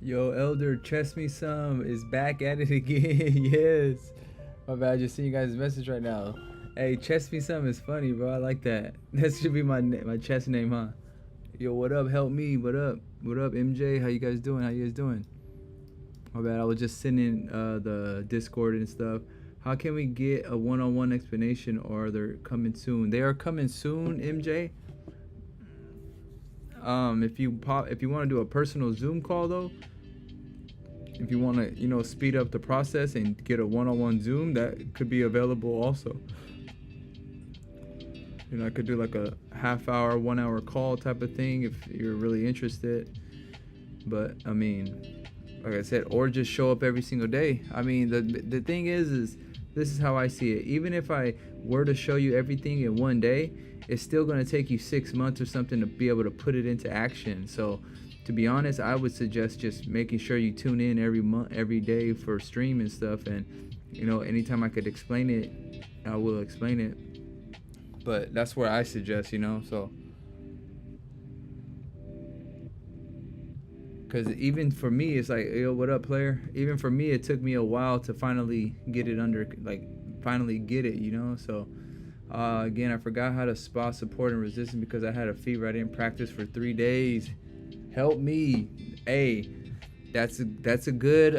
Yo, Elder, chest me some is back at it again. Yes. My bad, I just seen you guys' message right now. Hey, chest me some is funny, bro. I like that. That should be my chest name, huh? Yo, what up? Help me. What up? What up, MJ? How you guys doing? How you guys doing? My bad. I was just sending the Discord and stuff. How can we get a one-on-one explanation, or they're coming soon? They are coming soon, MJ. If you want to do a personal Zoom call though, if you want to, speed up the process and get a one-on-one Zoom, that could be available also. I could do like a half-hour, 1-hour call type of thing if you're really interested. But I mean, like I said, or just show up every single day. I mean, the thing is this is how I see it. Even if I were to show you everything in one day, it's still going to take you 6 months or something to be able to put it into action. So to be honest, I would suggest just making sure you tune in every day for stream and stuff. And anytime I could explain it, I will explain it. But that's where I suggest, so. Because even for me, it's like, yo, what up, player? Even for me, it took me a while to finally get it finally get it, So, again, I forgot how to spot support and resistance because I had a fever. I didn't practice for 3 days. Help me. Hey, that's a good,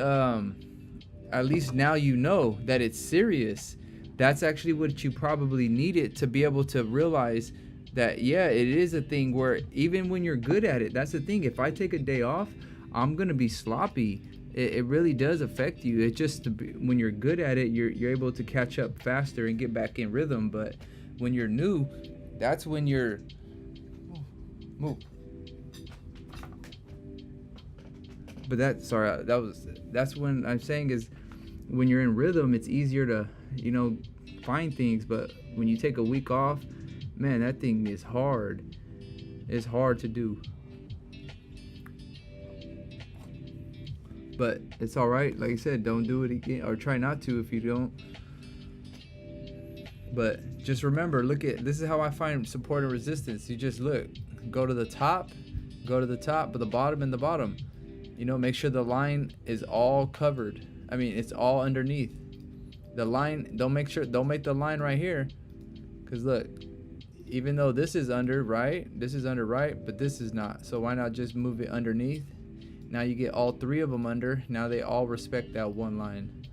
at least now you know that it's serious. That's actually what you probably needed to be able to realize that, yeah, it is a thing where even when you're good at it, that's the thing. If I take a day off, I'm going to be sloppy. It really does affect you. It's just when you're good at it, you're able to catch up faster and get back in rhythm. But when you're new, that's when you're... Move. But that's when I'm saying is when you're in rhythm, it's easier to, find things. But when you take a week off, man, that thing is hard. It's hard to do. But it's all right. Like I said, don't do it again, or try not to if you don't. But just remember, this is how I find support and resistance. You just go to the top, but the bottom and the bottom. Make sure the line is all covered. I mean, it's all underneath. The line, don't make the line right here. Because look, even though this is under, right? This is under, right? But this is not. So why not just move it underneath? Now you get all 3 of them under. Now they all respect that one line.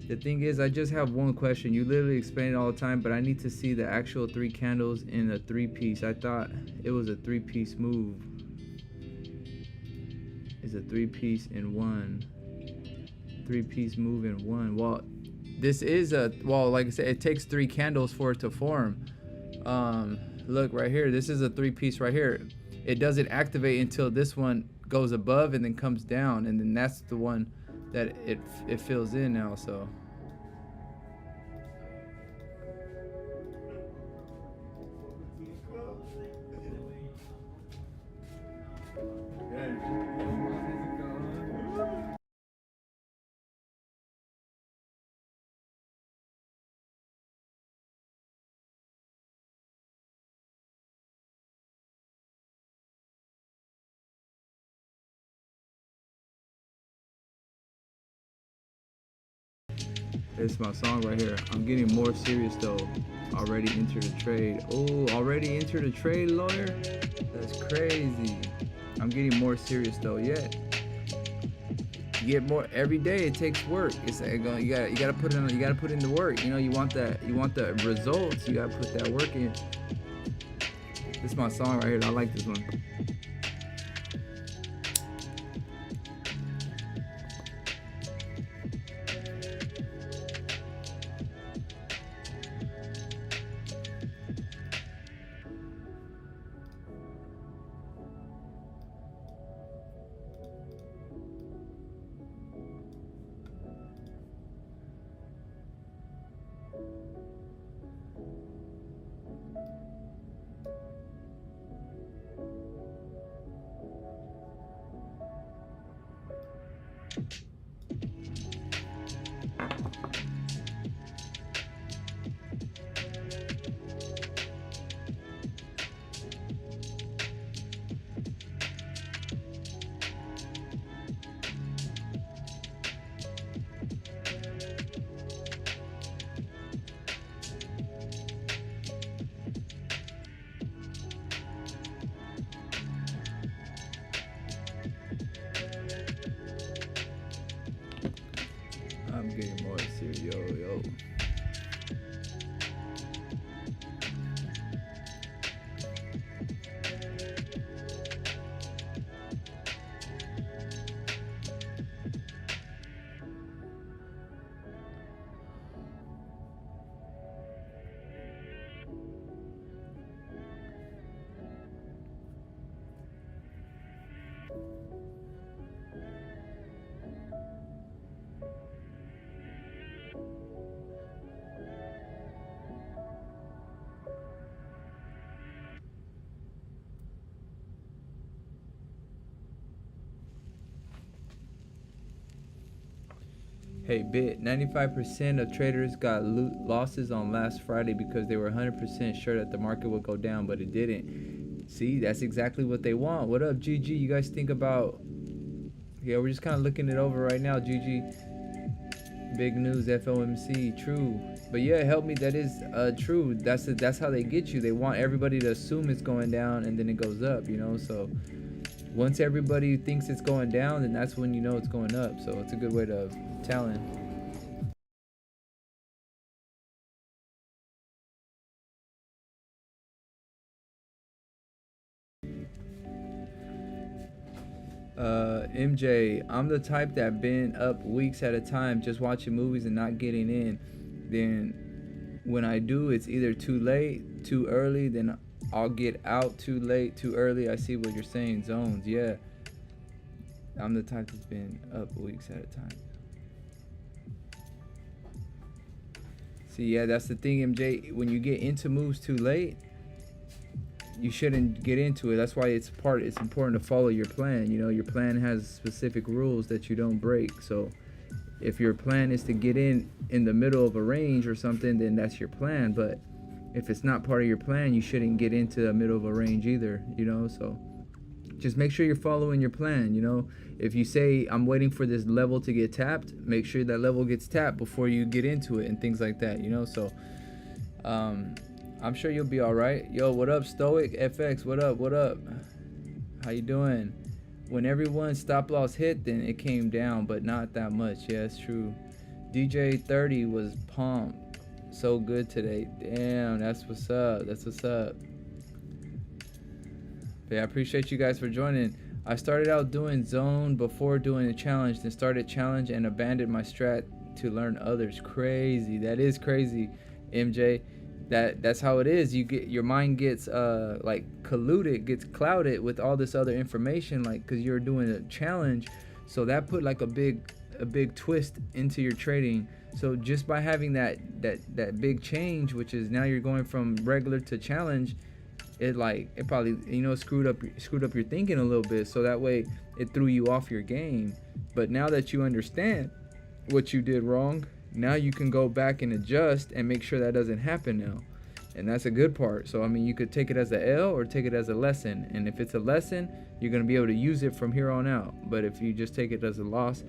The thing is, I just have one question. You literally explain it all the time, but I need to see the actual 3 candles in a 3-piece. I thought it was a 3-piece move. It's a 3-piece in one. 3-piece move in one. Well, this is like I said, it takes 3 candles for it to form. Look right here. This is a 3-piece right here. It doesn't activate until this one goes above and then comes down, and then that's the one that it fills in now. So it's my song right here. I'm getting more serious though. Already entered a trade. Oh, already entered a trade, lawyer? That's crazy. I'm getting more serious though. Yet you get more every day. It takes work. It's you gotta put in the work. You want the results. You gotta put that work in. This is my song right here. I like this one. Hey, Bit, 95% of traders got losses on last Friday because they were 100% sure that the market would go down, but it didn't. See, that's exactly what they want. What up, GG? You guys think about... Yeah, we're just kind of looking it over right now, GG. Big news, FOMC, true. But yeah, help me, that is true. That's how they get you. They want everybody to assume it's going down and then it goes up, you know? So once everybody thinks it's going down, then that's when you know it's going up. So it's a good way to telling. MJ, I'm the type that been up weeks at a time just watching movies and not getting in. Then when I do, it's either too late, too early, then I'll get out too late, too early. I see what you're saying, zones. Yeah. I'm the type that's been up weeks at a time. See, yeah, that's the thing, MJ. When you get into moves too late, you shouldn't get into it. That's why it's important to follow your plan. You know, your plan has specific rules that you don't break. So if your plan is to get in the middle of a range or something, then that's your plan. But if it's not part of your plan, you shouldn't get into the middle of a range either, you know? So just make sure you're following your plan, you know? If you say, I'm waiting for this level to get tapped, make sure that level gets tapped before you get into it and things like that, you know? So I'm sure you'll be all right. Yo, what up, Stoic FX? What up? What up? How you doing? When everyone's stop loss hit, then it came down, but not that much. Yeah, it's true. DJ 30 was pumped. So good today. Damn, that's what's up. That's what's up. But yeah, I appreciate you guys for joining. I started out doing zone before doing a challenge, then started challenge and abandoned my strat to learn others. Crazy. That is crazy, MJ. That's how it is. You get your mind gets like gets clouded with all this other information, like because you're doing a challenge. So that put like a big twist into your trading. So just by having that big change, which is now you're going from regular to challenge, it probably, you know, screwed up your thinking a little bit. So that way it threw you off your game. But now that you understand what you did wrong, now you can go back and adjust and make sure that doesn't happen now. And that's a good part. So I mean, you could take it as a L or take it as a lesson. And if it's a lesson, you're going to be able to use it from here on out. But if you just take it as a loss,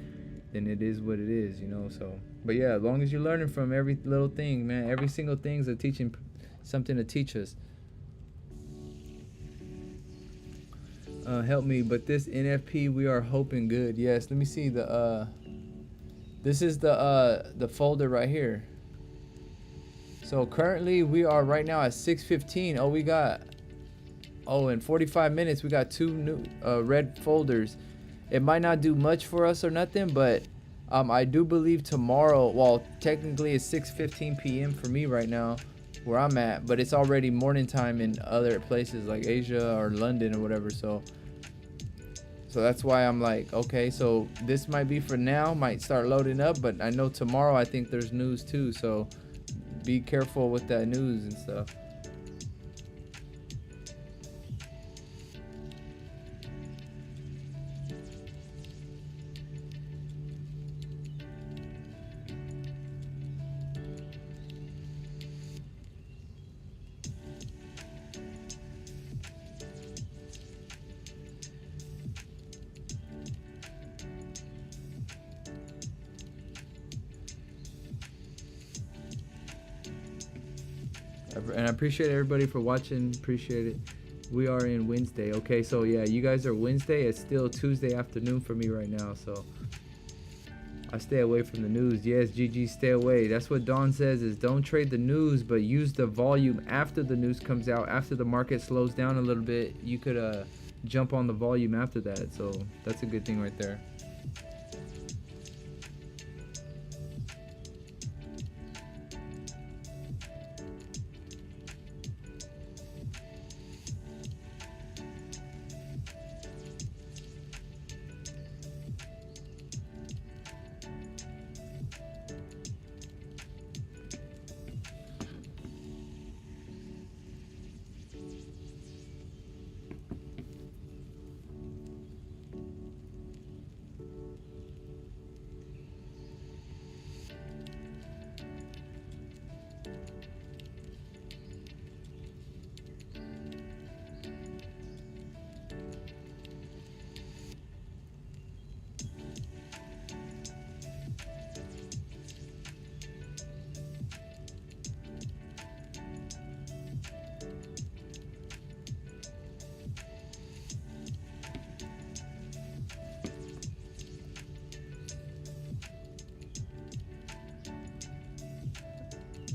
then it is what it is, you know. So but yeah, as long as you're learning from every little thing, man, every single thing's a teaching, something to teach us. Help me, but this NFP, we are hoping good. Yes, let me see the this is the folder right here. So currently we are right now at 6:15. Oh, we got, oh, in 45 minutes we got 2 new red folders. It might not do much for us or nothing, but I do believe tomorrow, well, technically it's 6:15 p.m. for me right now where I'm at, but it's already morning time in other places like Asia or London or whatever. So that's why I'm like, okay, so this might be for now, might start loading up, but I know tomorrow I think there's news too, so be careful with that news and stuff. And I appreciate everybody for watching. Appreciate it. We are in Wednesday. Okay, so yeah, you guys are Wednesday. It's still Tuesday afternoon for me right now, so I stay away from the news. Yes, GG, stay away. That's what Dawn says, is don't trade the news, but use the volume after the news comes out. After the market slows down a little bit, you could jump on the volume after that. So that's a good thing right there.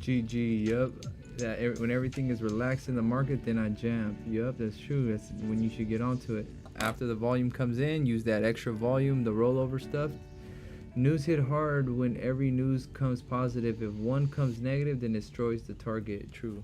GG, yup. When everything is relaxed in the market, then I jam. Yup, that's true. That's when you should get onto it. After the volume comes in, use that extra volume, the rollover stuff. News hit hard when every news comes positive. If one comes negative, then it destroys the target. True.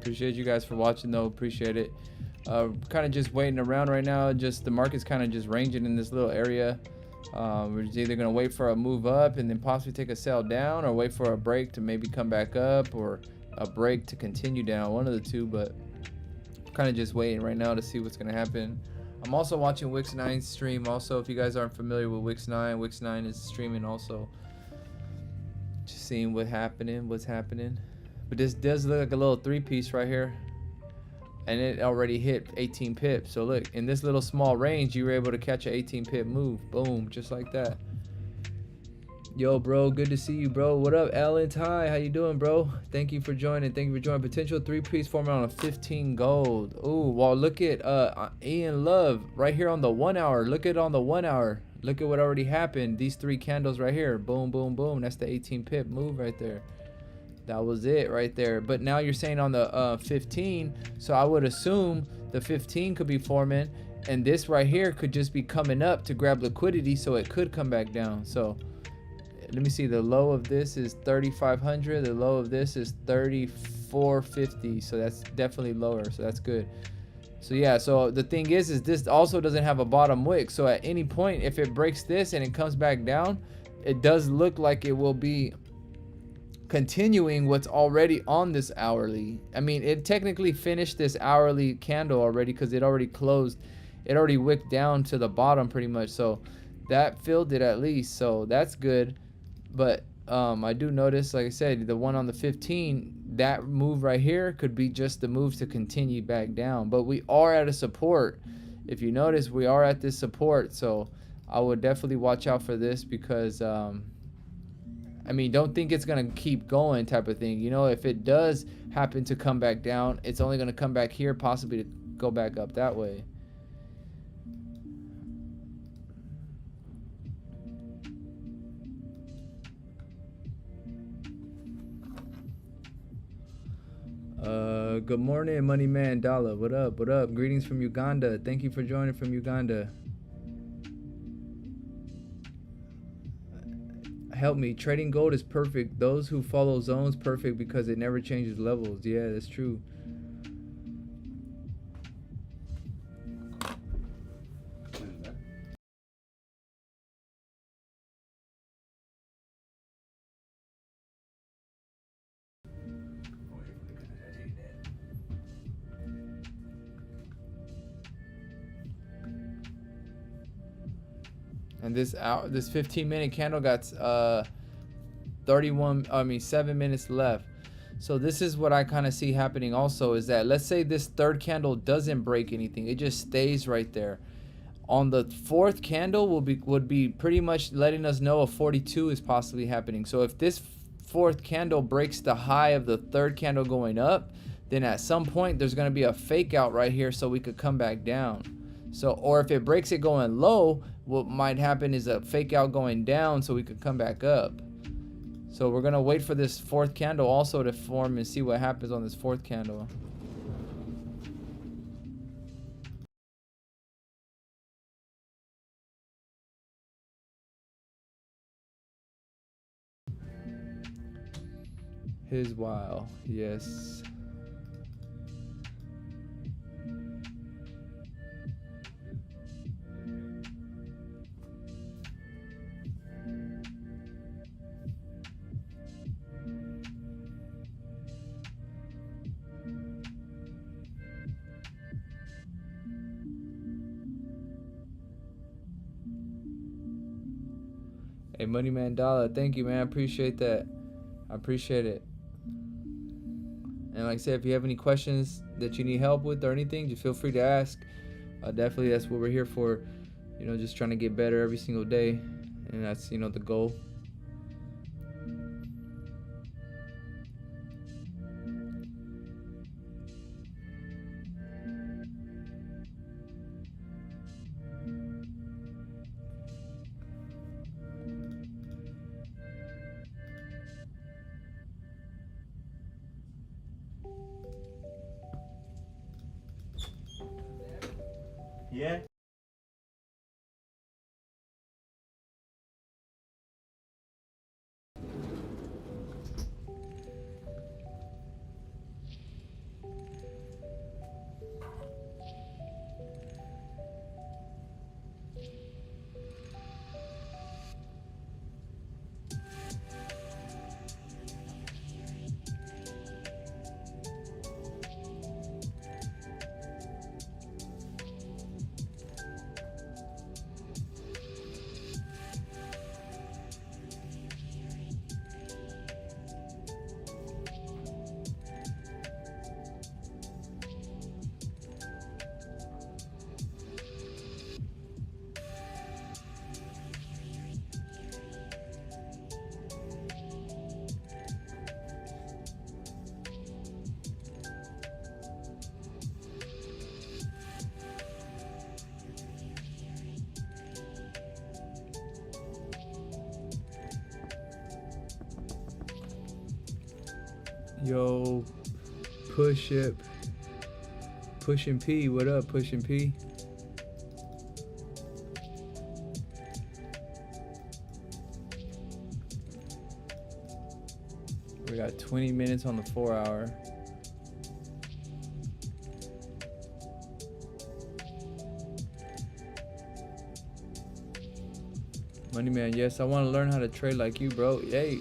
Appreciate you guys for watching though. Appreciate it. Kind of just waiting around right now. Just the market's kind of just ranging in this little area. We're just either gonna wait for a move up and then possibly take a sell down, or wait for a break to maybe come back up, or a break to continue down. One of the two, but kind of just waiting right now to see what's gonna happen. I'm also watching Wix9's stream. Also, if you guys aren't familiar with Wix9, Wix9 is streaming also. Just seeing what's happening. But this does look like a little three-piece right here, and it already hit 18 pips. So look, in this little small range, you were able to catch an 18 pip move. Boom, just like that. Yo, bro, good to see you, bro. What up, Alan Ty? How you doing, bro? Thank you for joining. Thank you for joining. Potential three-piece forming on a 15 gold. Ooh, well, look at Ian Love right here on the 1 hour. Look at on the 1 hour. Look at what already happened. These three candles right here. Boom, boom, boom. That's the 18 pip move right there. That was it right there. But now you're saying on the 15, so I would assume the 15 could be forming, and this right here could just be coming up to grab liquidity, so it could come back down. So let me see, the low of this is 3,500, the low of this is 3,450, so that's definitely lower, so that's good. So yeah, so the thing is this also doesn't have a bottom wick, so at any point if it breaks this and it comes back down, it does look like it will be continuing what's already on this hourly. I mean, it technically finished this hourly candle already because it already closed. It already wicked down to the bottom pretty much. So that filled it at least. So that's good. But I do notice, like I said, the one on the 15, that move right here could be just the move to continue back down. But we are at a support. If you notice, we are at this support. So I would definitely watch out for this because I mean, don't think it's going to keep going type of thing. You know, if it does happen to come back down, it's only going to come back here, possibly to go back up that way. Good morning, Money Man Dollar. What up? What up? Greetings from Uganda. Thank you for joining from Uganda. Help me. Trading gold is perfect. Those who follow zones perfect because it never changes levels. Yeah, that's true. And this 15-minute candle got 7 minutes left. So this is what I kind of see happening also, is that let's say this third candle doesn't break anything, it just stays right there. On the fourth candle would be pretty much letting us know a 42 is possibly happening. So if this fourth candle breaks the high of the third candle going up, then at some point there's going to be a fake out right here so we could come back down. So, or if it breaks it going low, what might happen is a fake out going down so we could come back up. So we're gonna wait for this fourth candle also to form and see what happens on this fourth candle. His while, yes. Hey, Money Man Dollar, thank you, man. I appreciate that. I appreciate it. And like I said, if you have any questions that you need help with or anything, just feel free to ask. Definitely, that's what we're here for. You know, just trying to get better every single day, and that's, you know, the goal. Yeah. Yo, Push It. Pushing P, what up, Pushing P? We got 20 minutes on the 4 hour. Money Man, yes, I want to learn how to trade like you, bro. Hey,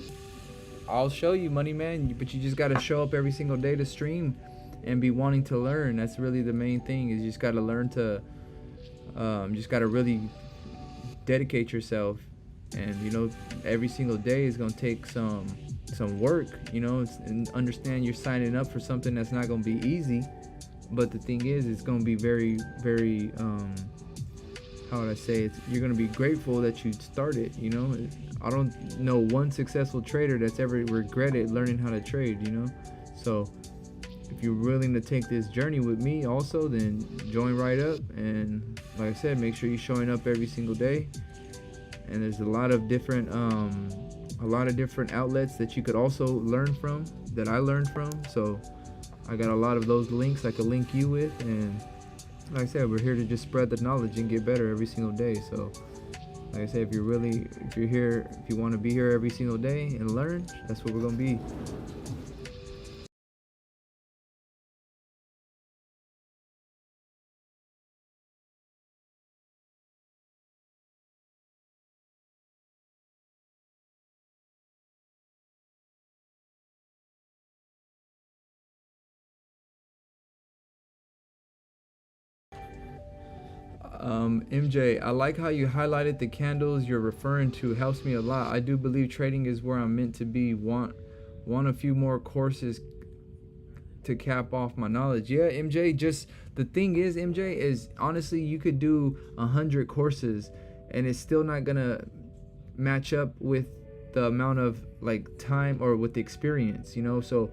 I'll show you, Money Man, but you just got to show up every single day to stream and be wanting to learn. That's really the main thing, is you just got to learn to, just got to really dedicate yourself. And, you know, every single day is going to take some work, you know, and understand you're signing up for something that's not going to be easy. But the thing is, it's going to be very, very, how would I say it? You're going to be grateful that you started, you know. I don't know one successful trader that's ever regretted learning how to trade, you know. So if you're willing to take this journey with me also, then join right up. And like I said, make sure you're showing up every single day. And there's a lot of different outlets that you could also learn from, that I learned from. So I got a lot of those links I could link you with. And like I said, we're here to just spread the knowledge and get better every single day. So like I said, if you want to be here every single day and learn, that's what we're going to be. MJ, I like how you highlighted the candles you're referring to. Helps me a lot. I do believe trading is where I'm meant to be. Want a few more courses to cap off my knowledge. Yeah, MJ, just the thing is, MJ, is honestly, you could do 100 courses and it's still not gonna match up with the amount of like time or with the experience, you know. So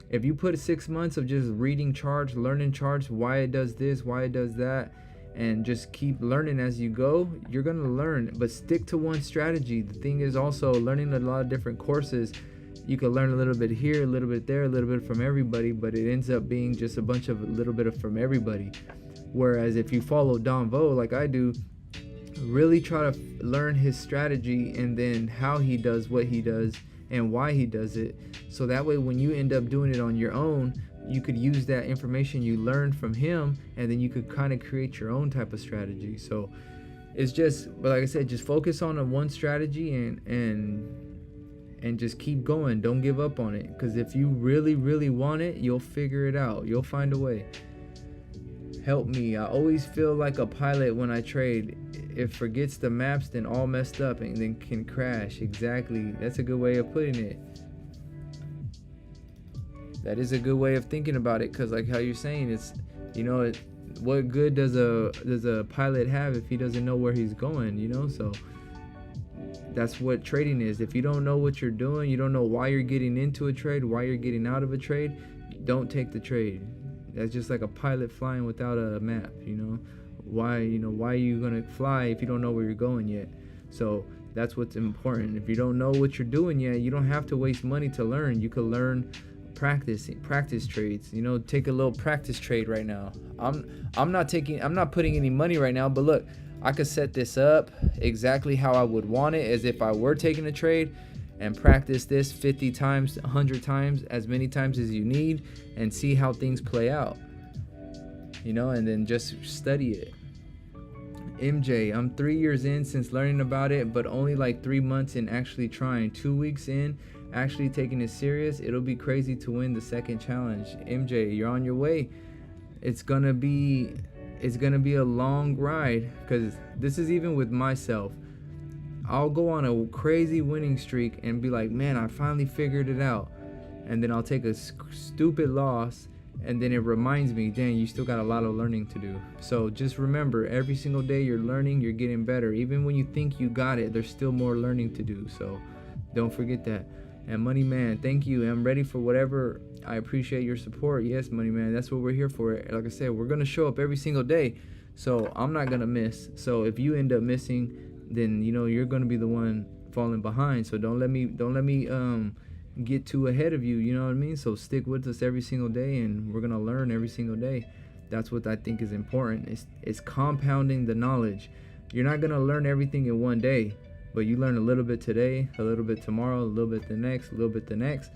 if you put 6 months of just reading charts, learning charts, why it does this, why it does that, and just keep learning as you go, you're gonna learn. But stick to one strategy. The thing is also learning a lot of different courses. You can learn a little bit here, a little bit there, a little bit from everybody, but it ends up being just a bunch of a little bit of from everybody. Whereas if you follow Don Vo like I do, really try to learn his strategy and then how he does what he does and why he does it, so that way when you end up doing it on your own, you could use that information you learned from him, and then you could kind of create your own type of strategy. So it's just, but like I said, just focus on a one strategy and just keep going. Don't give up on it, because if you really want it, you'll figure it out. You'll find a way. Help me. I always feel like a pilot when I trade. If forgets the maps, then all messed up and then can crash. Exactly. That's a good way of putting it. That is a good way of thinking about it, because like how you're saying, it's, you know, what good does a pilot have if he doesn't know where he's going, you know? So that's what trading is. If you don't know what you're doing, you don't know why you're getting into a trade, why you're getting out of a trade, don't take the trade. That's just like a pilot flying without a map, you know? Why are you gonna fly if you don't know where you're going yet? So that's what's important. If you don't know what you're doing yet, you don't have to waste money to learn. You could learn practice trades. You know, take a little practice trade right now. I'm not putting any money right now, but look, I could set this up exactly how I would want it, as if I were taking a trade, and practice this 50 times, 100 times, as many times as you need, and see how things play out, you know, and then just study it. MJ, I'm 3 years in since learning about it, but only like 3 months in actually trying. 2 weeks in actually taking it serious. It'll be crazy to win the second challenge. MJ, you're on your way. It's gonna be a long ride, because this is even with myself. I'll go on a crazy winning streak and be like, man, I finally figured it out, and then I'll take a stupid loss, and then it reminds me, dang, you still got a lot of learning to do. So just remember, every single day you're learning, you're getting better. Even when you think you got it, there's still more learning to do. So don't forget that. And Money Man, thank you. I'm ready for whatever. I appreciate your support. Yes, Money Man, that's what we're here for. Like I said, we're gonna show up every single day, so I'm not gonna miss. So if you end up missing, then you know you're gonna be the one falling behind. So don't let me get too ahead of you, you know what I mean? So stick with us every single day, and we're gonna learn every single day. That's what I think is important. It's compounding the knowledge. You're not gonna learn everything in one day, but you learn a little bit today, a little bit tomorrow, a little bit the next, a little bit the next.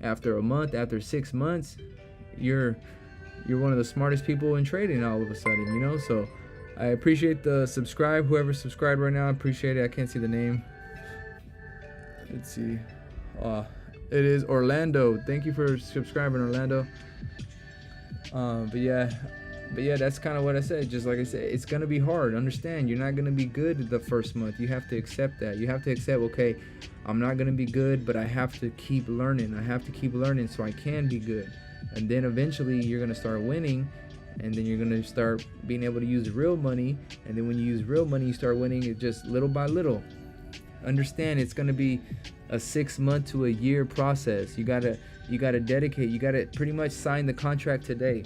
After a month, after 6 months, you're one of the smartest people in trading all of a sudden, you know? So I appreciate the subscribe. Whoever subscribed right now, I appreciate it. I can't see the name. Let's see. It is Orlando. Thank you for subscribing, Orlando. But yeah, that's kind of what I said. Just like I said, it's gonna be hard. Understand, you're not gonna be good the first month. You have to accept that. You have to accept, okay, I'm not gonna be good, but I have to keep learning. I have to keep learning so I can be good. And then eventually you're gonna start winning, and then you're gonna start being able to use real money. And then when you use real money, you start winning it just little by little. Understand, it's gonna be a 6 month to a year process. You gotta dedicate. You gotta pretty much sign the contract today.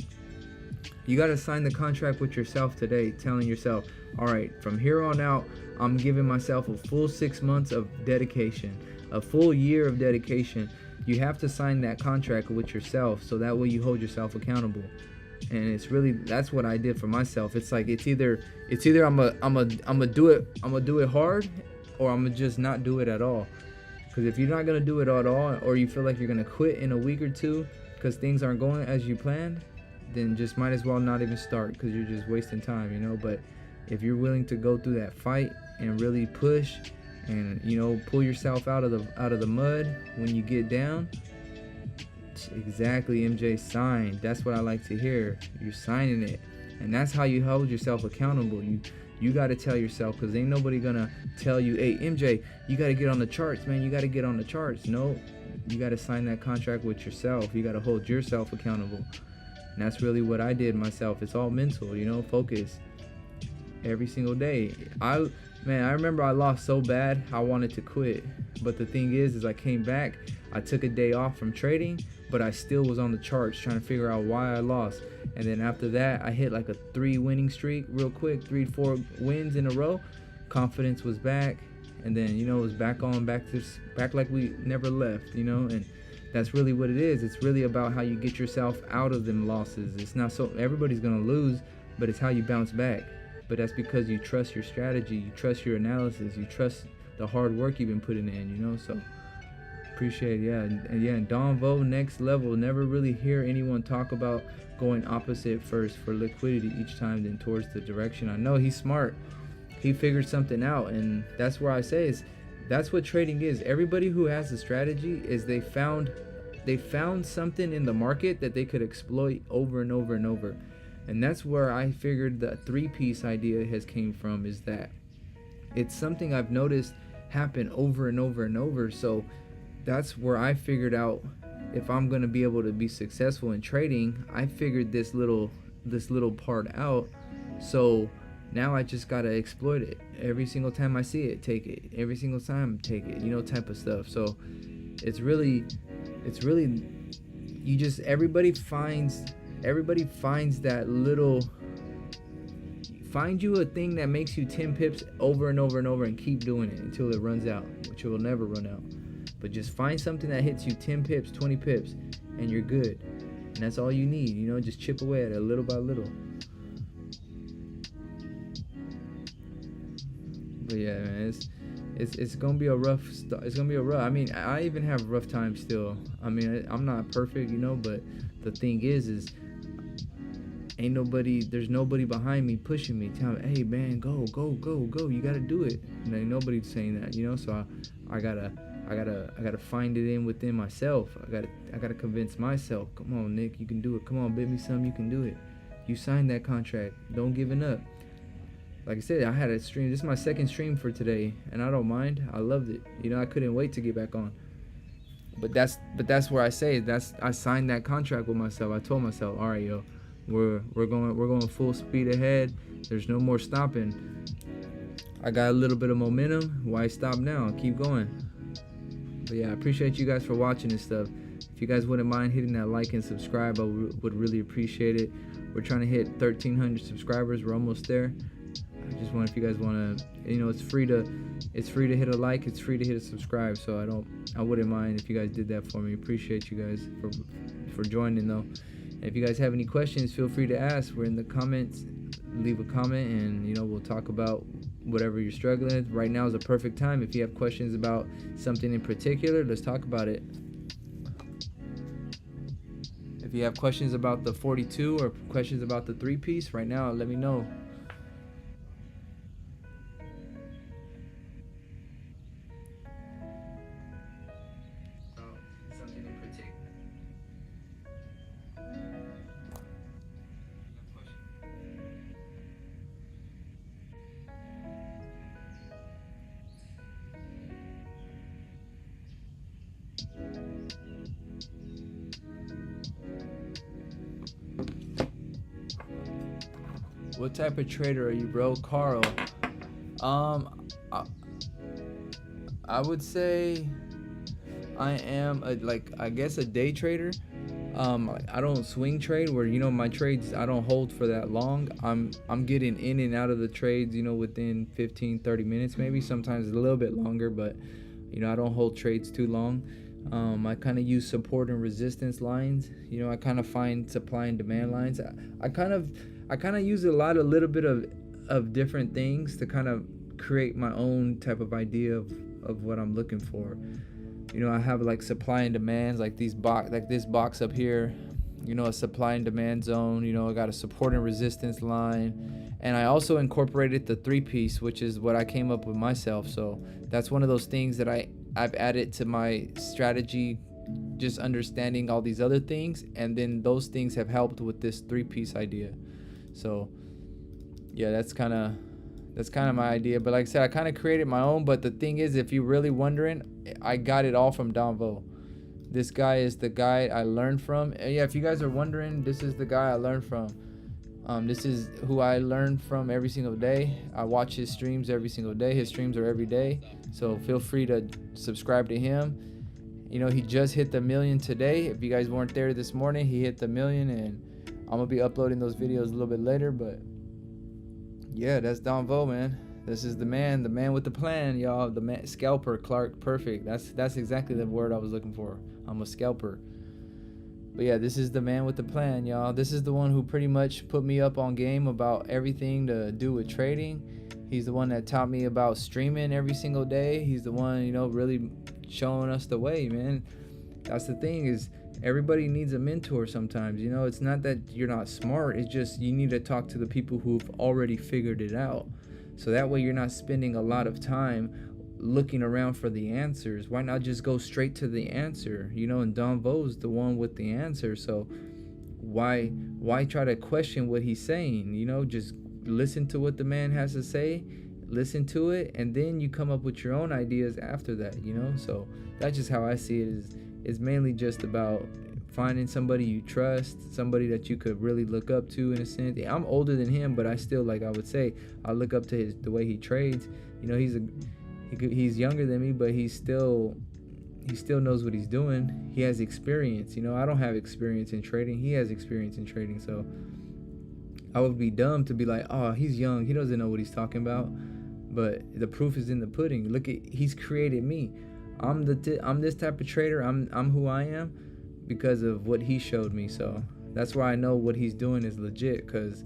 You got to sign the contract with yourself today, telling yourself, all right, from here on out, I'm giving myself a full 6 months of dedication, a full year of dedication. You have to sign that contract with yourself, so that way you hold yourself accountable. And it's really, that's what I did for myself. It's like, it's either I'm gonna do it hard, or I'm gonna just not do it at all. Because if you're not gonna do it at all, or you feel like you're gonna quit in a week or two because things aren't going as you planned, then just might as well not even start, because you're just wasting time, you know. But if you're willing to go through that fight and really push, and you know, pull yourself out of the mud when you get down, exactly, MJ, sign. That's what I like to hear. You're signing it, and that's how you hold yourself accountable. You got to tell yourself, because ain't nobody gonna tell you, hey MJ, you got to get on the charts, man. You got to get on the charts. No, you got to sign that contract with yourself. You got to hold yourself accountable. And that's really what I did myself. It's all mental, you know, focus every single day. Man, I remember I lost so bad, I wanted to quit. But the thing is I came back, I took a day off from trading, but I still was on the charts trying to figure out why I lost. And then after that, I hit like a 3 winning streak real quick, 3-4 wins in a row. Confidence was back, and then, you know, it was back like we never left, you know. And that's really what it is. It's really about how you get yourself out of them losses. It's not so everybody's gonna lose, but it's how you bounce back. But that's because you trust your strategy, you trust your analysis, you trust the hard work you've been putting in, you know. So appreciate it. And Don Vo, next level. Never really hear anyone talk about going opposite first for liquidity each time, then towards the direction. I know he's smart, he figured something out, and that's where I say is that's what trading is. Everybody who has a strategy is they found something in the market that they could exploit over and over and over. And that's where I figured the 3-piece idea has came from, is that it's something I've noticed happen over and over and over. So that's where I figured out, if I'm going to be able to be successful in trading, I figured this little part out. So now I just got to exploit it. Every single time I see it, take it. Every single time, take it, you know, type of stuff. So it's really you just everybody finds that little, find you a thing that makes you 10 pips over and over and over, and keep doing it until it runs out, which it will never run out. But just find something that hits you 10 pips, 20 pips, and you're good. And that's all you need, you know, just chip away at it little by little. But yeah, man, it's gonna be a rough I mean, I even have rough times still. I mean, I'm not perfect, you know, but the thing is there's nobody behind me pushing me, telling me, hey man, go, you gotta do it. And ain't nobody saying that, you know. So I gotta find it within myself. I gotta convince myself, come on Nick, you can do it. Come on, bitmesone, you can do it. You signed that contract, don't giving up. Like I said, I had a stream. This is my second stream for today, and I don't mind. I loved it. You know, I couldn't wait to get back on. But that's where I say I signed that contract with myself. I told myself, all right, yo, we're going full speed ahead. There's no more stopping. I got a little bit of momentum. Why stop now? Keep going. But yeah, I appreciate you guys for watching this stuff. If you guys wouldn't mind hitting that like and subscribe, I would really appreciate it. We're trying to hit 1,300 subscribers. We're almost there. I just want, if you guys want to, you know, it's free to hit a like, it's free to hit a subscribe. So I wouldn't mind if you guys did that for me. Appreciate you guys for joining though. And if you guys have any questions, feel free to ask. We're in the comments. Leave a comment, and you know, we'll talk about whatever you're struggling with. Right now is a perfect time. If you have questions about something in particular, let's talk about it. If you have questions about the 42 or questions about the 3-piece right now, let me know. What type of trader are you, bro? Carl. I would say I am I guess a day trader. I don't swing trade, where, you know, my trades I don't hold for that long. I'm getting in and out of the trades, you know, within 15-30 minutes maybe, sometimes a little bit longer, but you know, I don't hold trades too long. I kind of use support and resistance lines. You know, I kind of find supply and demand lines. I kind of use a little bit of different things to kind of create my own type of idea of what I'm looking for. You know, I have like supply and demands, like this box up here, you know, a supply and demand zone. You know, I got a support and resistance line, and I also incorporated the 3-piece, which is what I came up with myself. So that's one of those things that I've added to my strategy, just understanding all these other things, and then those things have helped with this 3-piece idea. So yeah, that's kind of my idea. But like I said, I kind of created my own. But the thing is, if you're really wondering, I got it all from Don Vo. This guy is the guy I learned from. And yeah, if you guys are wondering, this is the guy I learned from. This is who I learn from every single day. I watch his streams every single day. His streams are every day. So feel free to subscribe to him. You know, he just hit the 1 million today. If you guys weren't there this morning, he hit the 1 million, and I'm going to be uploading those videos a little bit later. But yeah, that's Don Vo, man. This is the man with the plan, y'all. The man, scalper, Clark, perfect. That's exactly the word I was looking for. I'm a scalper. But yeah, this is the man with the plan, y'all. This is the one who pretty much put me up on game about everything to do with trading. He's the one that taught me about streaming every single day. He's the one, you know, really showing us the way, man. That's the thing, is everybody needs a mentor sometimes. You know, it's not that you're not smart. It's just you need to talk to the people who've already figured it out. So that way you're not spending a lot of time looking around for the answers. Why not just go straight to the answer? You know, and Don Vo's the one with the answer. So why try to question what he's saying? You know, just listen to what the man has to say, listen to it, and then you come up with your own ideas after that, you know? So that's just how I see it. Is mainly just about finding somebody you trust, somebody that you could really look up to in a sense. I'm older than him, but I still, like I would say, I look up to the way he trades. You know, he's younger than me, but he still knows what he's doing. He has experience. You know, I don't have experience in trading. He has experience in trading. So I would be dumb to be like, oh, he's young, he doesn't know what he's talking about. But the proof is in the pudding. Look at, he's created me. I'm this type of trader. I'm who I am because of what he showed me. So that's why I know what he's doing is legit, because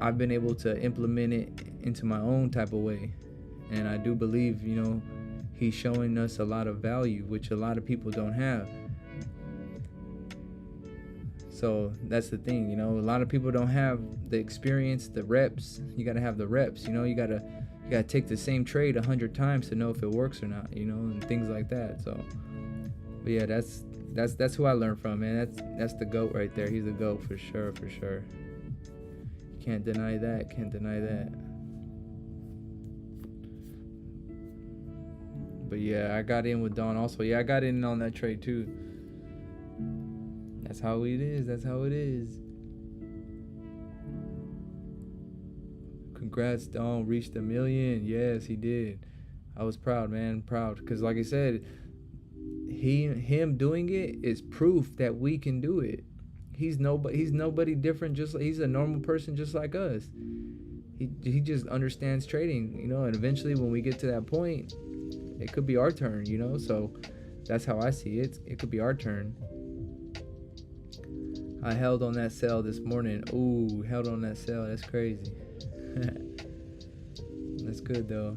I've been able to implement it into my own type of way. And I do believe, you know, he's showing us a lot of value, which a lot of people don't have. So that's the thing, you know, a lot of people don't have the experience, the reps. You got to have the reps, you know, you got to take the same trade 100 times to know if it works or not, you know, and things like that. So, but yeah, that's who I learned from, man. That's the GOAT right there. He's the GOAT for sure, for sure. Can't deny that, can't deny that. But yeah, I got in with Don also. Yeah, I got in on that trade too. That's how it is. That's how it is. Congrats, Don. Reached 1 million. Yes, he did. I was proud, man. Proud. Because like I said, him doing it is proof that we can do it. He's nobody different. Just he's a normal person just like us. He just understands trading, you know, and eventually when we get to that point, it could be our turn, you know. So that's how I see it. It could be our turn. I held on that sell this morning. Ooh, held on that sell. That's crazy. That's good though.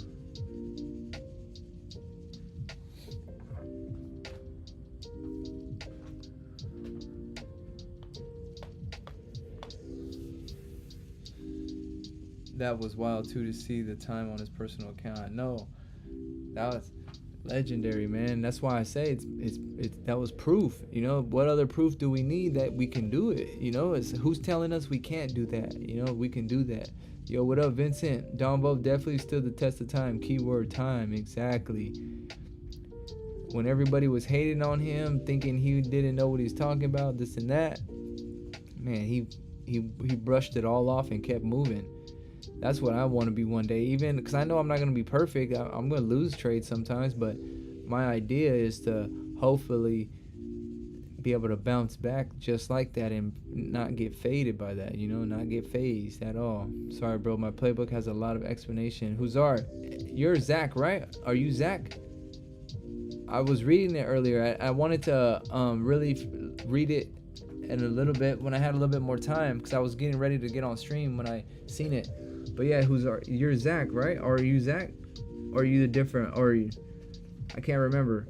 That was wild too, to see the time on his personal account. I know. That was legendary, man. That's why I say it's that was proof. You know, what other proof do we need that we can do it? You know, it's who's telling us we can't do that? You know, we can do that. Yo, what up, Vincent? Don Bo definitely stood the test of time. Keyword time, exactly. When everybody was hating on him, thinking he didn't know what he's talking about, this and that, man, he brushed it all off and kept moving. That's what I want to be one day, even because I know I'm not going to be perfect. I'm going to lose trades sometimes, but my idea is to hopefully be able to bounce back just like that and not get faded by that, you know, not get phased at all. Sorry, bro, my playbook has a lot of explanation. Huzar, you're Zach, right? Are you Zach? I was reading it earlier. I wanted to really read it in a little bit when I had a little bit more time, because I was getting ready to get on stream when I seen it. But yeah, you're Zach, right? Or are you Zach? Or are you the different? Or I can't remember,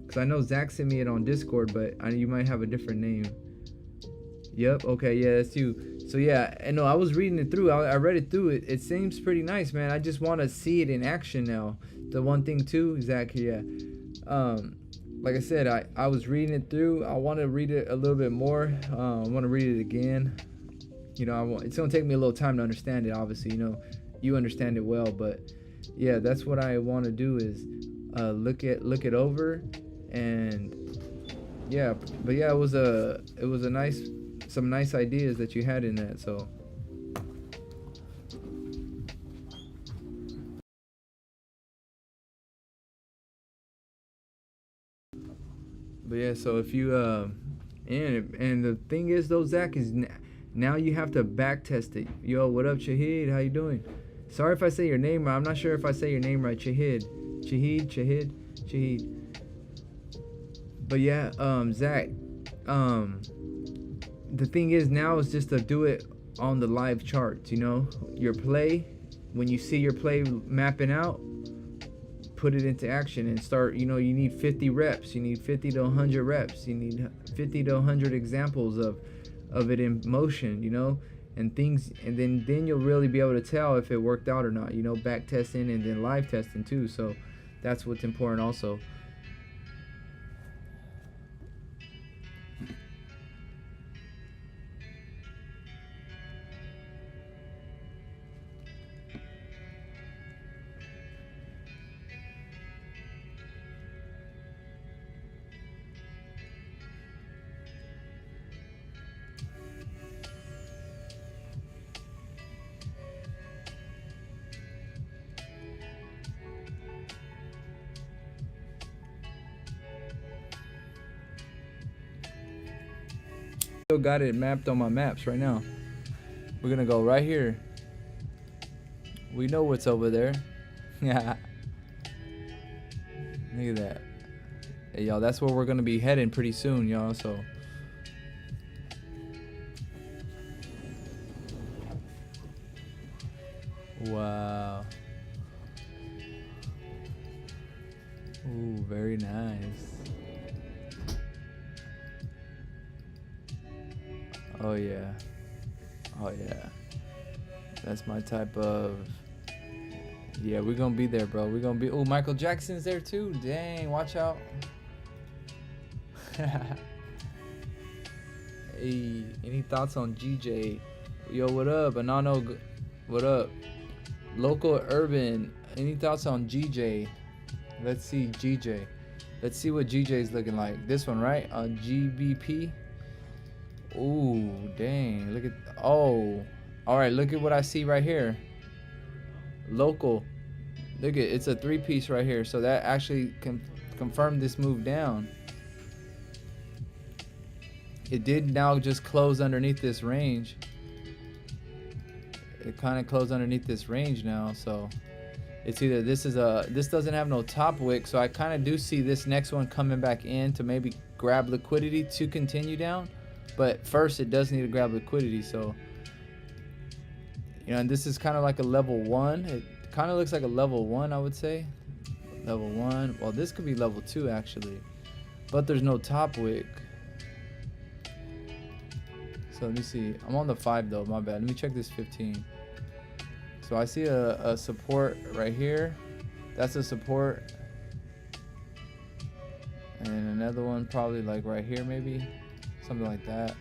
because I know Zach sent me it on Discord, but you might have a different name. Yep. Okay. Yeah, that's you. So yeah, and no, I was reading it through. I read it through. It seems pretty nice, man. I just want to see it in action now. The one thing too, Zach. Yeah. Like I said, I was reading it through. I want to read it a little bit more. I want to read it again. You know, it's gonna take me a little time to understand it. Obviously, you know, you understand it well, but yeah, that's what I want to do is look it over, and yeah. But yeah, it was a nice, some nice ideas that you had in that. So But yeah, so if you and the thing is though, Zach, is now you have to back test it. Yo, what up, Shahid? How you doing? Sorry if I say your name right. I'm not sure if I say your name right. Shahid. But yeah, Zach, the thing is now is just to do it on the live charts, you know, your play. When you see your play mapping out, put it into action and start, you know, you need 50 reps, you need 50 to 100 reps, you need 50 to 100 examples of it in motion, you know, and things, and then you'll really be able to tell if it worked out or not, you know, back testing and then live testing too. So that's what's important also. Still got it mapped on my maps right now. We're gonna go right here. We know what's over there. Yeah. Look at that. Hey, y'all, that's where we're gonna be heading pretty soon, y'all. So wow. Ooh, very nice. Oh yeah. Oh yeah. That's my type of. Yeah, we're gonna be there, bro. We're gonna be. Oh, Michael Jackson's there too. Dang, watch out. Hey, any thoughts on GJ? Yo, what up? Anano, what up? Local urban. Any thoughts on GJ? Let's see GJ. Let's see what GJ's looking like. This one, right? On GBP. Ooh, dang. Look at. Oh. All right, look at what I see right here. Local. Look at, it's a 3-piece right here. So that actually can confirm this move down. It did now just close underneath this range. It kind of closed underneath this range now. So it's either this doesn't have no top wick. So I kind of do see this next one coming back in to maybe grab liquidity to continue down. But first it does need to grab liquidity. So, you know, and this is kind of like a level 1. It kind of looks like a level 1, I would say. Level 1. Well, this could be level 2 actually. But there's no top wick. So let me see. I'm on the 5 though, my bad. Let me check this 15. So I see a support right here. That's a support. And another one probably like right here maybe. Something like that.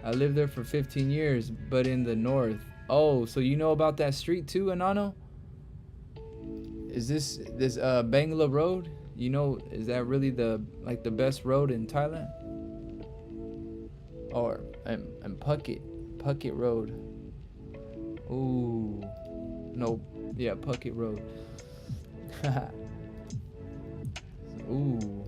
I lived there for 15 years, but in the north. Oh, so you know about that street too, Anano? Is this Bangla Road? You know, is that really the best road in Thailand? Or and Phuket Road. Ooh, no, yeah, Phuket Road. Ooh.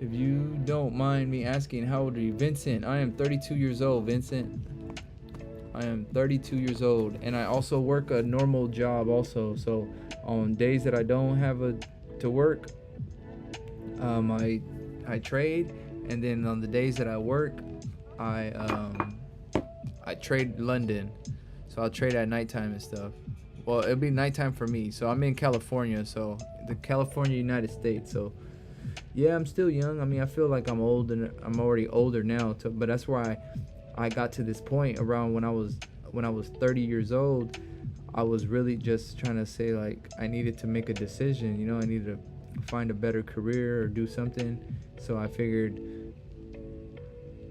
If you don't mind me asking, how old are you? Vincent, I am 32 years old, Vincent. I am 32 years old, and I also work a normal job also. So on days that I don't have to work, I trade, and then on the days that I work, I trade London. So I'll trade at nighttime and stuff. Well, it'll be nighttime for me. So I'm in California, so the California, United States. So yeah, I'm still young. I mean, I feel like I'm old, and I'm already older now. But that's why I got to this point around when I was 30 years old. I was really just trying to say, like, I needed to make a decision. You know, I needed to find a better career or do something. So I figured,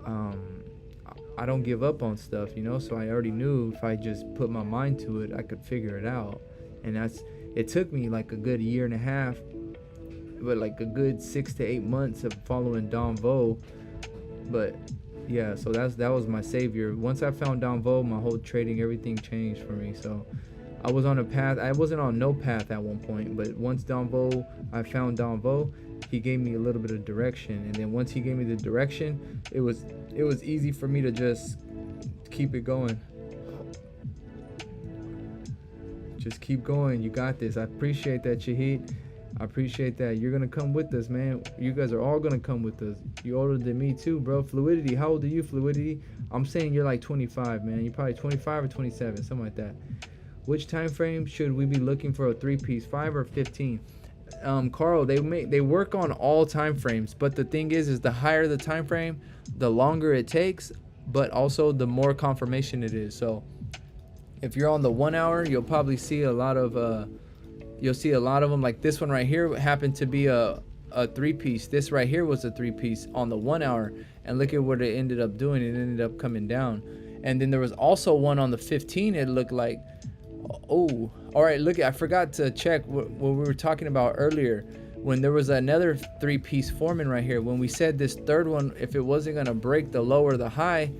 I don't give up on stuff, you know. So I already knew if I just put my mind to it, I could figure it out. And it took me like a good year and a half, but like a good 6 to 8 months of following Don Vo. But yeah, so that was my savior. Once I found Don Vo, my whole trading, everything changed for me. So I was on a path. I wasn't on no path at one point, but once I found Donvo, he gave me a little bit of direction, and then once he gave me the direction, it was easy for me to just keep it going. Just keep going. You got this. I appreciate that, Shahid. I appreciate that. You're gonna come with us, man. You guys are all gonna come with us. You're older than me too, bro. Fluidity. How old are you, Fluidity? I'm saying you're like 25, man. You're probably 25 or 27, something like that. Which time frame should we be looking for a 3-piece, 5 or 15? Carl, they work on all time frames, but the thing is the higher the time frame, the longer it takes, but also the more confirmation it is. So if you're on the 1 hour, you'll probably see a lot of them. Like this one right here happened to be a 3-piece. This right here was a 3-piece on the 1 hour, and look at what it ended up doing. It ended up coming down. And then there was also one on the 15. It looked like, oh, all right, look, I forgot to check what we were talking about earlier when there was another 3-piece forming right here. When we said this third one, if it wasn't going to break the low or the high,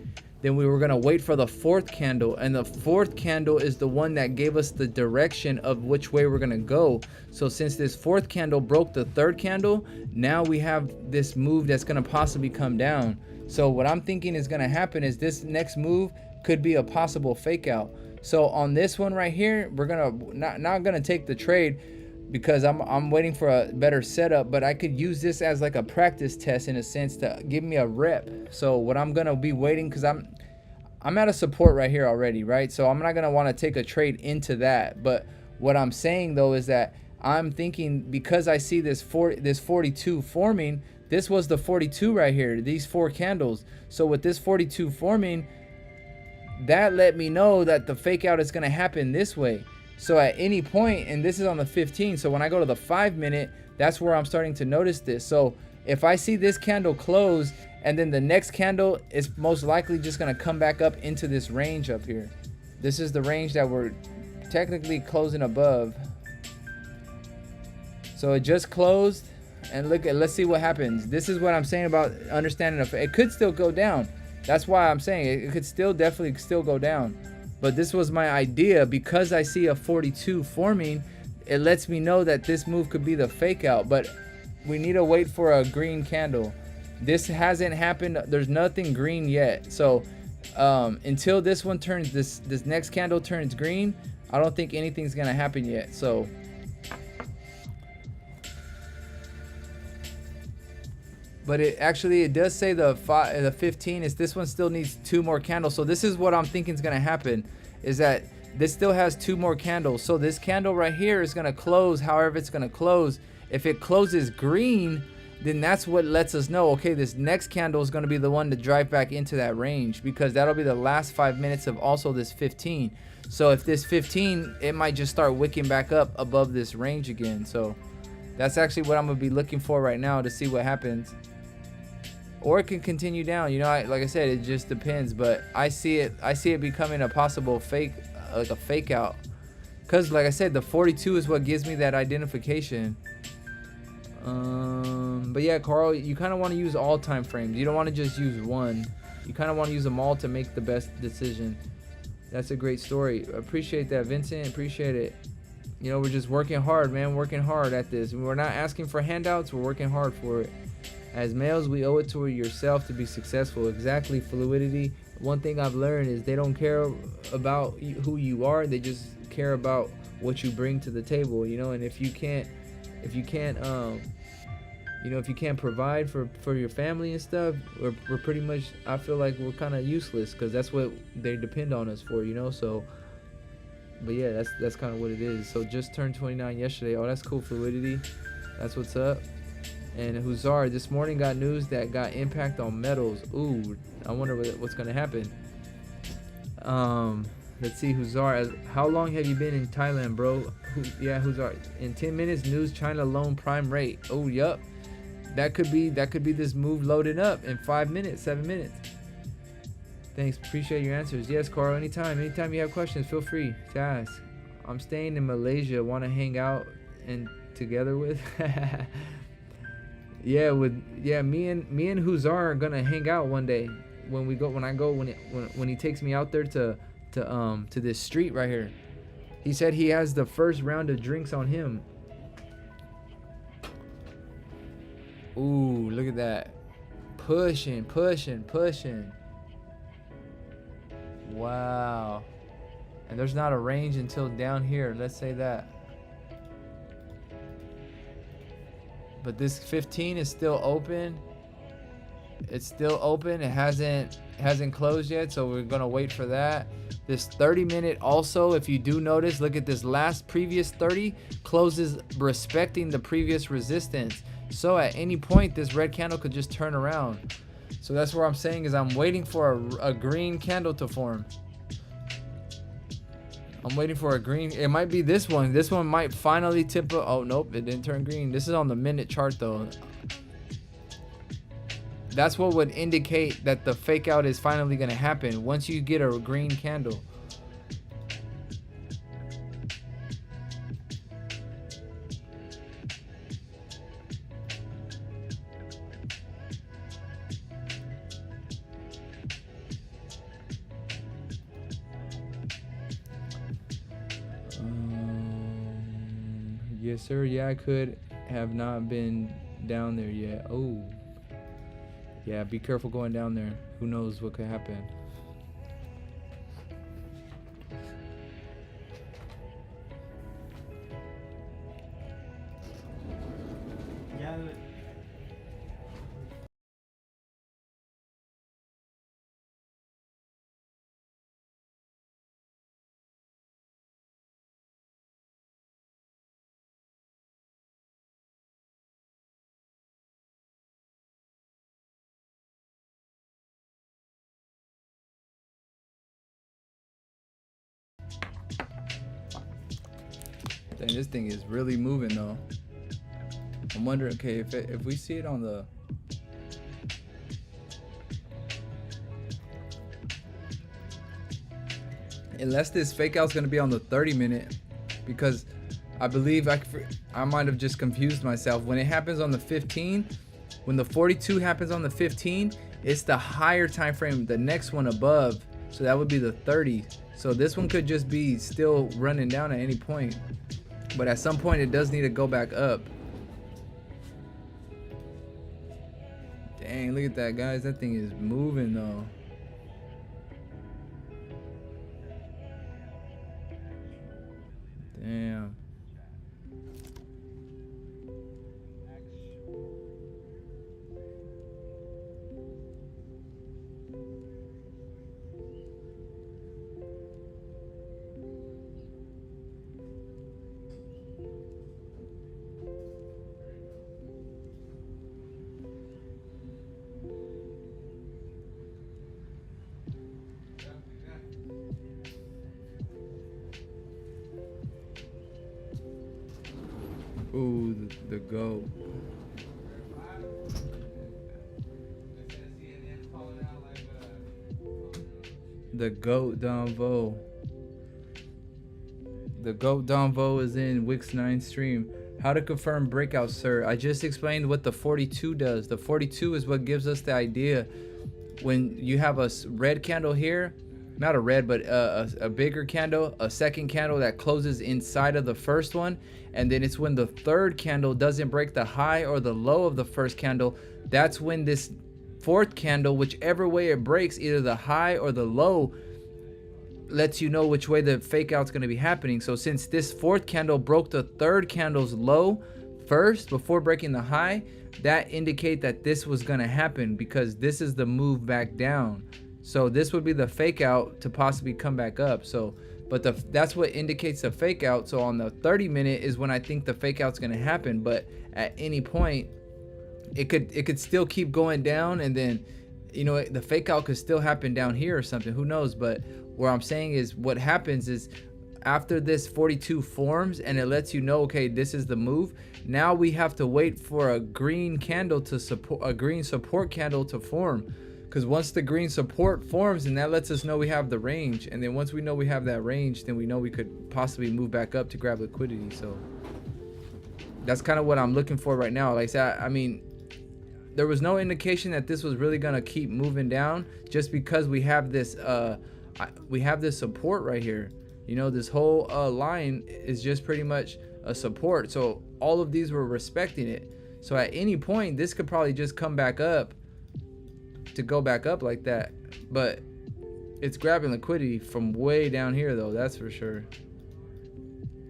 then we were going to wait for the 4th candle, and the 4th candle is the one that gave us the direction of which way we're going to go. So since this 4th candle broke the 3rd candle, now we have this move that's going to possibly come down. So what I'm thinking is going to happen is this next move could be a possible fake out. So on this one right here, we're gonna not gonna take the trade because I'm waiting for a better setup, but I could use this as like a practice test in a sense to give me a rep. So what I'm gonna be waiting, because I'm at a support right here already, right? So I'm not gonna want to take a trade into that. But what I'm saying though is that I'm thinking, because I see this 42 forming, this was the 42 right here, these 4 candles. So with this 42 forming, that let me know that the fake out is going to happen this way. So at any point, and this is on the 15, so when I go to the 5 minute, that's where I'm starting to notice this. So if I see this candle close, and then the next candle is most likely just going to come back up into this range up here. This is the range that we're technically closing above. So it just closed, and let's see what happens. This is what I'm saying about understanding it could still go down. That's why I'm saying it could definitely still go down. But this was my idea, because I see a 42 forming, it lets me know that this move could be the fake out, but we need to wait for a green candle. This hasn't happened. There's nothing green yet. So until this one turns, this next candle turns green, I don't think anything's gonna happen yet. So but it does say the 15 is this one still needs 2 more candles. So this is what I'm thinking is going to happen, is that this still has 2 more candles. So this candle right here is going to close however it's going to close. If it closes green, then that's what lets us know, okay, this next candle is going to be the one to drive back into that range, because that'll be the last 5 minutes of also this 15. So if this 15, it might just start wicking back up above this range again. So that's actually what I'm going to be looking for right now to see what happens. Or it can continue down, like I said, it just depends. But I see it becoming a possible fake, like a fake out, because like I said, the 42 is what gives me that identification. But yeah, Carl, you kind of want to use all time frames. You don't want to just use one. You kind of want to use them all to make the best decision. That's a great story. Appreciate that, Vincent. Appreciate it. We're just working hard, man. Working hard at this. We're not asking for handouts. We're working hard for it. As males, we owe it to yourself to be successful. Exactly, Fluidity. One thing I've learned is they don't care about who you are. They just care about what you bring to the table. And if you can't provide for your family and stuff, we're pretty much, I feel like we're kind of useless, because that's what they depend on us for. So, but yeah, that's kind of what it is. So just turned 29 yesterday. Oh, that's cool, Fluidity. That's what's up. And Huzar this morning got news that got impact on metals. Ooh, I wonder what's gonna happen. Let's see, Huzar. How long have you been in Thailand, bro? Huzar. In 10 minutes, news China loan prime rate. Oh, yup. That could be this move loading up in 5 minutes, 7 minutes. Thanks, appreciate your answers. Yes, Carl. Anytime you have questions, feel free to ask. I'm staying in Malaysia. Want to hang out and together with? Me and Huzar are gonna hang out one day when he takes me out there to this street right here. He said he has the first round of drinks on him. Ooh, look at that. Pushing, pushing, pushing. Wow. And there's not a range until down here. Let's say that. But this 15 is still open. It's still open. It hasn't closed yet, so we're gonna wait for that. This 30-minute also, if you do notice, look at this last previous 30 closes respecting the previous resistance. So at any point, this red candle could just turn around. So that's what I'm saying is I'm waiting for a green candle to form. I'm waiting for a green. It might be this one. This one might finally tip. Oh, nope. It didn't turn green. This is on the minute chart, though. That's what would indicate that the fake out is finally going to happen once you get a green candle. Yes, sir. Yeah, I could have not been down there yet. Oh. Yeah, be careful going down there. Who knows what could happen. Yeah. Dang, this thing is really moving though. I'm wondering, okay, if we see it on the unless this fake out's gonna be on the 30-minute, because I believe I might have just confused myself. When it happens on the 15, when the 42 happens on the 15, it's the higher time frame, the next one above. So that would be the 30. So this one could just be still running down at any point. But at some point it does need to go back up. Dang, look at that, guys. That thing is moving though. Damn. Ooh, the GOAT. The GOAT Donvo. The GOAT Donvo is in Wix 9 stream. How to confirm breakouts, sir. I just explained what the 42 does. The 42 is what gives us the idea when you have a red candle here. Not a red, but a bigger candle, a second candle that closes inside of the first one, and then it's when the third candle doesn't break the high or the low of the first candle. That's when this fourth candle, whichever way it breaks, either the high or the low, lets you know which way the fake out's going to be happening. So since this fourth candle broke the third candle's low first before breaking the high, that indicate that this was going to happen because this is the move back down. So this would be the fake out to possibly come back up. So, but that's what indicates the fake out. So on the 30-minute is when I think the fake out's going to happen. But at any point, it could still keep going down, and then, you know, the fake out could still happen down here or something. Who knows? But what I'm saying is, what happens is after this 42 forms and it lets you know, okay, this is the move. Now we have to wait for a green candle to support, a green support candle to form. Because once the green support forms, and that lets us know we have the range, and then once we know we have that range, then we know we could possibly move back up to grab liquidity. So that's kind of what I'm looking for right now. Like I said, I mean, there was no indication that this was really gonna keep moving down just because we have this support right here. You know, this whole line is just pretty much a support. So all of these were respecting it. So at any point, this could probably just come back up to go back up like that. But it's grabbing liquidity from way down here, though. That's for sure.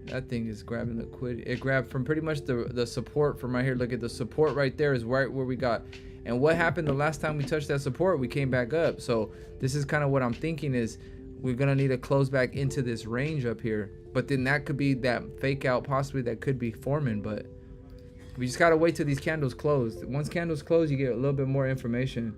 That thing is grabbing liquidity. It grabbed from pretty much the support from right here. Look at the support right there is right where we got. And what happened the last time we touched that support? We came back up. So this is kind of what I'm thinking is we're going to need to close back into this range up here. But then that could be that fake out possibly that could be forming. But we just got to wait till these candles close. Once candles close, you get a little bit more information.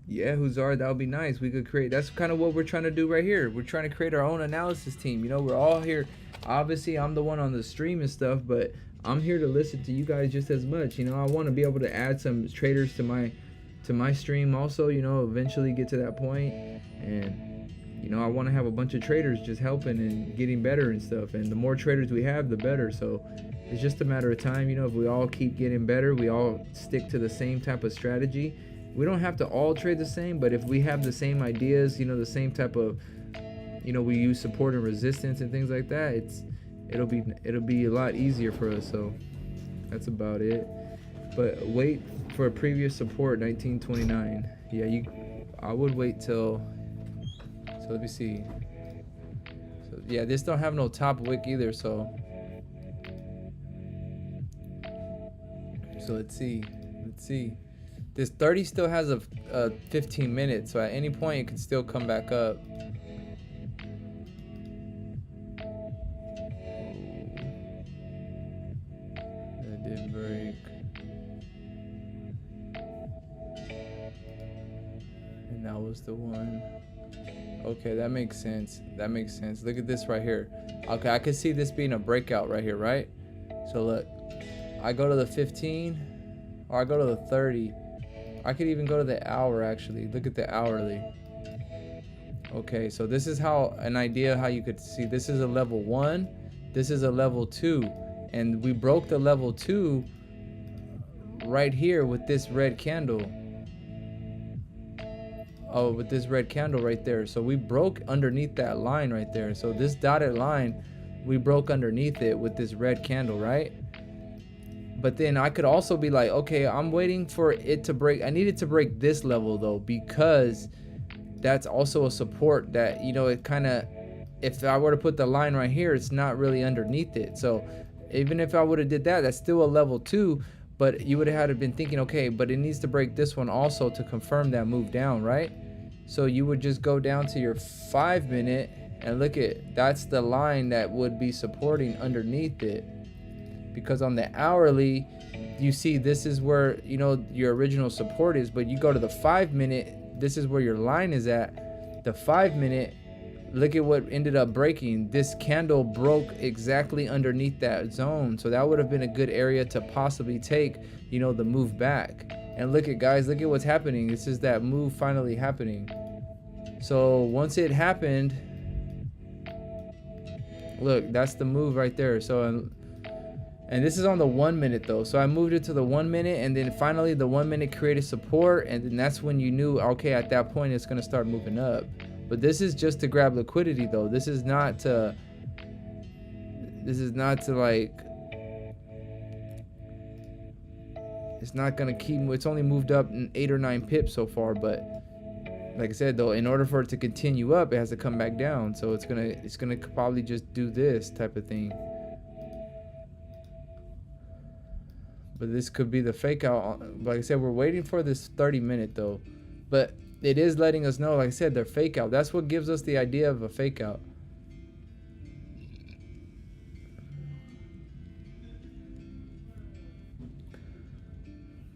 Yeah, Huzar, that would be nice. We could create, that's kind of what we're trying to do right here. We're trying to create our own analysis team. You know, we're all here. Obviously, I'm the one on the stream and stuff, but I'm here to listen to you guys just as much. You know, I want to be able to add some traders to my stream also, you know, eventually get to that point. And, you know, I want to have a bunch of traders just helping and getting better and stuff. And the more traders we have, the better. So it's just a matter of time. You know, if we all keep getting better, we all stick to the same type of strategy. We don't have to all trade the same, but if we have the same ideas, you know, the same type of, you know, we use support and resistance and things like that, it'll be a lot easier for us. So that's about it. But wait for a previous support, 1929. Yeah, I would wait till, so let me see. So yeah, this don't have no top wick either, so let's see. This 30 still has a 15 minutes, so at any point it can still come back up. That didn't break. And that was the one. Okay, that makes sense. Look at this right here. Okay, I can see this being a breakout right here, right? So look, I go to the 15, or I go to the 30. I could even go to the hour actually. Look at the hourly. Okay, so this is how an idea how you could see this is a level 1, this is a level 2, and we broke the level 2 right here with this red candle. Oh, with this red candle right there. So we broke underneath that line right there. So this dotted line, we broke underneath it with this red candle, right? But then I could also be like, okay, I'm waiting for it to break. I needed to break this level though, because that's also a support that, you know, it kind of, if I were to put the line right here, it's not really underneath it. So even if I would have did that, that's still a level 2, but you would have had to been thinking, okay, but it needs to break this one also to confirm that move down, right? So you would just go down to your 5 minute and look at, that's the line that would be supporting underneath it. Because on the hourly, you see this is where, you know, your original support is, but you go to the 5 minute, this is where your line is at. The 5 minute, look at what ended up breaking. This candle broke exactly underneath that zone, so that would have been a good area to possibly take, you know, the move back. And look at, guys, look at what's happening. This is that move finally happening. So once it happened, look, that's the move right there. So and this is on the 1 minute though. So I moved it to the 1 minute, and then finally the 1 minute created support, and then that's when you knew, okay, at that point it's gonna start moving up. But this is just to grab liquidity though. This is not to like, it's not gonna keep, it's only moved up 8 or 9 pips so far, but like I said though, in order for it to continue up, it has to come back down. So it's gonna probably just do this type of thing. But this could be the fake out. Like I said, we're waiting for this 30 minute though. But it is letting us know, like I said, they're fake out. That's what gives us the idea of a fake out.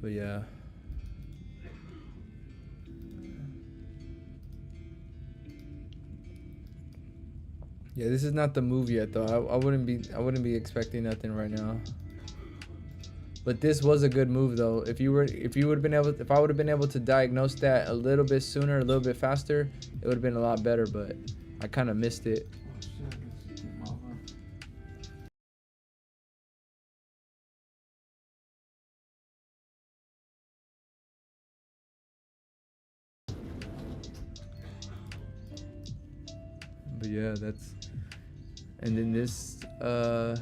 But yeah. Yeah, this is not the move yet though. I wouldn't be expecting nothing right now. But this was a good move though. If I would have been able to diagnose that a little bit sooner, a little bit faster, it would have been a lot better, but I kind of missed it. But yeah, that's, and then this but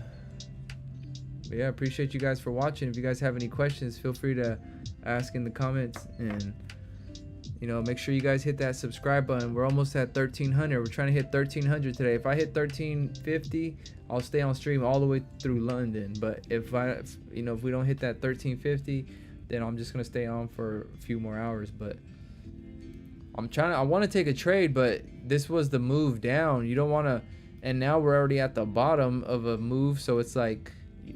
yeah, appreciate you guys for watching. If you guys have any questions, feel free to ask in the comments, and you know, make sure you guys hit that subscribe button. We're almost at 1300. We're trying to hit 1300 today. If I hit 1350, I'll stay on stream all the way through London. But if we don't hit that 1350, then I'm just gonna stay on for a few more hours. But I want to take a trade, but this was the move down. You don't want to, and now we're already at the bottom of a move, so it's like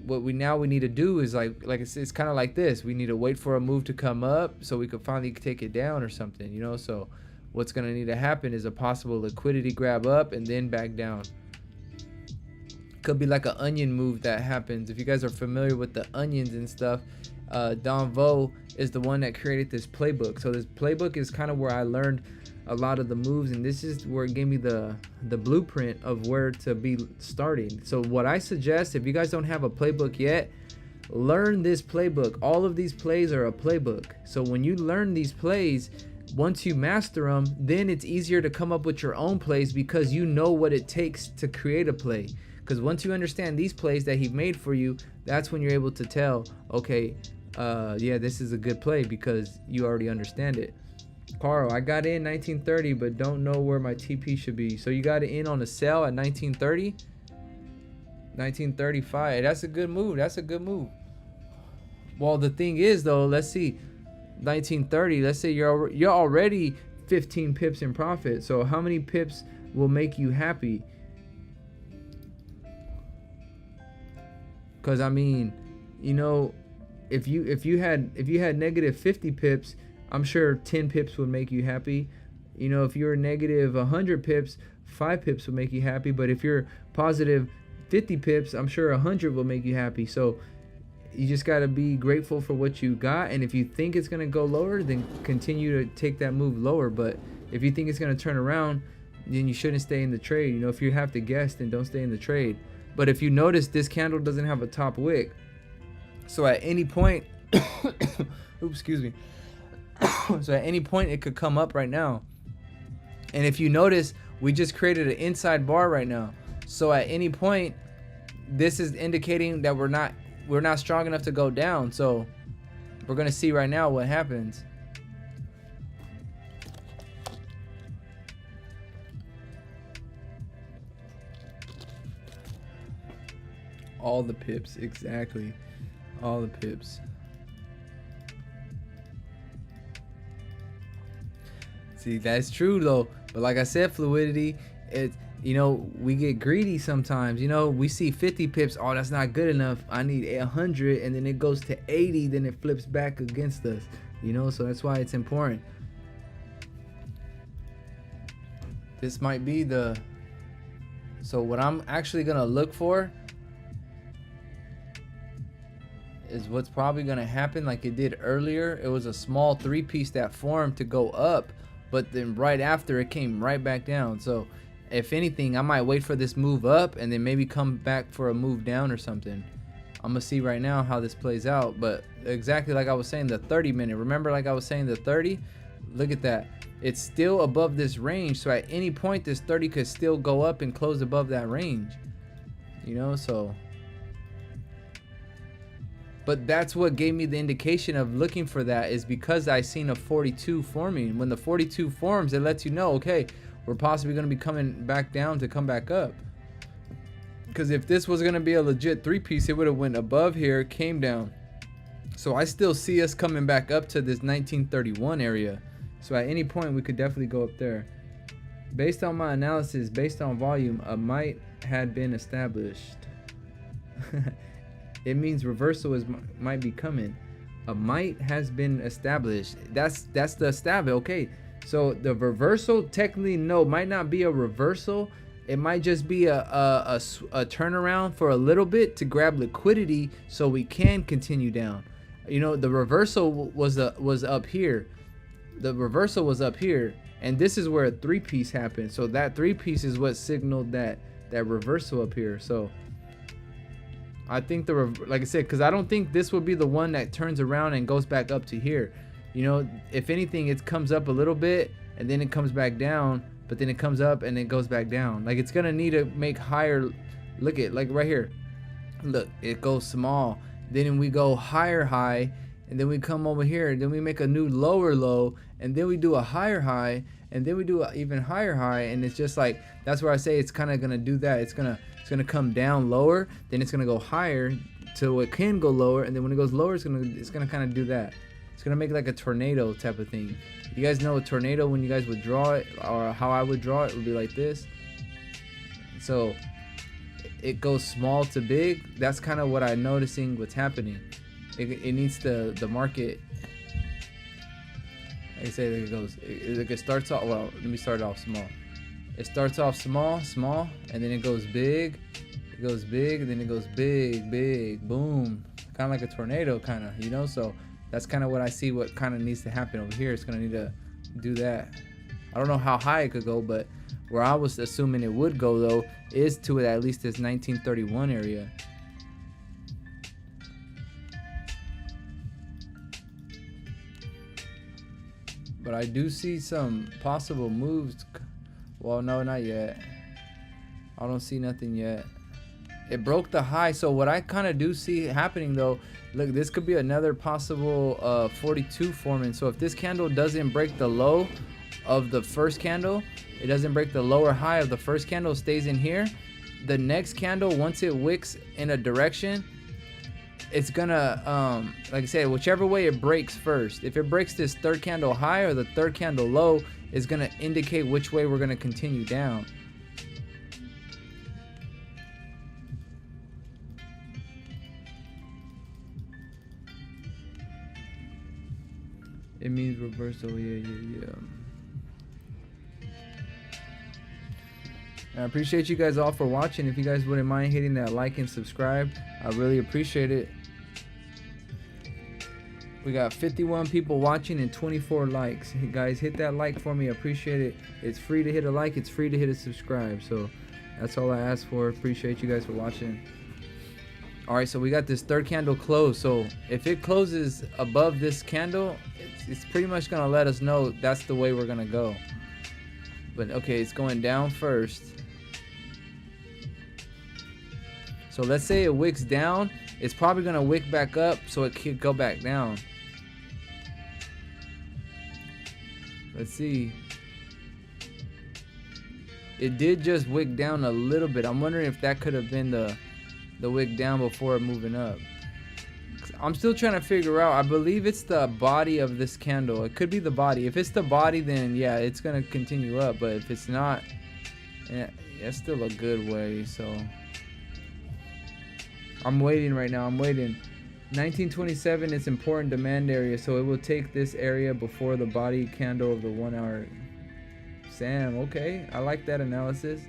what we need to do is like it's kind of like this. We need to wait for a move to come up so we could finally take it down or something, you know. So what's going to need to happen is a possible liquidity grab up and then back down. Could be like an onion move that happens. If you guys are familiar with the onions and stuff, Don Vo is the one that created this playbook. So this playbook is kind of where I learned a lot of the moves, and this is where it gave me the blueprint of where to be starting. So what I suggest, if you guys don't have a playbook yet, learn this playbook. All of these plays are a playbook. So when you learn these plays, once you master them, then it's easier to come up with your own plays because you know what it takes to create a play. Because once you understand these plays that he made for you, that's when you're able to tell, okay, yeah, this is a good play because you already understand it. Carl, I got in 1930, but don't know where my TP should be. So you got it in on a sell at 1930? 1935. That's a good move. That's a good move. Well, the thing is, though, let's see. 1930, let's say you're already 15 pips in profit. So how many pips will make you happy? Because I mean, you know, if you had negative 50 pips, I'm sure 10 pips would make you happy. You know, if you're negative 100 pips, 5 pips will make you happy. But if you're positive 50 pips, I'm sure 100 will make you happy. So you just got to be grateful for what you got. And if you think it's going to go lower, then continue to take that move lower. But if you think it's going to turn around, then you shouldn't stay in the trade. You know, if you have to guess, then don't stay in the trade. But if you notice, this candle doesn't have a top wick. So at any point, oops, excuse me. So at any point it could come up right now. And if you notice, we just created an inside bar right now. So at any point, this is indicating that we're not strong enough to go down. So we're gonna see right now what happens. All the pips, exactly. All the pips. See, that's true though. But like I said, fluidity, you know, we get greedy sometimes. You know, we see 50 pips. Oh, that's not good enough. I need 100, and then it goes to 80. Then it flips back against us. You know, so that's why it's important. This might be the. So what I'm actually gonna look for is what's probably gonna happen like it did earlier. It was a small 3-piece that formed to go up, but then right after it came right back down. So if anything, I might wait for this move up and then maybe come back for a move down or something. I'm gonna see right now how this plays out. But exactly like I was saying, the 30-minute, remember, like I was saying, the 30, look at that, it's still above this range. So at any point this 30 could still go up and close above that range, you know. So but that's what gave me the indication of looking for that, is because I seen a 42 forming. When the 42 forms, it lets you know, okay, we're possibly going to be coming back down to come back up. Because if this was going to be a legit 3-piece, it would have went above here, came down. So I still see us coming back up to this 1931 area. So at any point, we could definitely go up there. Based on my analysis, based on volume, a might had been established. It means reversal might be coming. A might has been established. That's the establish. Okay, so the reversal, technically, no, might not be a reversal. It might just be a turnaround for a little bit to grab liquidity so we can continue down. You know, the reversal was up here. The reversal was up here, and this is where a 3-piece happened. So that 3-piece is what signaled that reversal up here. So I think like I said, because I don't think this will be the one that turns around and goes back up to here. You know, if anything, it comes up a little bit and then it comes back down, but then it comes up and it goes back down. Like it's gonna need to make higher. Look at like right here. Look, it goes small, then we go higher high, and then we come over here, and then we make a new lower low, and then we do a higher high, and then we do an even higher high, and it's just like, that's where I say it's kind of gonna do that. It's gonna come down lower, then it's gonna go higher so it can go lower, and then when it goes lower, it's gonna kind of do that. It's gonna make like a tornado type of thing. You guys know a tornado, when you guys would draw it, or how I would draw it, would be like this. So it goes small to big. That's kind of what I'm noticing what's happening. It needs the market, like I say, it starts off, well, let me start off small. It starts off small, and then it goes big, and then it goes big, boom. Kind of like a tornado, kind of, you know? So that's kind of what I see what kind of needs to happen over here. It's going to need to do that. I don't know how high it could go, but where I was assuming it would go, though, is to at least this 1931 area. But I do see some possible moves. Well, no, not yet. I don't see nothing yet. It broke the high. So what I kind of do see happening, though, look, this could be another possible 42 forming. So if this candle doesn't break the low of the first candle, it doesn't break the lower high of the first candle, stays in here, the next candle, once it wicks in a direction, it's gonna like I said, whichever way it breaks first, if it breaks this third candle high or the third candle low, is gonna indicate which way we're gonna continue down. It means reversal. Yeah. I appreciate you guys all for watching. If you guys wouldn't mind hitting that like and subscribe, I really appreciate it. We got 51 people watching and 24 likes. Hey guys, hit that like for me. I appreciate it. It's free to hit a like. It's free to hit a subscribe. So that's all I ask for. Appreciate you guys for watching. Alright, so we got this third candle close. So if it closes above this candle, it's pretty much going to let us know that's the way we're going to go. But okay, it's going down first. So let's say it wicks down. It's probably going to wick back up so it could go back down. Let's see. It did just wick down a little bit. I'm wondering if that could have been the wick down before moving up. I'm still trying to figure out. I believe it's the body of this candle. It could be the body. If it's the body, then yeah, it's going to continue up. But if it's not, yeah, it's still a good way. So I'm waiting right now. I'm waiting. 1927 is important demand area, so it will take this area before the body candle of the 1 hour. Sam, okay. I like that analysis.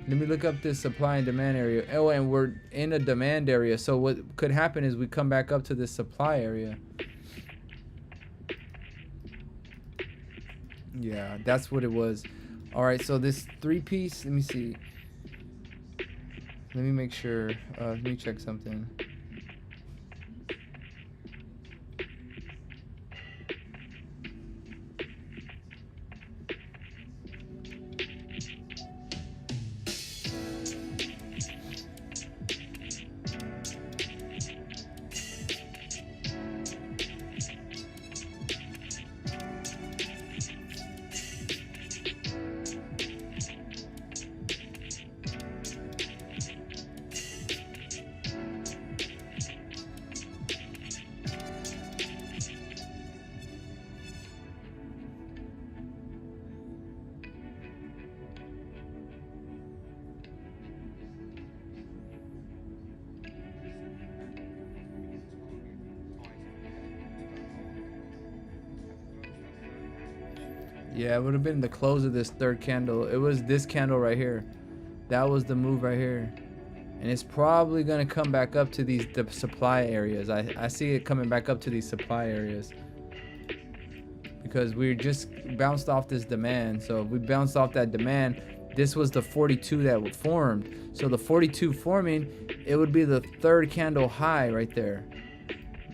Let me look up this supply and demand area. Oh, and we're in a demand area. So what could happen is we come back up to this supply area. Yeah, that's what it was. All right, so this three-piece, let me see. Let me make sure. Let me check something. Yeah, it would have been the close of this third candle. It was this candle right here. That was the move right here. And it's probably going to come back up to the supply areas. I see it coming back up to these supply areas. Because we just bounced off this demand. So if we bounced off that demand, this was the 42 that formed. So the 42 forming, it would be the third candle high right there.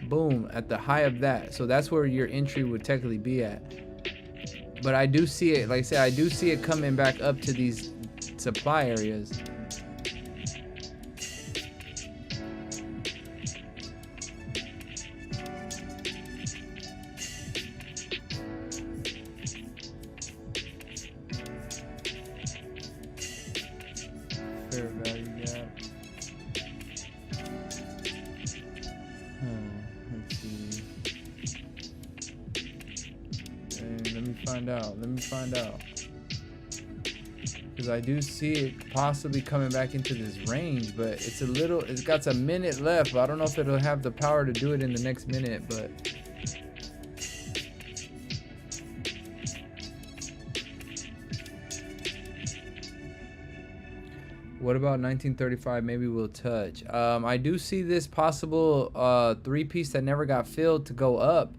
Boom, at the high of that. So that's where your entry would technically be at. But I do see it, like I said, I do see it coming back up to these supply areas. Fair value gap. Let's see. And let me find out. Because I do see it possibly coming back into this range, but it's got a minute left, but I don't know if it'll have the power to do it in the next minute, but what about 1935? Maybe we'll touch. I do see this possible 3-piece that never got filled to go up.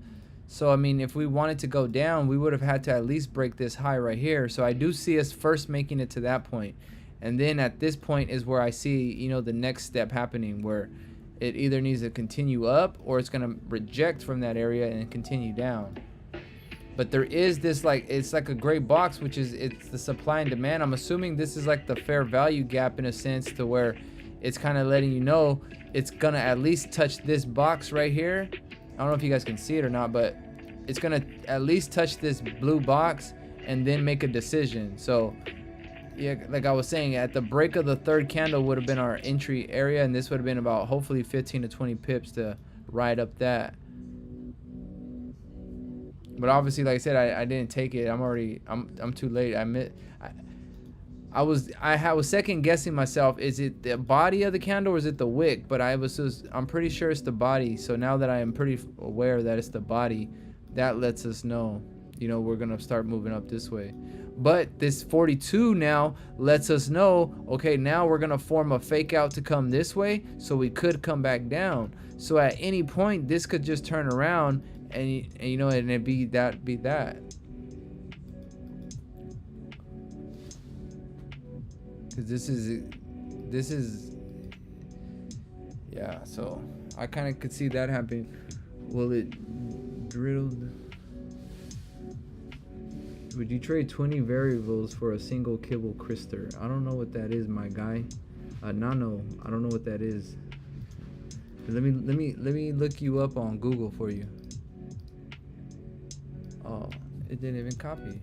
So, I mean, if we wanted to go down, we would have had to at least break this high right here. So I do see us first making it to that point. And then at this point is where I see, you know, the next step happening, where it either needs to continue up or it's going to reject from that area and continue down. But there is this, like, it's like a gray box, which is, it's the supply and demand. I'm assuming this is like the fair value gap in a sense, to where it's kind of letting you know it's going to at least touch this box right here. I don't know if you guys can see it or not, but it's going to at least touch this blue box and then make a decision. So, yeah, like I was saying, at the break of the third candle would have been our entry area, and this would have been about hopefully 15 to 20 pips to ride up that. But obviously, like I said, I didn't take it. I'm too late. I was second guessing myself. Is it the body of the candle or is it the wick? But I'm pretty sure it's the body. So now that I am pretty aware that it's the body, that lets us know, you know, we're gonna start moving up this way. But this 42 now lets us know, okay, now we're gonna form a fake out to come this way, so we could come back down. So at any point, this could just turn around and you know, and it be that. Because this is yeah, so I kind of could see that happening. Will it drilled? Would you trade 20 variables for a single kibble krister? I don't know what that is, my guy. Nano, I don't know what that is. Let me look you up on Google for you. Oh, it didn't even copy.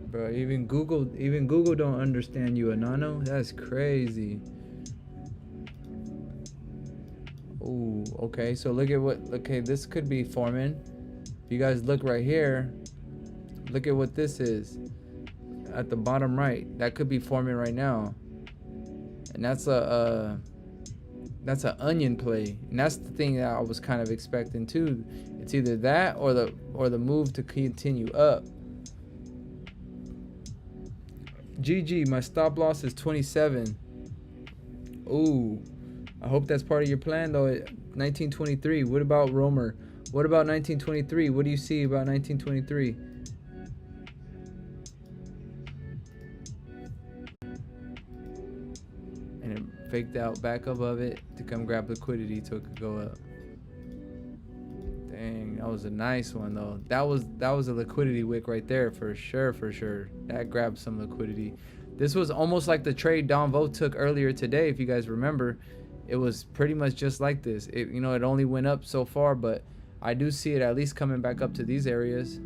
Bro, even Google don't understand you, Anano. That's crazy. Oh, okay. So look at what. Okay, this could be forming. If you guys look right here, look at what this is at the bottom right. That could be forming right now, and that's an onion play, and that's the thing that I was kind of expecting too. It's either that or the move to continue up. GG, my stop loss is 27. Ooh, I hope that's part of your plan though. 1923. What about Romer? What about 1923? What do you see about 1923? And it faked out back above it to come grab liquidity so it could go up. Dang, that was a nice one though. That was a liquidity wick right there for sure. That grabbed some liquidity. This was almost like the trade Don Vo took earlier today, if you guys remember. It was pretty much just like this. It, you know, it only went up so far, but I do see it at least coming back up to these areas.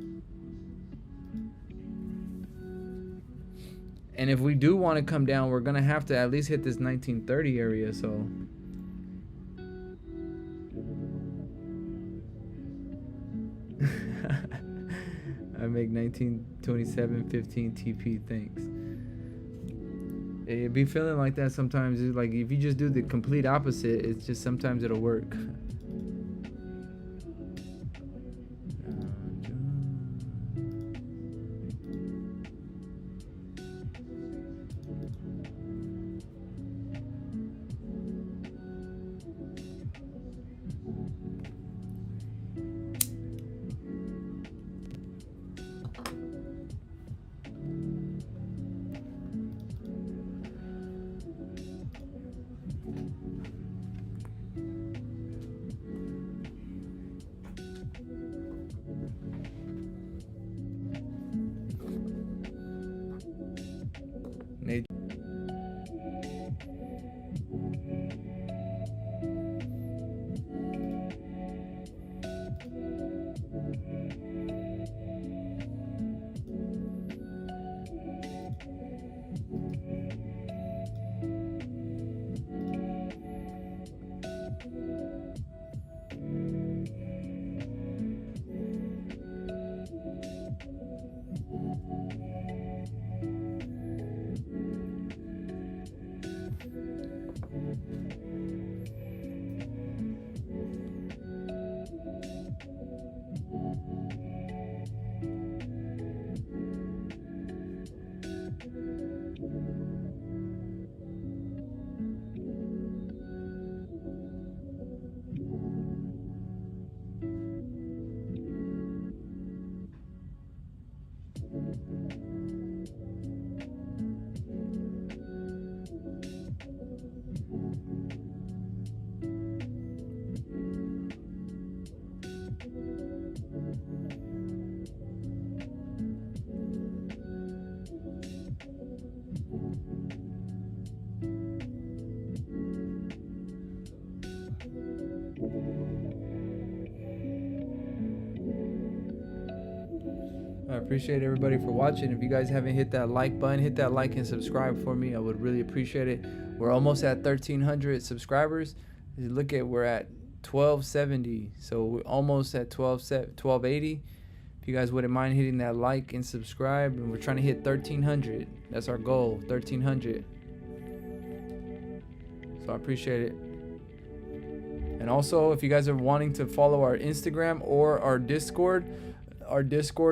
And if we do want to come down, we're gonna have to at least hit this 1930 area. So I make 1927.15 TP. Thanks. It be feeling like that sometimes. It's like if you just do the complete opposite, it's just sometimes it'll work. I appreciate everybody for watching. If you guys haven't hit that like button, hit that like and subscribe for me. I would really appreciate it. We're almost at 1,300 subscribers. Look at, we're at 1,270, so we're almost at 1,280. If you guys wouldn't mind hitting that like and subscribe, and we're trying to hit 1,300. That's our goal, 1,300. So I appreciate it. And also, if you guys are wanting to follow our Instagram or our Discord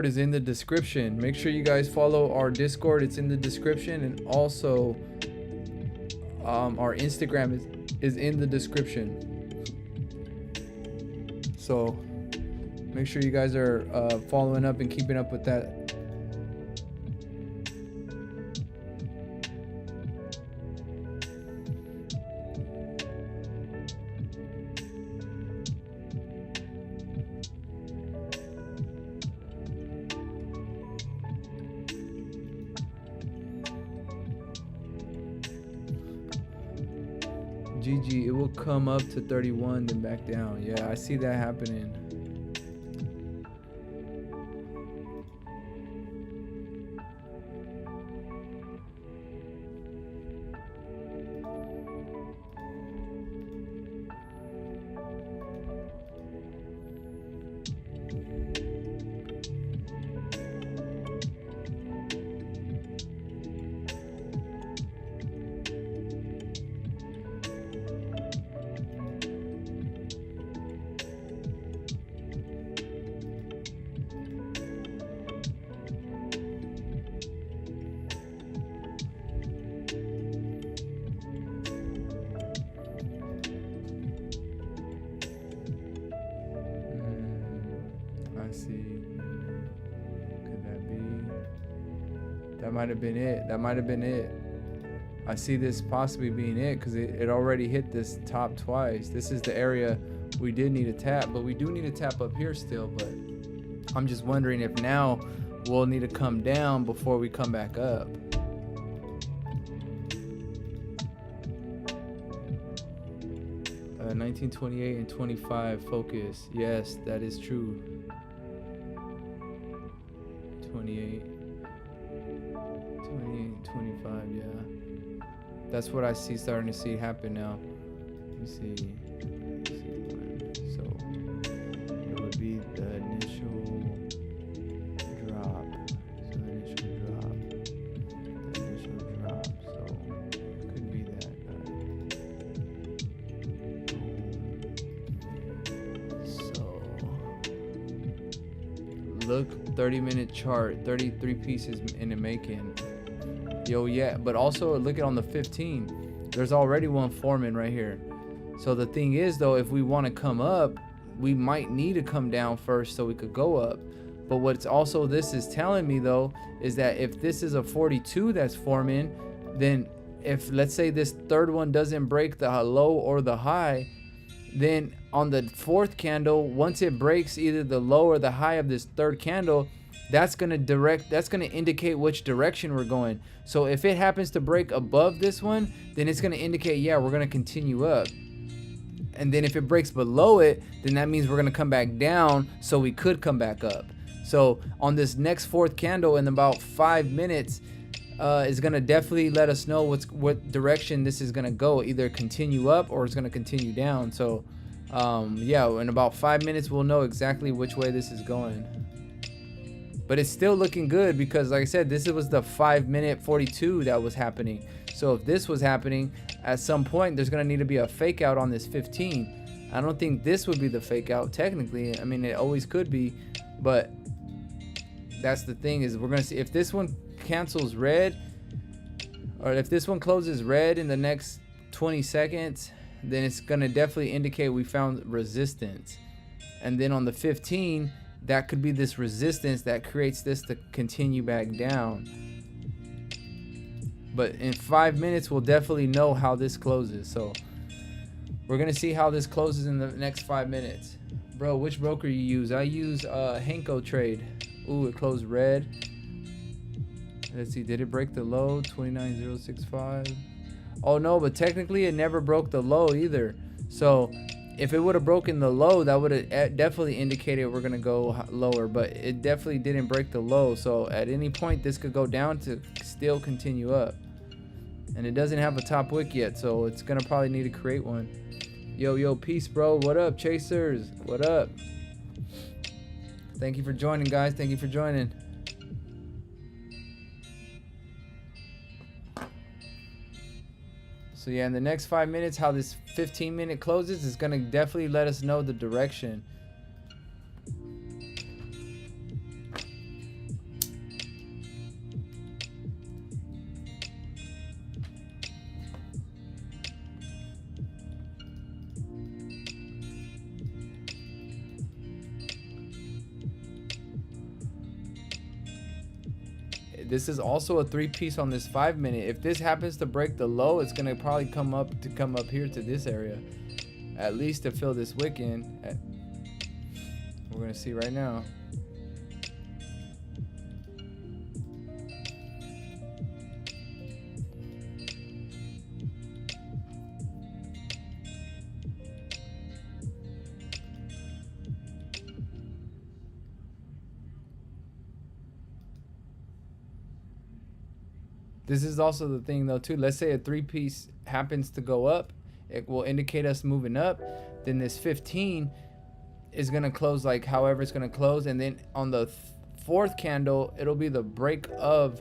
is in the description. Make sure you guys follow our Discord. It's in the description. And also, our Instagram is in the description. So make sure you guys are following up and keeping up with that. GG, it will come up to 31 then back down. Yeah, I see that happening. I see. Could that be? That might have been it. That might have been it. I see this possibly being it because it already hit this top twice. This is the area we did need to tap, but we do need to tap up here still. But I'm just wondering if now we'll need to come down before we come back up. Uh, 1928 and 25 focus. Yes, that is true. 28 and 25, yeah. That's what I see, starting to see happen now. Let me see. So it would be the initial drop. So the initial drop. So it could be that. So look, 30-minute chart, 33 pieces in the making. Yo, yeah, but also look at on the 15. There's already one forming right here. So the thing is, though, if we want to come up, we might need to come down first so we could go up. But what's also this is telling me, though, is that if this is a 42 that's forming, then if, let's say, this third one doesn't break the low or the high, then on the fourth candle, once it breaks either the low or the high of this third candle, that's gonna indicate which direction we're going. So if it happens to break above this one, then it's gonna indicate, yeah, we're gonna continue up. And then if it breaks below it, then that means we're gonna come back down, so we could come back up. So on this next fourth candle in about 5 minutes, is gonna definitely let us know what direction this is gonna go. Either continue up or it's gonna continue down. So yeah, in about 5 minutes we'll know exactly which way this is going. But it's still looking good because, like I said, this was the 5 minute 42 that was happening. So if this was happening, at some point there's going to need to be a fake out on this 15. I don't think this would be the fake out technically. I mean, it always could be, but that's the thing, is we're going to see if this one cancels red, or if this one closes red in the next 20 seconds, then it's going to definitely indicate we found resistance. And then on the 15, that could be this resistance that creates this to continue back down. But in 5 minutes, we'll definitely know how this closes. So we're going to see how this closes in the next 5 minutes. Bro, which broker you use? I use Henko Trade. Ooh, it closed red. Let's see, did it break the low? 29065. Oh no, but technically it never broke the low either. So if it would have broken the low, that would have definitely indicated we're going to go lower, but it definitely didn't break the low. So at any point, this could go down to still continue up. And it doesn't have a top wick yet, so it's going to probably need to create one. Yo, peace, bro. What up, chasers? What up? Thank you for joining, guys. Thank you for joining. So yeah, in the next 5 minutes, how this 15-minute closes is going to definitely let us know the direction. This is also a 3-piece on this 5-minute. If this happens to break the low, it's gonna probably come up here to this area, at least to fill this wick in. We're gonna see right now. This is also the thing though too. Let's say a 3-piece happens to go up, it will indicate us moving up. Then this 15 is gonna close like however it's gonna close, and then on the 4th candle, it'll be the break of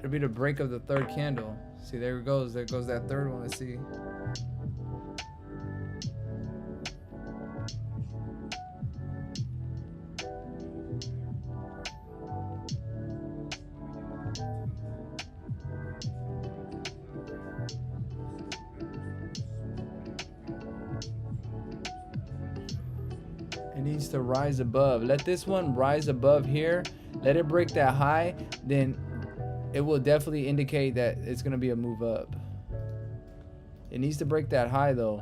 the 3rd candle. See, there it goes. There goes that 3rd one. Let's see. It needs to rise above. Let this one rise above here. Let it break that high. Then it will definitely indicate that it's going to be a move up. It needs to break that high though.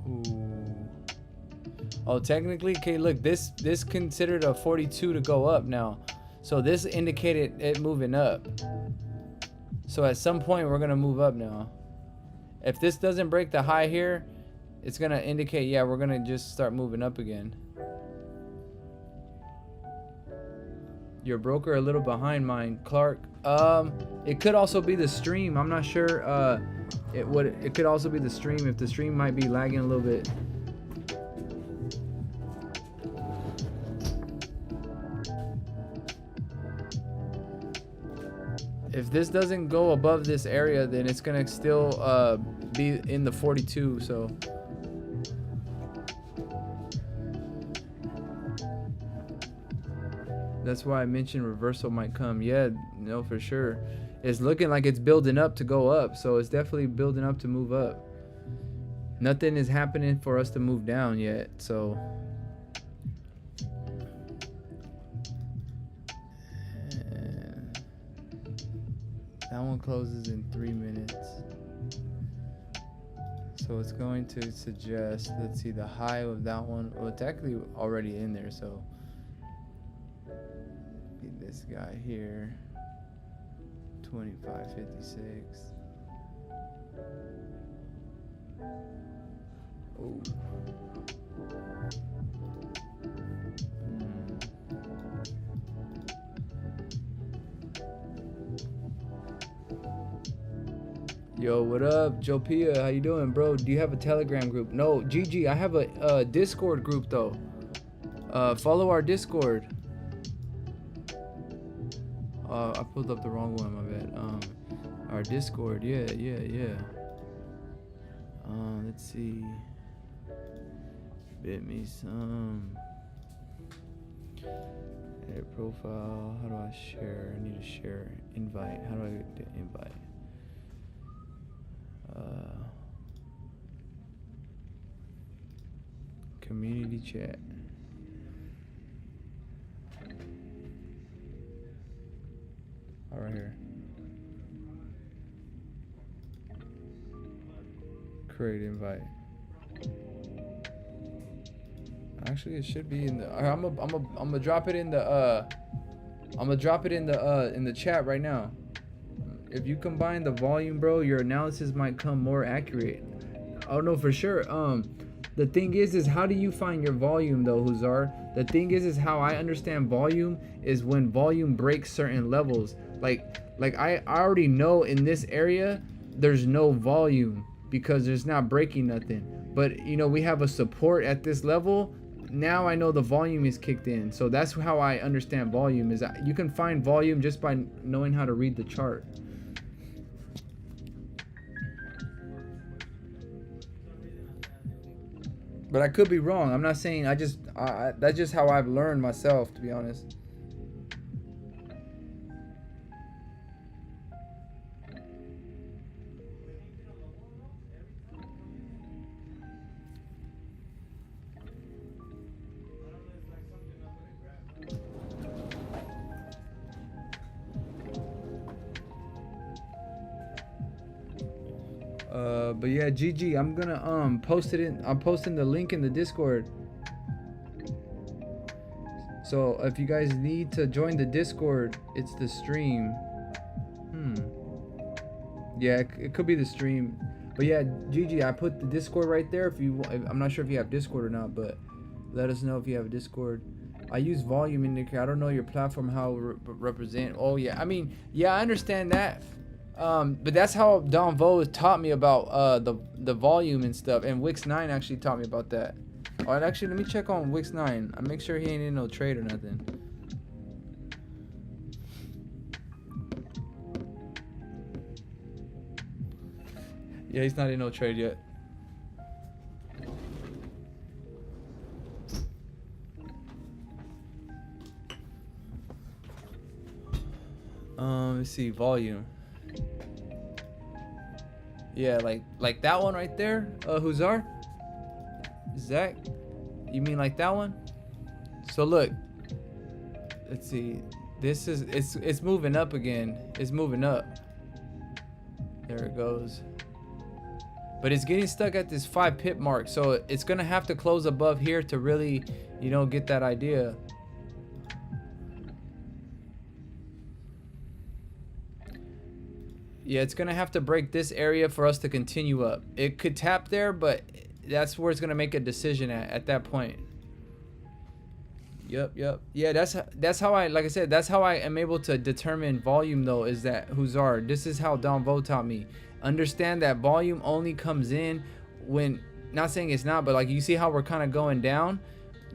Ooh. Oh, technically, okay, look, this considered a 42 to go up now. So this indicated it moving up. So at some point we're gonna move up now. If this doesn't break the high here, it's gonna indicate, yeah, we're gonna just start moving up again. Your broker a little behind mine, Clark. It could also be the stream. I'm not sure. It could also be the stream. If the stream might be lagging a little bit. If this doesn't go above this area, then it's gonna still be in the 42. So that's why I mentioned reversal might come. Yeah, no, for sure. It's looking like it's building up to go up, so it's definitely building up to move up. Nothing is happening for us to move down yet, so. That one closes in 3 minutes. So it's going to suggest, let's see, the high of that one. Well, it's actually already in there, so be this guy here, 25.56. Oh. Yo, what up, Joe Pia? How you doing, bro? Do you have a Telegram group? No, GG. I have a Discord group though. Follow our Discord. I pulled up the wrong one, my bad. Our Discord, yeah. Let's see. Bitmesone. Edit profile. How do I share? I need to share. Invite. How do I get the invite? Community chat. All right here. Create invite. Actually, it should be in the. I'm gonna drop it in the. I'm gonna drop it in the chat right now. If you combine the volume, bro, your analysis might come more accurate. I don't know for sure. The thing is how do you find your volume though, Huzar? The thing is how I understand volume is when volume breaks certain levels. Like I already know in this area there's no volume because there's not breaking nothing. But you know, we have a support at this level. Now I know the volume is kicked in. So that's how I understand volume, is that you can find volume just by knowing how to read the chart. But I could be wrong. I'm not saying. That's just how I've learned myself, to be honest. But yeah, GG. I'm gonna post it in. I'm posting the link in the Discord. So if you guys need to join the Discord, it's the stream. Yeah, it could be the stream. But yeah, GG. I put the Discord right there. I'm not sure if you have Discord or not, but let us know if you have a Discord. I use volume indicator. I don't know your platform how represent. Oh yeah, I mean, yeah, I understand that. But that's how Don Vo taught me about the volume and stuff, and Wix 9 actually taught me about that. Oh, and actually, let me check on Wix 9. I make sure he ain't in no trade or nothing. Yeah, he's not in no trade yet. Let's see, volume. Yeah, like that one right there, Huzar? Zach? You mean like that one? So look, let's see. This is it's moving up again. It's moving up. There it goes. But it's getting stuck at this 5 pip mark, so it's gonna have to close above here to really, you know, get that idea. Yeah, it's gonna have to break this area for us to continue up. It could tap there, but that's where it's gonna make a decision at that point. Yep. Yeah, that's how I, like I said, that's how I am able to determine volume though, is that Huzar. This is how Don Vo taught me. Understand that volume only comes in when, not saying it's not, but like you see how we're kind of going down.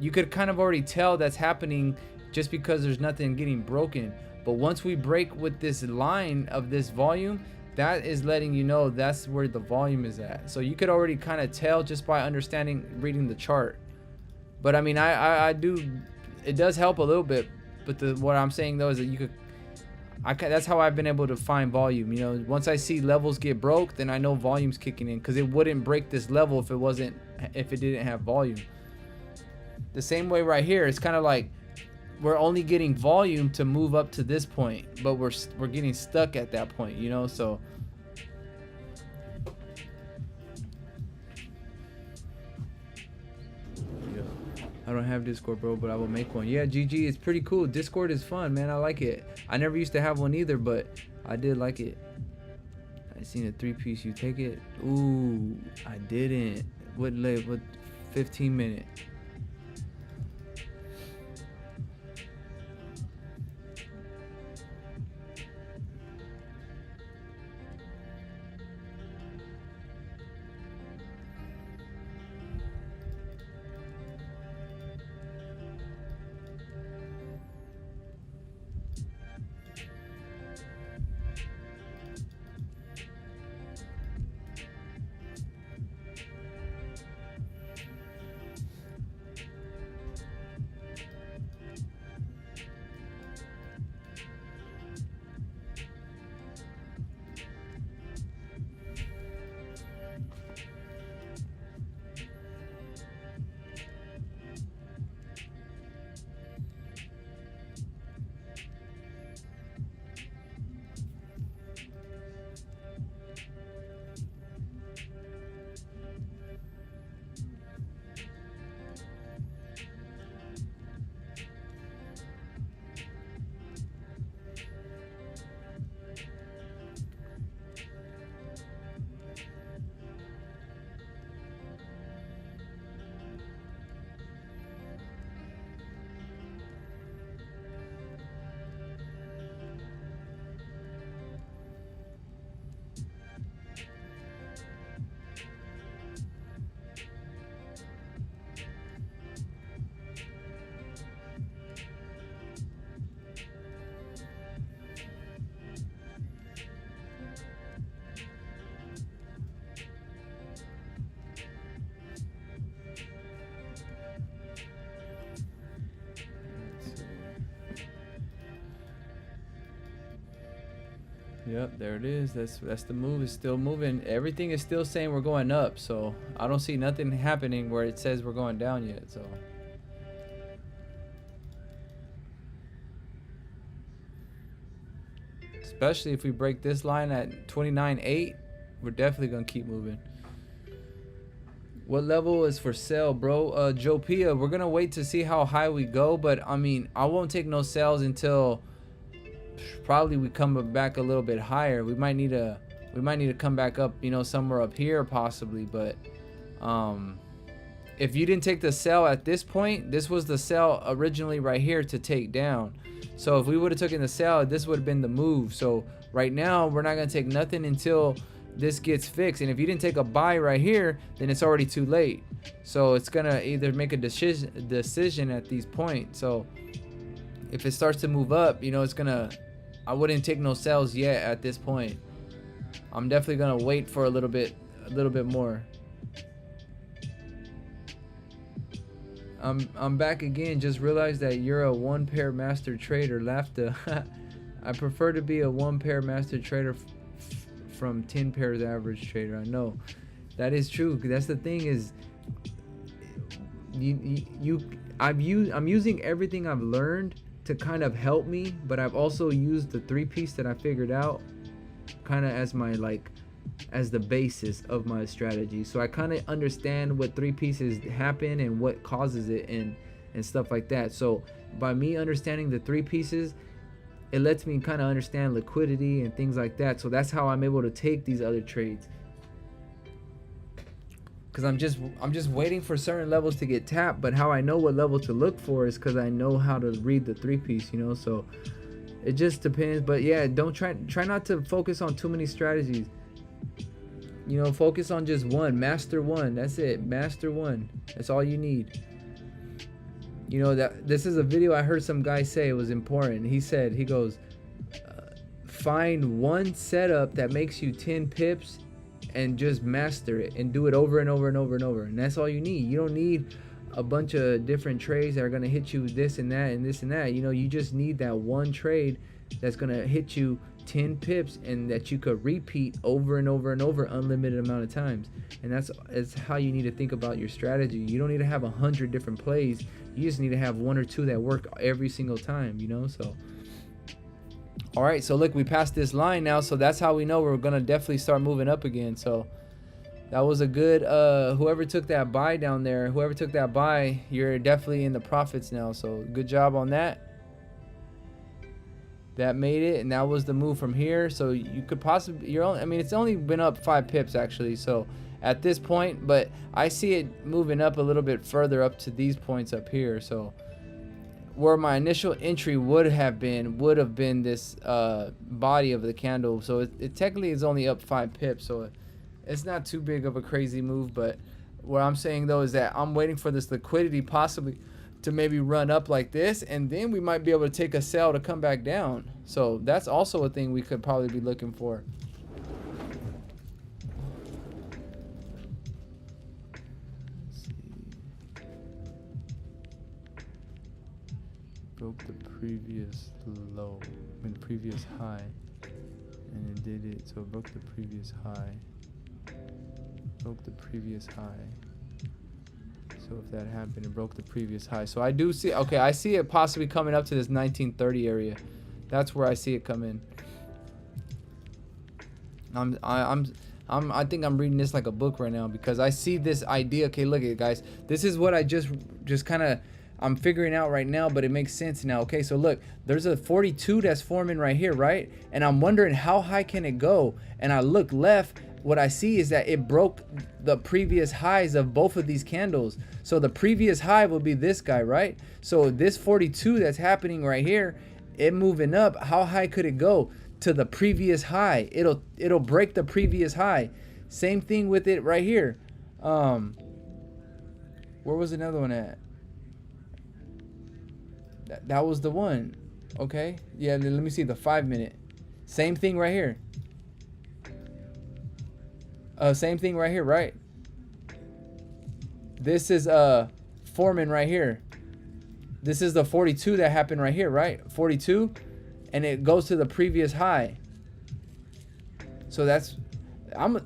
You could kind of already tell that's happening just because there's nothing getting broken. But once we break with this line of this volume, that is letting you know that's where the volume is at. So you could already kind of tell just by understanding, reading the chart. But I mean, I do, it does help a little bit. But what I'm saying though is that you could, that's how I've been able to find volume. You know, once I see levels get broke, then I know volume's kicking in, because it wouldn't break this level if it didn't have volume. The same way right here, it's kind of like we're only getting volume to move up to this point, but we're getting stuck at that point, you know. So yeah, I don't have Discord, bro, but I will make one. Yeah, GG, it's pretty cool. Discord is fun, man. I like it. I never used to have one either, but I did like it. I seen a 3-piece. You take it? Ooh, I didn't. What 15 minute? Yep, there it is. That's the move. It's still moving. Everything is still saying we're going up. So I don't see nothing happening where it says we're going down yet. So especially if we break this line at 29.8, we're definitely gonna keep moving. What level is for sale, bro? Joe Pia, we're gonna wait to see how high we go, but I mean, I won't take no sales until probably we come back a little bit higher. We might need to come back up, you know, somewhere up here possibly, but if you didn't take the sell at this point, this was the sell originally right here to take down. So if we would have taken the sell, this would have been the move. So right now we're not gonna take nothing until this gets fixed. And if you didn't take a buy right here, then it's already too late. So it's gonna either make a decision at these points. So if it starts to move up, you know, it's gonna, I wouldn't take no sells yet at this point. I'm definitely gonna wait for a little bit more. I'm back again. Just realized that you're a one pair master trader. Laughter. I prefer to be a one pair master trader from 10 pairs average trader. I know that is true. That's the thing is, I'm using everything I've learned to kind of help me, but I've also used the 3-piece that I figured out kind of as my as the basis of my strategy. So I kind of understand what 3 pieces happen and what causes it and stuff like that. So by me understanding the 3 pieces, it lets me kind of understand liquidity and things like that. So that's how I'm able to take these other trades, because I'm just waiting for certain levels to get tapped. But how I know what level to look for is because I know how to read the 3-piece, you know. So it just depends. But yeah, don't try not to focus on too many strategies. You know, focus on just one. Master one. That's it. Master one. That's all you need. You know, that this is a video I heard some guy say it was important. He said, he goes, find one setup that makes you 10 pips and just master it and do it over and over and over and over. And that's all you need. You don't need a bunch of different trades that are going to hit you this and that and this and that. You know, you just need that one trade that's going to hit you 10 pips and that you could repeat over and over and over unlimited amount of times. And that's how you need to think about your strategy. You don't need to have 100 different plays. You just need to have 1 or 2 that work every single time, you know. So all right, so look, we passed this line now, so that's how we know we're gonna definitely start moving up again. So that was a good whoever took that buy down there, whoever took that buy, you're definitely in the profits now. So good job on that. That made it, and that was the move from here. So you could possibly, I mean, it's only been up 5 pips actually, so at this point, but I see it moving up a little bit further up to these points up here. So where my initial entry would have been this body of the candle. So it technically is only up 5 pips, so it's not too big of a crazy move. But what I'm saying though is that I'm waiting for this liquidity possibly to maybe run up like this, and then we might be able to take a sell to come back down. So that's also a thing we could probably be looking for. Broke the previous low, I mean previous high, and it did it. So it broke the previous high, broke the previous high. So if that happened, it broke the previous high. So I do see, okay, I see it possibly coming up to this 1930 area. That's where I see it come in. I think I'm reading this like a book right now, because I see this idea. Okay, look at it, guys. This is what I just kind of, I'm figuring out right now, but it makes sense now. Okay, so look, there's a 42 that's forming right here, right? And I'm wondering how high can it go? And I look left, what I see is that it broke the previous highs of both of these candles. So the previous high will be this guy, right? So this 42 that's happening right here, it moving up, how high could it go? To the previous high. It'll break the previous high. Same thing with it right here. Where was another one at? That was the one. Okay, yeah, let me see the 5 minute. Same thing right here. Same thing right here, right? This is Foreman right here. This is the 42 that happened right here, right? 42, and it goes to the previous high. So that's,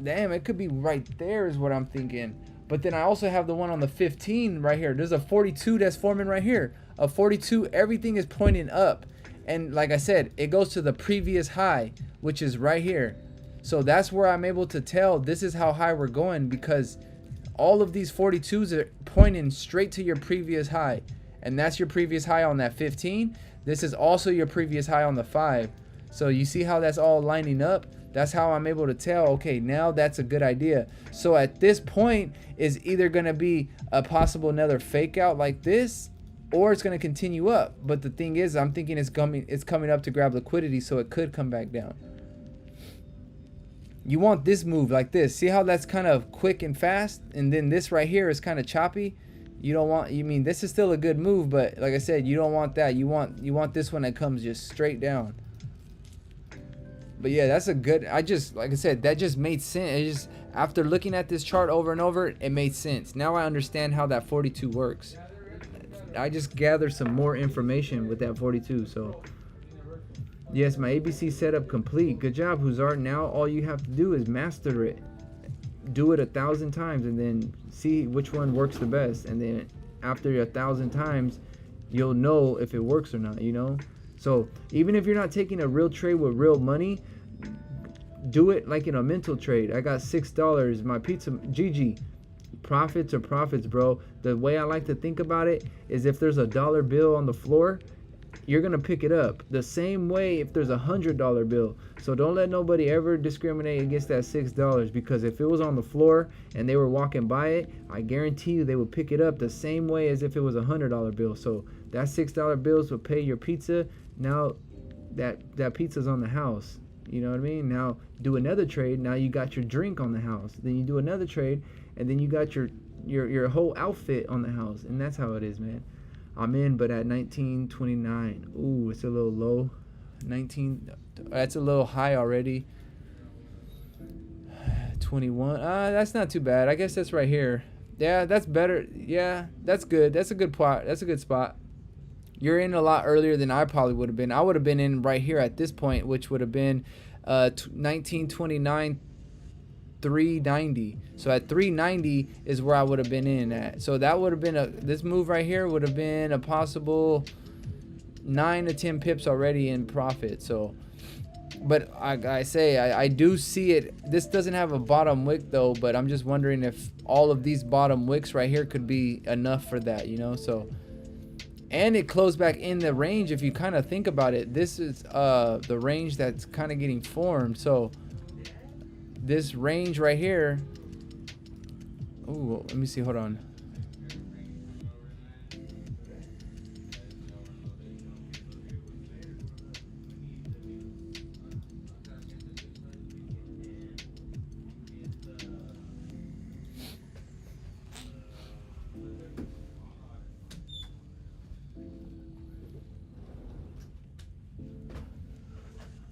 damn, it could be right there is what I'm thinking. But then I also have the one on the 15 right here. There's a 42 that's forming right here. A 42, everything is pointing up. And like I said, it goes to the previous high, which is right here. So that's where I'm able to tell this is how high we're going, because all of these 42s are pointing straight to your previous high. And that's your previous high on that 15. This is also your previous high on the 5. So you see how that's all lining up? That's how I'm able to tell, okay, now that's a good idea. So at this point is either going to be a possible another fake out like this, or it's going to continue up. But the thing is, I'm thinking it's coming up to grab liquidity, so it could come back down. You want this move like this. See how that's kind of quick and fast? And then this right here is kind of choppy. You don't want, you mean this is still a good move, but like I said, you don't want that. You want this one that comes just straight down. But yeah, that's a good, like I said, that just made sense. It just, after looking at this chart over and over, it made sense. Now I understand how that 42 works. I just gathered some more information with that 42. So yes, my ABC setup complete. Good job, Huzar. Now all you have to do is master it. Do it 1,000 times and then see which one works the best. And then after 1,000 times, you'll know if it works or not, you know? So even if you're not taking a real trade with real money, do it like in a mental trade. I got $6, my pizza, GG. Profits are profits, bro. The way I like to think about it is if there's a dollar bill on the floor, you're gonna pick it up. The same way if there's a $100 bill. So don't let nobody ever discriminate against that $6, because if it was on the floor and they were walking by it, I guarantee you they would pick it up the same way as if it was a $100 bill. So that $6 bills will pay your pizza. Now that pizza's on the house. You know what I mean? Now do another trade. Now you got your drink on the house. Then you do another trade, and then you got your whole outfit on the house. And that's how it is, man. I'm in, but at 19.29. Ooh, it's a little low. 19. That's a little high already. 21. That's not too bad. I guess that's right here. Yeah, that's better. Yeah, that's good. That's a good plot. That's a good spot. You're in a lot earlier than I probably would have been. I would have been in right here at this point, which would have been 1929, 390. So at 390 is where I would have been in at. So that would have been this move right here would have been a possible 9 to 10 pips already in profit. So, but I say I do see it. This doesn't have a bottom wick though, but I'm just wondering if all of these bottom wicks right here could be enough for that, you know? So, and it closed back in the range. If you kind of think about it, this is the range that's kind of getting formed. So this range right here. Ooh, let me see. Hold on.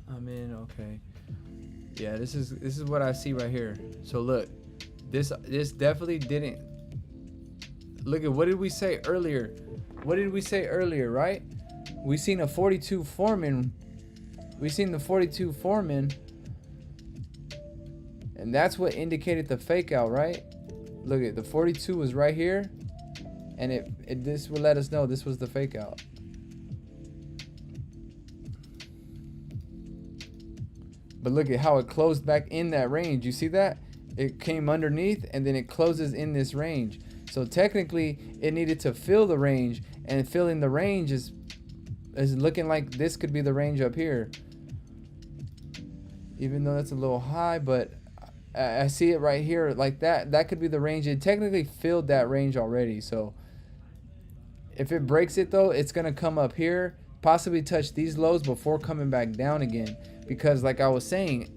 I'm in. Okay. Yeah, this is what I see right here. So look, this definitely didn't. Look at, what did we say earlier? What did we say earlier, right? We seen a 42 forming. We seen the 42 forming, and that's what indicated the fake out, right? Look at the 42 was right here, and this will let us know this was the fake out. But look at how it closed back in that range. You see that? It came underneath and then it closes in this range. So technically it needed to fill the range, and filling the range is looking like this could be the range up here. Even though that's a little high, but I see it right here like that. That could be the range. It technically filled that range already. So if it breaks it though, it's gonna come up here, possibly touch these lows before coming back down again. Because like I was saying,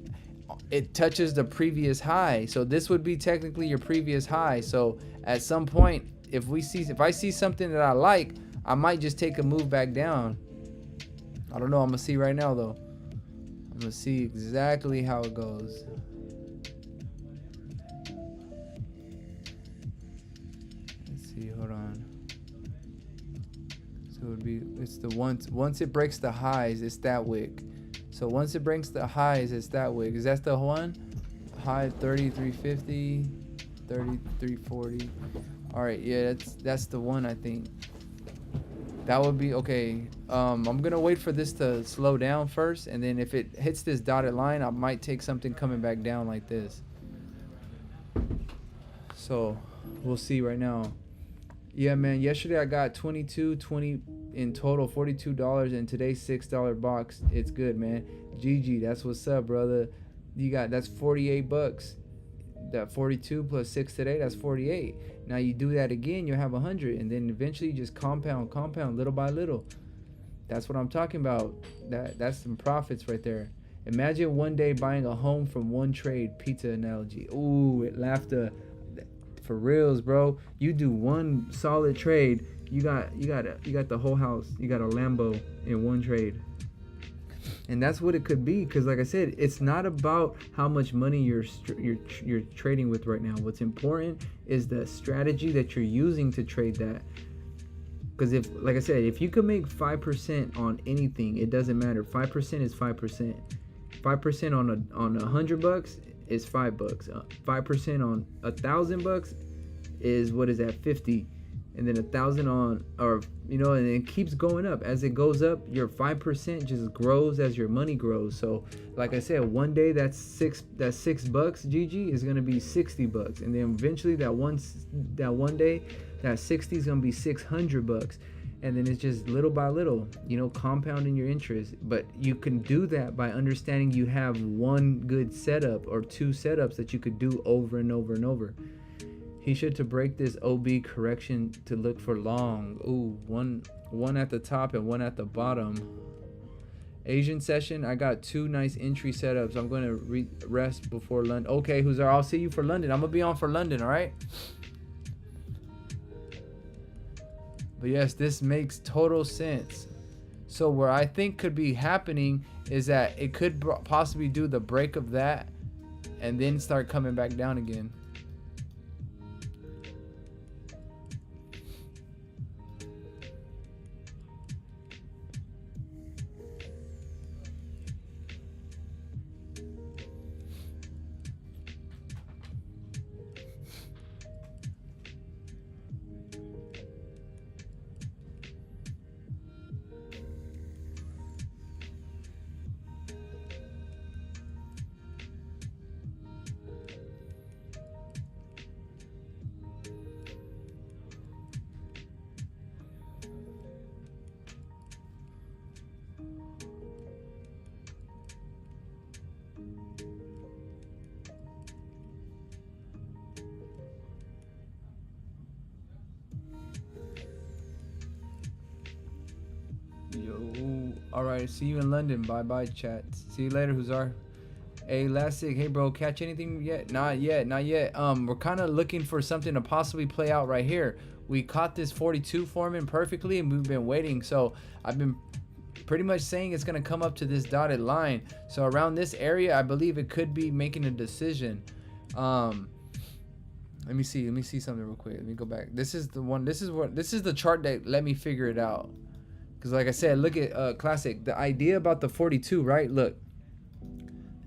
it touches the previous high. So this would be technically your previous high. So at some point, if I see something that I like, I might just take a move back down. I don't know. I'm gonna see right now though. I'm gonna see exactly how it goes. Let's see. Hold on. So it would be, it's the once it breaks the highs, it's that wick. So once it breaks the highs, it's that way. Because that's the one. High 33.50, 33.40. All right, yeah, that's the one, I think. That would be okay. I'm gonna wait for this to slow down first, and then if it hits this dotted line, I might take something coming back down like this. So we'll see right now. Yeah, man, yesterday I got 22.20 in total, $42, and today's $6 box. It's good, man. GG, that's what's up, brother. You got, that's 48 bucks. That 42 plus 6 today, that's 48. Now you do that again, you'll have 100, and then eventually you just compound little by little. That's what I'm talking about. That's some profits right there. Imagine one day buying a home from one trade. Pizza analogy. Ooh, it laughed. For reals, bro. You do one solid trade, you got the whole house. You got a Lambo in one trade. And that's what it could be, because like I said, it's not about how much money you're trading with right now. What's important is the strategy that you're using to trade that. Because if, like I said, if you could make 5% on anything, it doesn't matter. 5% is 5%. 5% on $100 is $5. 5% on $1,000 is, what is that, 50. And then 1,000 on, or and it keeps going up. As it goes up, your 5% just grows as your money grows. So like I said, one day that's $6 GG is gonna be $60, and then eventually that one day that 60 is gonna be $600, and then it's just little by little, compounding your interest. But you can do that by understanding you have one good setup or two setups that you could do over and over and over. He should to break this OB correction to look for long. Ooh, one at the top and one at the bottom. Asian session, I got 2 nice entry setups. I'm going to rest before London. Okay, Huzar, I'll see you for London. I'm going to be on for London, all right? But yes, this makes total sense. So where I think could be happening is that it could possibly do the break of that and then start coming back down again. All right, see you in London. Bye chat. See you later, Huzar. Hey Elastic, hey bro, catch anything yet? Not yet. We're kind of looking for something to possibly play out right here. We caught this 42 forming perfectly, and we've been waiting. So I've been pretty much saying it's gonna come up to this dotted line. So around this area, I believe it could be making a decision. Let me see something real quick. Let me go back. This is the one. This is the chart that let me figure it out. Because like I said, look at Classic. The idea about the 42, right? Look,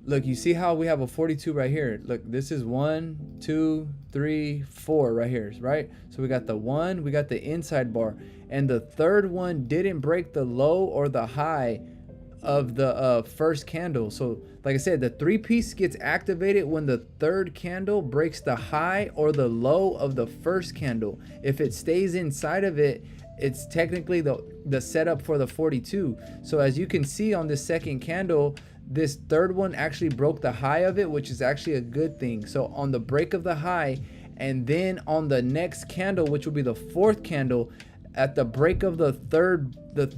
you see how we have a 42 right here? Look, this is 1, 2, 3, 4 right here, right? So we got the 1, we got the inside bar. And the third one didn't break the low or the high of the first candle. So like I said, the 3-piece gets activated when the third candle breaks the high or the low of the first candle. If it stays inside of it, it's technically the setup for the 42. So as you can see on this second candle, this third one actually broke the high of it, which is actually a good thing. So on the break of the high, and then on the next candle, which will be the fourth candle, at the break of the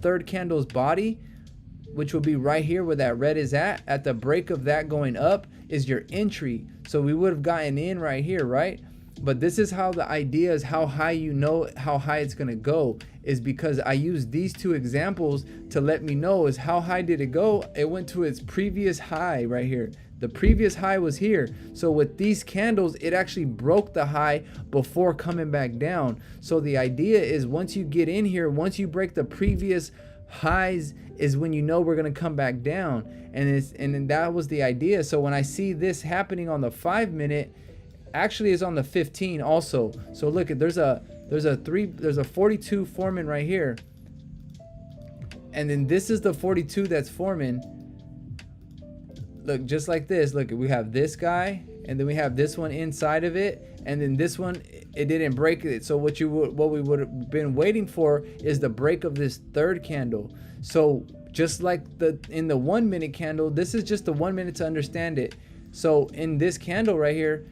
third candle's body, which will be right here where that red is at the break of that going up is your entry. So we would have gotten in right here, right? But this is how the idea is how high you know how high it's gonna go, is because I used these two examples to let me know is how high did it go. It went to its previous high right here. The previous high was here. So with these candles, it actually broke the high before coming back down. So the idea is once you get in here, once you break the previous Highs is when you know we're going to come back down, and then that was the idea. So when I see this happening on the 5 minute, actually is on the 15 also. So look at there's a 42 forming right here, and then this is the 42 that's forming. Look, just like this. Look, we have this guy, and then we have this one inside of it, and then this one, it didn't break it. So what we would have been waiting for is the break of this third candle. So just like in the 1 minute candle, this is just the 1 minute to understand it. So in this candle right here,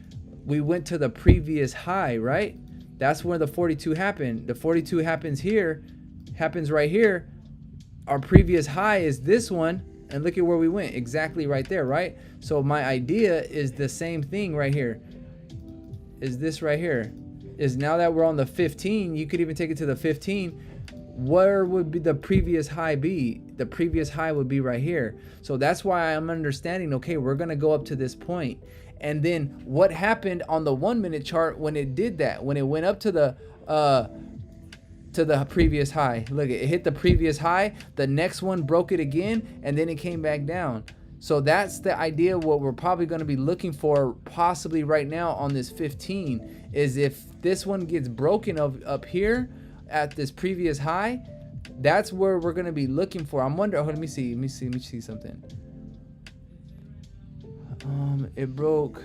we went to the previous high, right? That's where the 42 happened. The 42 happens right here. Our previous high is this one. And look at where we went, exactly right there, right? So my idea is the same thing right here. Is this right here? Is now that we're on the 15, you could even take it to the 15. Where would be the previous high be? The previous high would be right here. So that's why I'm understanding, okay, we're gonna go up to this point. And then what happened on the 1 minute chart when it did that? When it went up to the previous high. Look, it hit the previous high, the next one broke it again, and then it came back down. So that's the idea. What we're probably going to be looking for possibly right now on this 15 is if this one gets broken up here at this previous high, that's where we're going to be looking for. I'm wondering, let me see something. It broke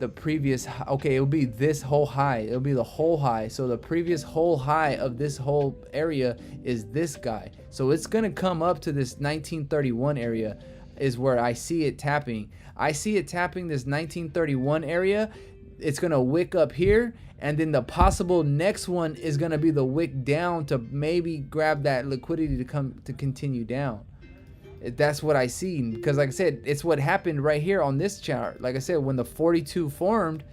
the previous high. Okay, it'll be this whole high. It'll be the whole high. So the previous whole high of this whole area is this guy. So it's gonna come up to this 1931 area is where I see it tapping. I see it tapping this 1931 area. It's gonna wick up here, and then the possible next one is gonna be the wick down to maybe grab that liquidity to continue down. That's what I see, because like I said, it's what happened right here on this chart. Like I said, when the 42 formed,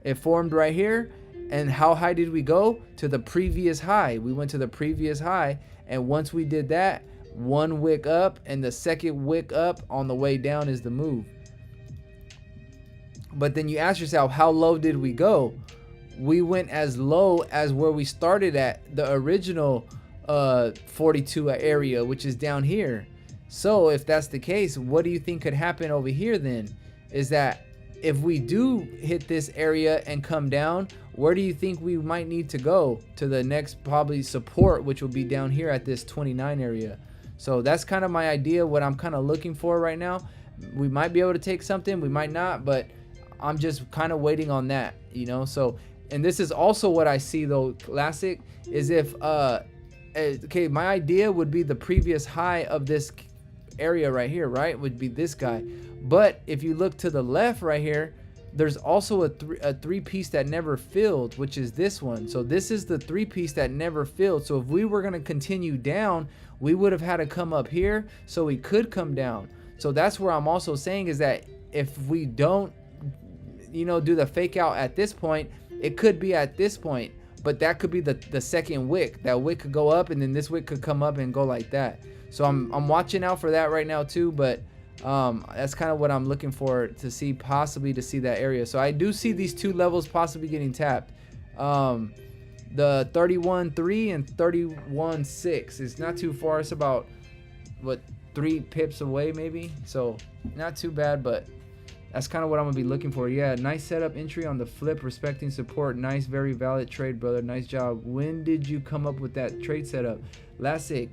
it formed right here, and how high did we go? To the previous high. We went to the previous high, and once we did that, one wick up, and the second wick up on the way down is the move. But then you ask yourself, how low did we go? We went as low as where we started at, the original 42 area, which is down here. So if that's the case, what do you think could happen over here then? Is that if we do hit this area and come down, where do you think we might need to go to the next probably support, which will be down here at this 29 area? So that's kind of my idea, what I'm kind of looking for right now. We might be able to take something, we might not, but I'm just kind of waiting on that, you know? So, and this is also what I see though, Classic, is if, okay, my idea would be the previous high of this area right here, right, would be this guy. But if you look to the left right here, there's also a three piece that never filled, which is this one. So this is the three piece that never filled. So if we were going to continue down, we would have had to come up here so we could come down. So that's where I'm also saying is that if we don't, you know, do the fake out at this point, it could be at this point, but that could be the second wick. That wick could go up, and then this wick could come up and go like that. So I'm watching out for that right now too, but that's kind of what I'm looking for to see, possibly to see that area. So I do see these two levels possibly getting tapped. The 31.3 and 31.6 is not too far. It's about, what, 3 pips away maybe. So not too bad, but that's kind of what I'm gonna be looking for. Yeah, nice setup entry on the flip, respecting support. Nice, very valid trade, brother. Nice job. When did you come up with that trade setup? Classic.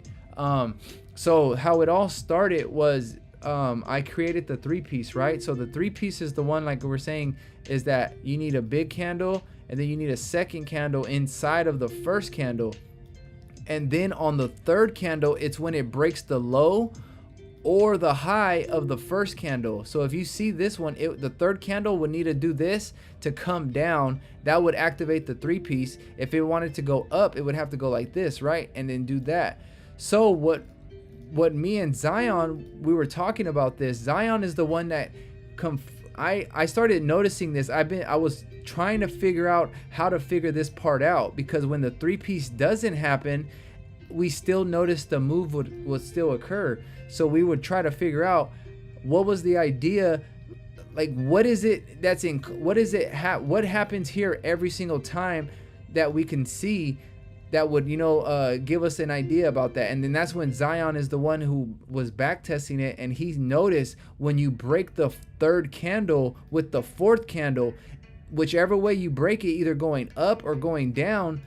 So how it all started was I created the three piece, right? So the three piece is the one, like we're saying, is that you need a big candle, and then you need a second candle inside of the first candle, and then on the third candle, it's when it breaks the low or the high of the first candle. So if you see this one, the third candle would need to do this to come down. That would activate the three piece. If it wanted to go up, it would have to go like this, right? And then do that. So what me and Zion, we were talking about this. Zion is the one that I started noticing this. I was trying to figure out how to figure this part out, because when the three piece doesn't happen, we still notice the move would still occur. So we would try to figure out what was the idea, like what is it that's in, what is it, what happens here every single time that we can see that would, give us an idea about that. And then that's when Zion is the one who was back testing it, and he noticed when you break the third candle with the fourth candle, whichever way you break it, either going up or going down,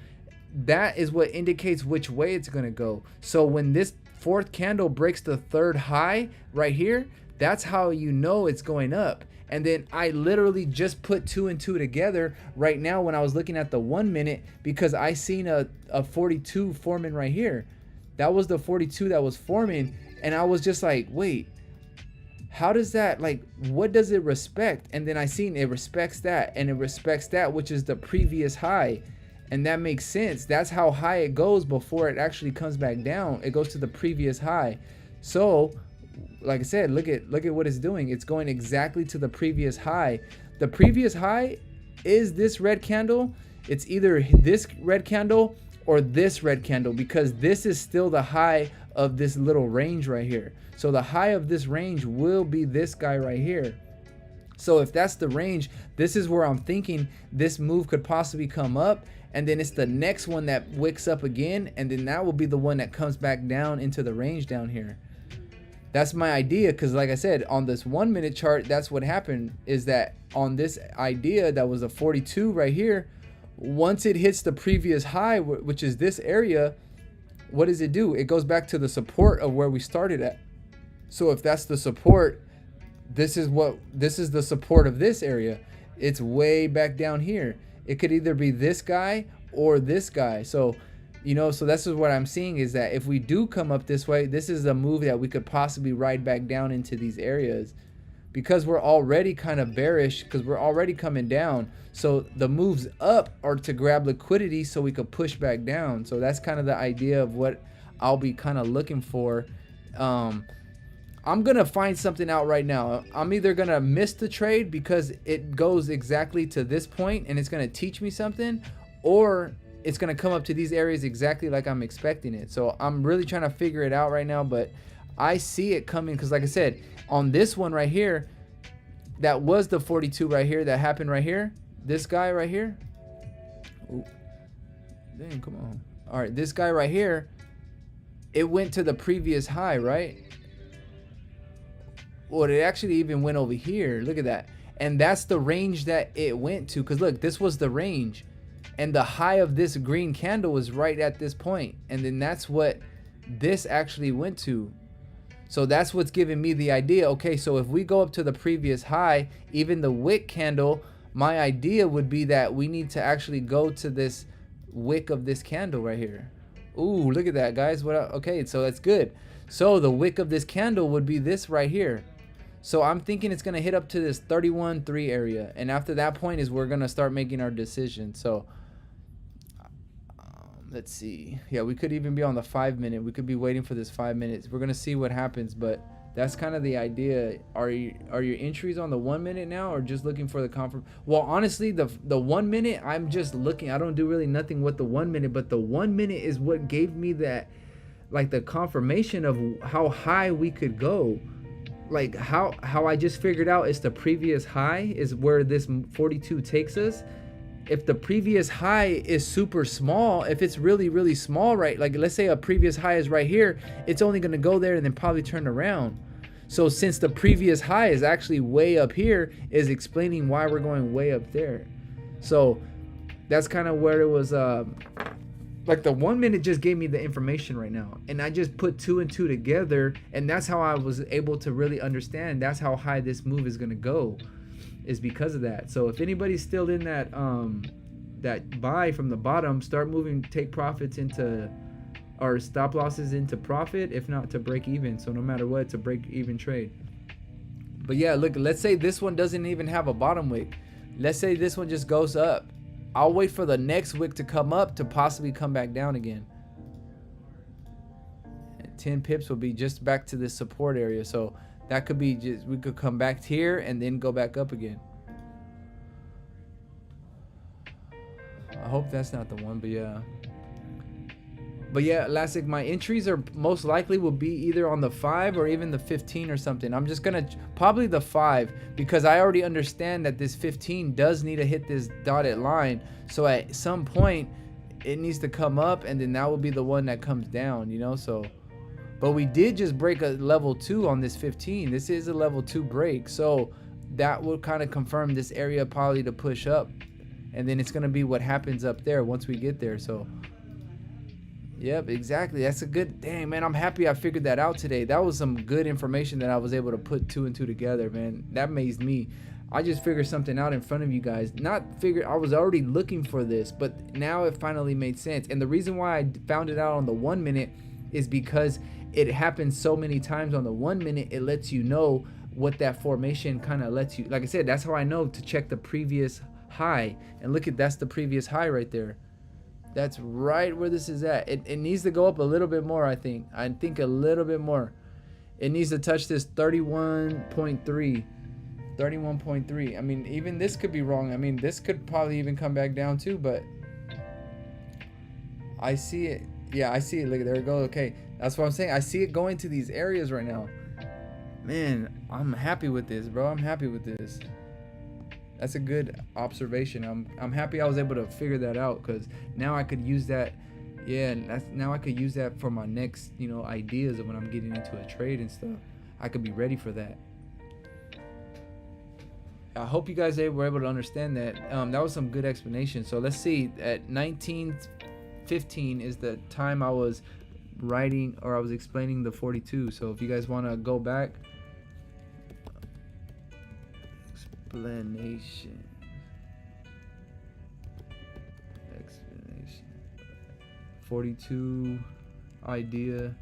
that is what indicates which way it's going to go. So when this fourth candle breaks the third high right here, that's how you know it's going up. And then I literally just put 2 and 2 together right now when I was looking at the 1 minute, because I seen a 42 forming right here. That was the 42 that was forming, and I was just like, wait, how does that, like, what does it respect? And then I seen it respects that, and it respects that, which is the previous high. And that makes sense. That's how high it goes before it actually comes back down. It goes to the previous high. So like I said, look at what it's doing. It's going exactly to the previous high. The previous high is this red candle. It's either this red candle or this red candle, because this is still the high of this little range right here. So the high of this range will be this guy right here. So if that's the range, this is where I'm thinking this move could possibly come up, and then it's the next one that wicks up again, and then that will be the one that comes back down into the range down here. That's my idea, because like I said, on this 1 minute chart, that's what happened, is that on this idea that was a 42 right here, once it hits the previous high, which is this area, what does it do? It goes back to the support of where we started at. So if that's the support, this is the support of this area. It's way back down here. It could either be this guy or this guy. So so this is what I'm seeing, is that if we do come up this way, this is a move that we could possibly ride back down into these areas, because we're already kind of bearish, because we're already coming down. So the moves up are to grab liquidity so we could push back down. So that's kind of the idea of what I'll be kind of looking for. I'm gonna find something out right now. I'm either gonna miss the trade because it goes exactly to this point and it's gonna teach me something, or it's going to come up to these areas exactly like I'm expecting it. So I'm really trying to figure it out right now, but I see it coming, because like I said, on this one right here, that was the 42 right here that happened right here. This guy right here. Ooh. Dang, come on. All right, this guy right here, it went to the previous high, right? Well, it actually even went over here. Look at that. And that's the range that it went to, because look, this was the range. And the high of this green candle was right at this point. And then that's what this actually went to. So that's what's giving me the idea. Okay, so if we go up to the previous high, even the wick candle, my idea would be that we need to actually go to this wick of this candle right here. Ooh, look at that, guys. Okay, so that's good. So the wick of this candle would be this right here. So I'm thinking it's going to hit up to this 31.3 area. And after that point is we're going to start making our decision. So let's see. Yeah, we could even be on the 5 minute. We could be waiting for this 5 minutes. We're gonna see what happens, but that's kind of the idea. Are your entries on the 1 minute now, or just looking for the confirm? Well, honestly, the 1 minute, I'm just looking. I don't do really nothing with the 1 minute, but the 1 minute is what gave me that, like, the confirmation of how high we could go. Like how I just figured out it's the previous high is where this 42 takes us. If the previous high is super small, if it's really, really small, right? Like let's say a previous high is right here, it's only going to go there and then probably turn around. So since the previous high is actually way up here, is explaining why we're going way up there. So that's kind of where it was, like the 1 minute just gave me the information right now. And I just put 2 and 2 together, and that's how I was able to really understand that's how high this move is going to go. Is because of that. So if anybody's still in that that buy from the bottom, start moving, take profits into, or stop losses into profit, if not to break even. So no matter what, it's a break even trade. But yeah, look, let's say this one doesn't even have a bottom wick. Let's say this one just goes up. I'll wait for the next wick to come up to possibly come back down again. And 10 pips will be just back to this support area. So that could be just, we could come back here and then go back up again. I hope that's not the one, but yeah. But yeah, Elastic, my entries are most likely will be either on the 5 or even the 15 or something. I'm just gonna probably the 5, because I already understand that this 15 does need to hit this dotted line. So at some point, it needs to come up, and then that will be the one that comes down, you know. So but we did just break a level 2 on this 15. This is a level 2 break, so that will kind of confirm this area probably to push up, and then it's going to be what happens up there once we get there. So yep, exactly. That's a good, dang, man, I'm happy I figured that out today. That was some good information that I was able to put 2 and 2 together, man. That amazed me. I just figured something out in front of you guys. I was already looking for this, but now it finally made sense. And the reason why I found it out on the 1 minute is because it happens so many times on the 1 minute. It lets you know what that formation kind of lets you, like I said, that's how I know to check the previous high. And look at, that's the previous high right there. That's right where this is at. It needs to go up a little bit more, I think a little bit more. It needs to touch this 31.3. I mean, even this could be wrong. I mean, this could probably even come back down too, but I see it. Yeah, I see it. Look, there it goes. Okay, that's what I'm saying. I see it going to these areas right now. Man, I'm happy with this, bro. I'm happy with this. That's a good observation. I'm happy I was able to figure that out, because now I could use that. Yeah, now I could use that for my next, you know, ideas of when I'm getting into a trade and stuff. I could be ready for that. I hope you guys were able to understand that. That was some good explanation. So let's see. At 19:15 is the time I was writing, or I was explaining the 42. So if you guys want to go back, explanation, 42 idea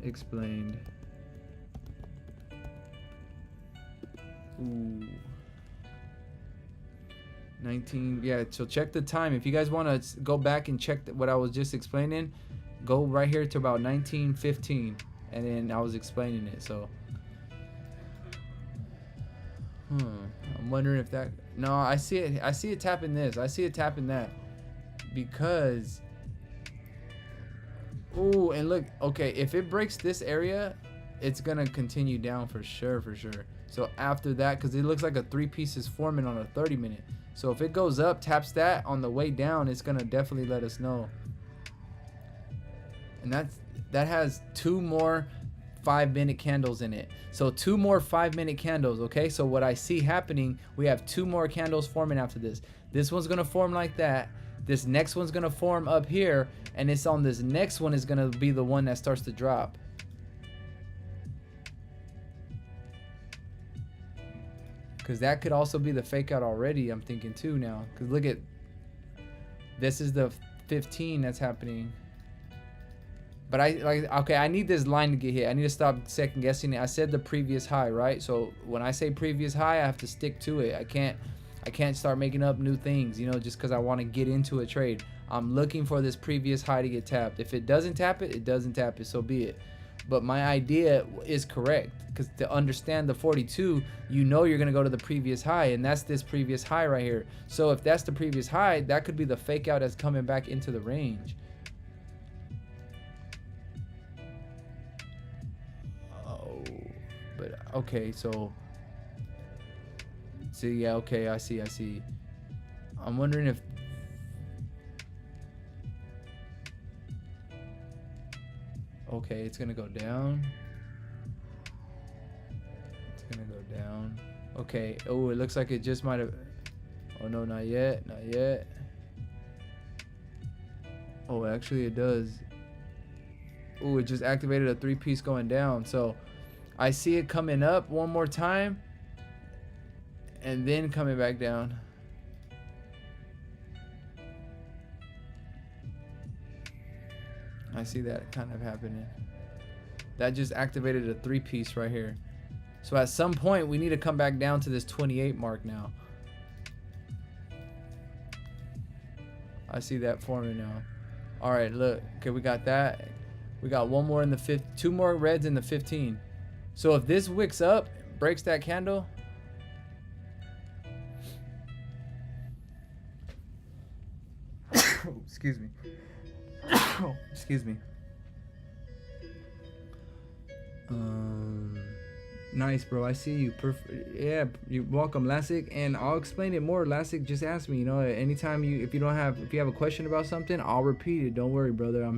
explained. Ooh. 19, yeah, so check the time. If you guys want to go back and check what I was just explaining, go right here to about 19:15, and then I was explaining it. So I'm wondering if that, no, I see it tapping this, I see it tapping that, because ooh, and look, okay, if it breaks this area, it's gonna continue down for sure. So after that, because it looks like a 3-piece is forming on a 30-minute. So if it goes up, taps that on the way down, it's gonna definitely let us know. And that has 2 more 5-minute candles in it. So 2 more 5-minute candles. Okay, so what I see happening, we have 2 more candles forming after this. This one's gonna form like that. This next one's gonna form up here, and it's on this next one is gonna be the one that starts to drop. Because that could also be the fake out already, I'm thinking too now. Because look at, this is the 15 that's happening. But I need this line to get hit. I need to stop second guessing it. I said the previous high, right? So when I say previous high, I have to stick to it. I can't start making up new things, you know, just because I want to get into a trade. I'm looking for this previous high to get tapped. If it doesn't tap it, it doesn't tap it, so be it. But my idea is correct, because to understand the 42, you know you're going to go to the previous high, and that's this previous high right here. So if that's the previous high, that could be the fake out that's coming back into the range. Oh, but okay, so see, yeah, okay, I see. I'm wondering if, okay, it's gonna go down. It's gonna go down. Okay. Oh, it looks like it just might have. Oh no, not yet. Oh, actually it does. Oh, it just activated a 3-piece going down. So I see it coming up one more time, and then coming back down. I see that kind of happening. That just activated a 3-piece right here. So at some point, we need to come back down to this 28 mark now. I see that forming now. All right, look. Okay, we got that. We got one more in the 2 more reds in the 15. So if this wicks up, breaks that candle. Excuse me. Excuse me. Nice, bro. I see you. Yeah, you're welcome, Lasik. And I'll explain it more. Lasik, just ask me. You know, anytime if you have a question about something, I'll repeat it. Don't worry, brother.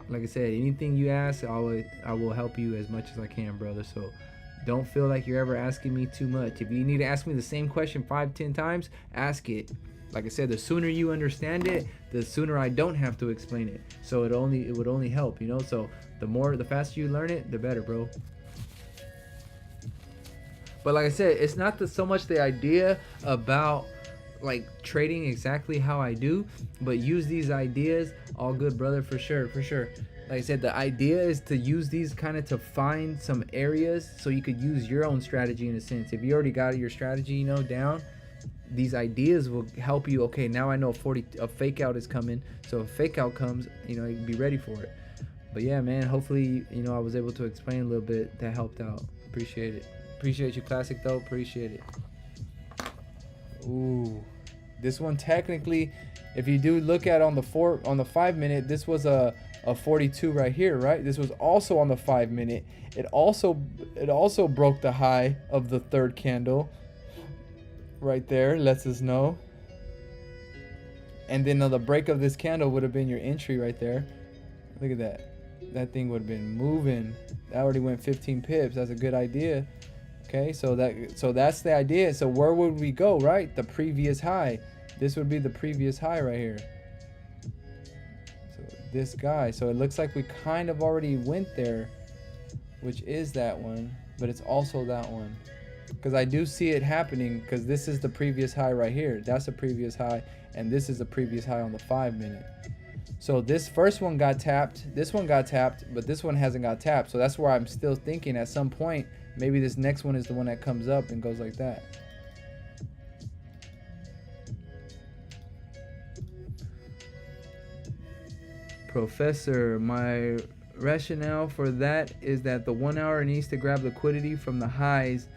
Like I said, anything you ask, I will help you as much as I can, brother. So don't feel like you're ever asking me too much. If you need to ask me the same question 5-10 times, ask it. Like I said, the sooner you understand it, the sooner I don't have to explain it. So it would only help, you know. So the faster you learn it, the better, bro. But like I said, it's not so much the idea about like trading exactly how I do, but use these ideas. All good, brother, for sure, for sure. Like I said, the idea is to use these kind of to find some areas so you could use your own strategy in a sense. If you already got your strategy, you know, down, these ideas will help you. Okay, now I know a fake out is coming. So if fake out comes, you know, you can be ready for it. But yeah, man, hopefully, you know, I was able to explain a little bit. That helped out. Appreciate it. Appreciate you, Classic, though. Appreciate it. Ooh, this one technically, if you do look at on the 5 minute, this was a 42 right here, right? This was also on the 5 minute. It also broke the high of the third candle right there. Lets us know. And then the break of this candle would have been your entry right there. Look at that. That thing would have been moving. That already went 15 pips. That's a good idea. Okay, so that's the idea. So where would we go, right? The previous high. This would be the previous high right here. So this guy. So it looks like we kind of already went there, which is that one, but it's also that one. Because I do see it happening, because this is the previous high right here. That's the previous high, and this is the previous high on the 5 minute. So this first one got tapped, this one got tapped, but this one hasn't got tapped. So that's where I'm still thinking at some point, maybe this next one is the one that comes up and goes like that. Professor, my rationale for that is that the 1 hour needs to grab liquidity from the highs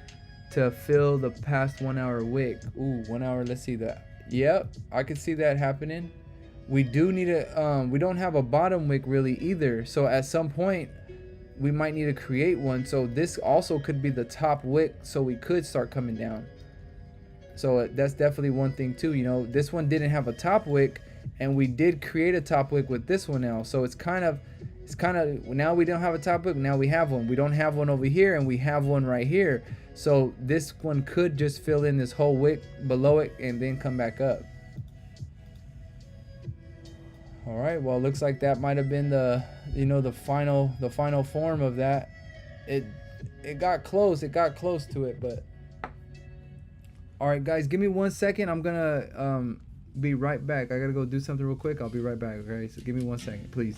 to fill the past 1 hour wick. Ooh, 1 hour, let's see that. Yep, I could see that happening. We do need we don't have a bottom wick really either. So at some point, we might need to create one. So this also could be the top wick, so we could start coming down. So that's definitely one thing too. You know, this one didn't have a top wick, and we did create a top wick with this one now. So it's kind of now we don't have a top wick. Now we have one. We don't have one over here, and we have one right here. So this one could just fill in this whole wick below it and then come back up. All right, well, it looks like that might have been the final form of that. It got close. It got close to it, but all right, guys, give me 1 second. I'm gonna be right back. I gotta go do something real quick. I'll be right back. Okay, so give me 1 second, please.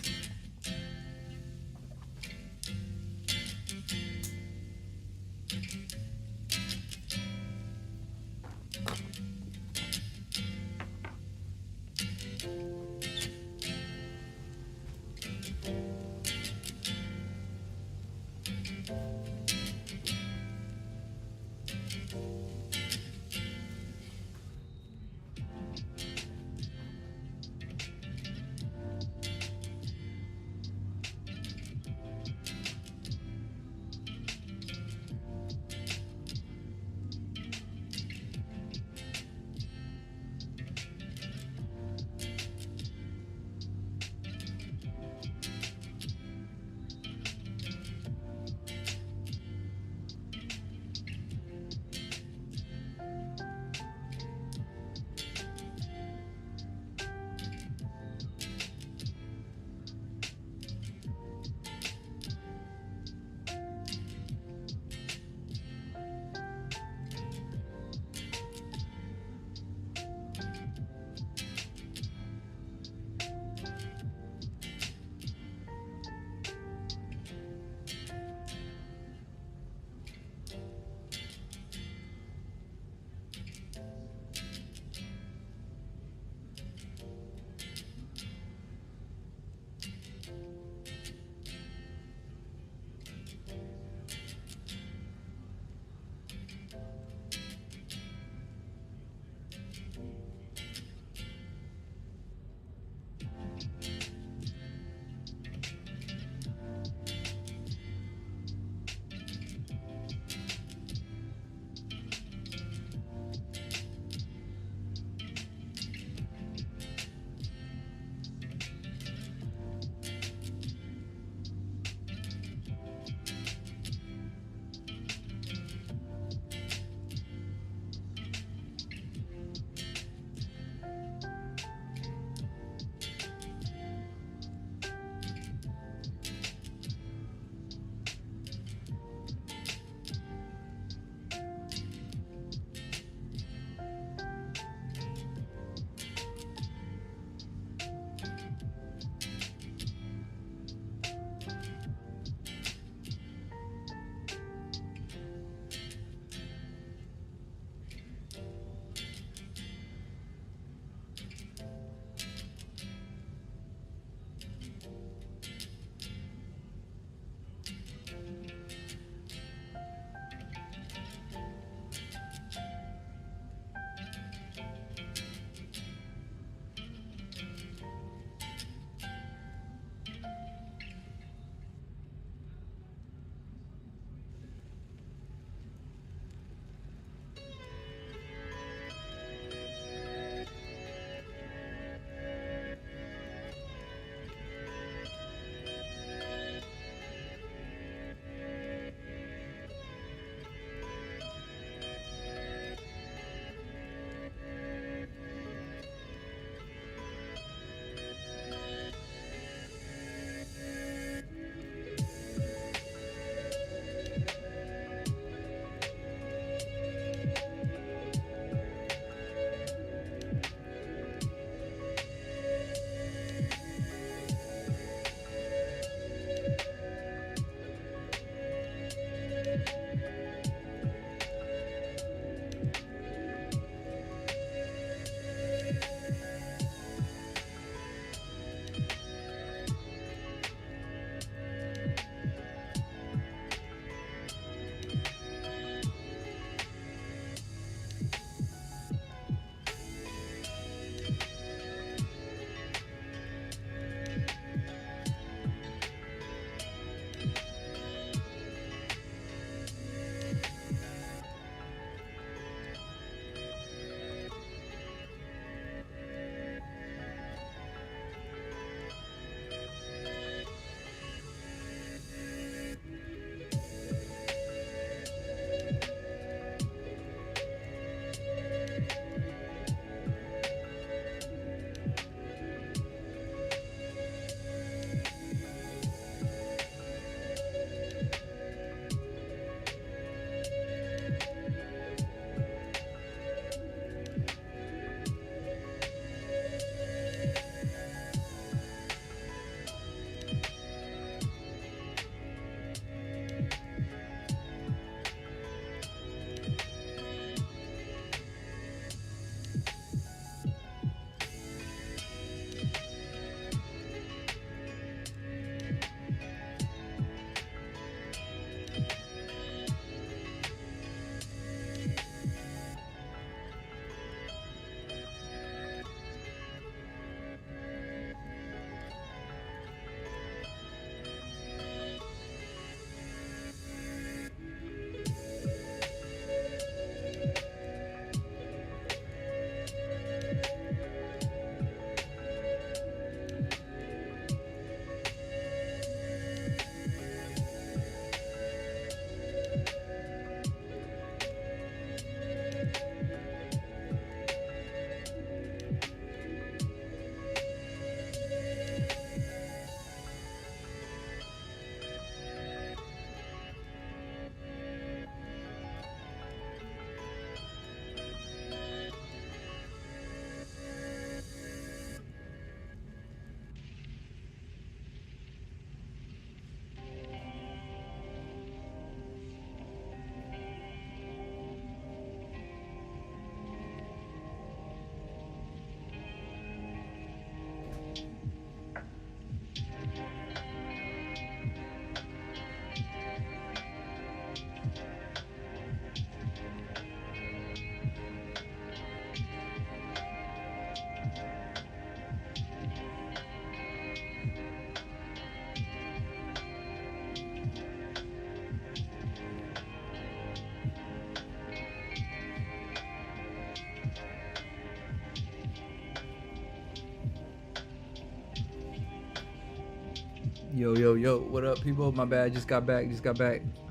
Yo, what up, people? My bad, just got back.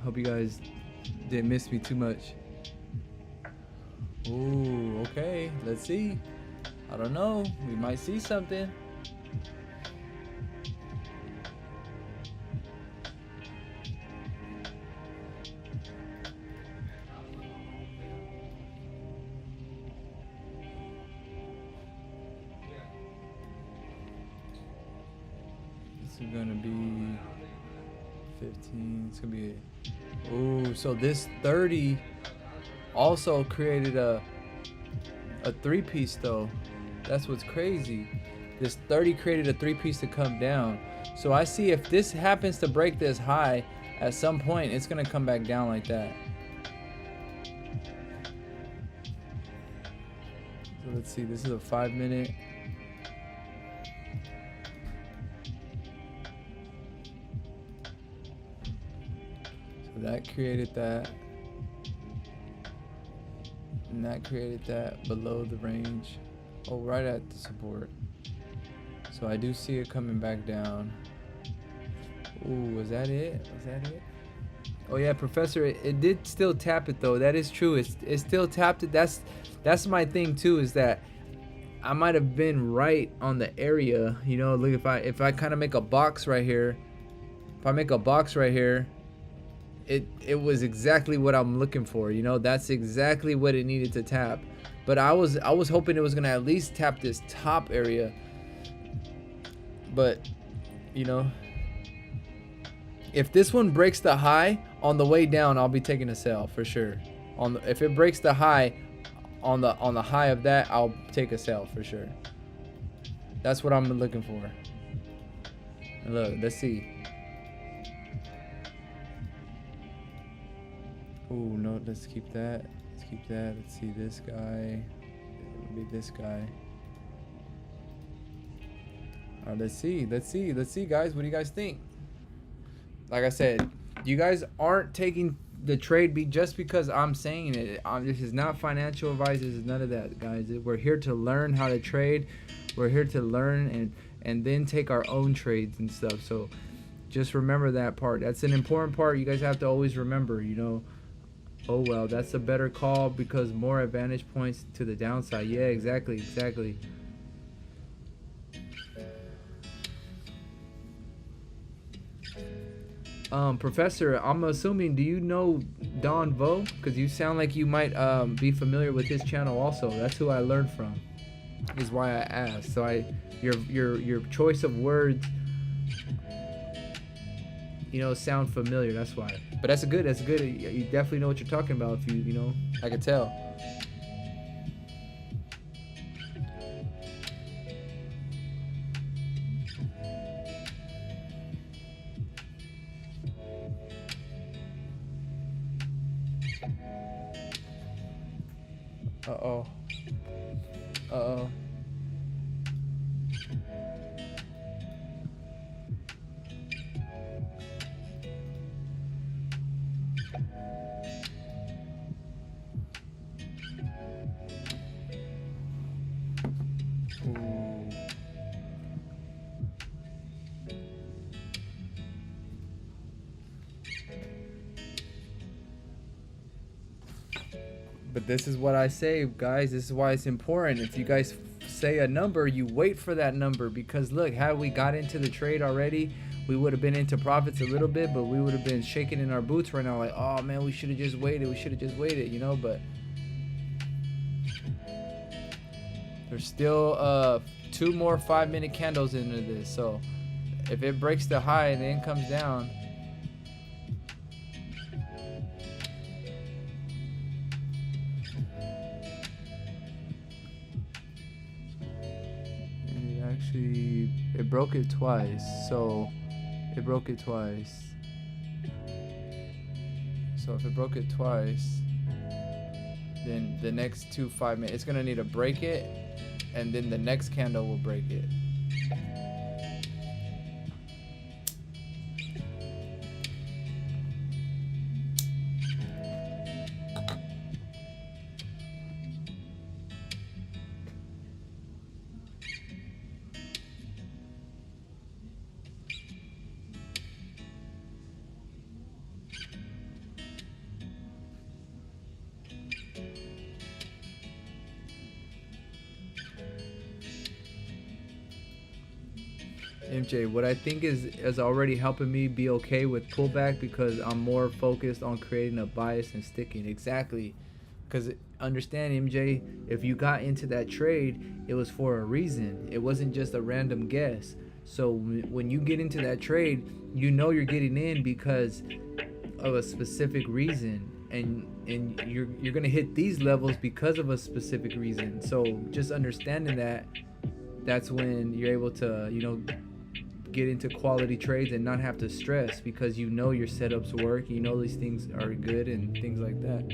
Hope you guys didn't miss me too much. Ooh, okay, let's see. I don't know, we might see something. This is gonna be 15, it's gonna be, ooh, so this 30 also created a three-piece though. That's what's crazy. This 30 created a three-piece to come down. So I see if this happens to break this high at some point, it's gonna come back down like that. So let's see, this is a 5-minute. So that created that. And that created that below the range. Oh, right at the support. So I do see it coming back down. Ooh, was that it? Oh yeah, Professor, it did still tap it though. That is true. It still tapped it. That's my thing too, is that I might have been right on the area. You know, look, if I kind of make a box right here, it was exactly what I'm looking for. You know, that's exactly what it needed to tap. But I was hoping it was gonna at least tap this top area. But you know, if this one breaks the high on the way down, I'll be taking a sell for sure. If it breaks the high on the high of that, I'll take a sell for sure. That's what I'm looking for. And look, let's see. Ooh, no, let's keep that. Let's see this guy. It'll be this guy. All right, let's see, guys. What do you guys think? Like I said, you guys aren't taking the trade beat just because I'm saying it. This is not financial advice. This is none of that, guys. We're here to learn how to trade. We're here to learn and then take our own trades and stuff. So just remember that part. That's an important part. You guys have to always remember, you know. Oh, well, that's a better call because more advantage points to the downside. Yeah, exactly. Professor, I'm assuming, do you know Don Vo? Because you sound like you might be familiar with his channel also. That's who I learned from, is why I asked. So your choice of words, you know, sound familiar. That's why. But that's good. You definitely know what you're talking about. If you know, I could tell. Uh-oh. Ooh. But this is what I say, guys. This is why it's important. If you guys say a number, you wait for that number, because look, had we got into the trade already, we would have been into profits a little bit, but we would have been shaking in our boots right now, like, oh man, we should have just waited, you know. But there's still 2 more 5-minute candles into this, so if it breaks the high and then comes down, it broke it twice. So it broke it twice. So if it broke it twice, then the next 2 5-minute, it's gonna need to break it, and then the next candle will break it. MJ, what I think is already helping me be okay with pullback because I'm more focused on creating a bias and sticking. Exactly. Because understand, MJ, if you got into that trade, it was for a reason. It wasn't just a random guess. So when you get into that trade, you know you're getting in because of a specific reason, and you're gonna hit these levels because of a specific reason. So just understanding that, that's when you're able to, get into quality trades and not have to stress because you know your setups work, you know these things are good and things like that.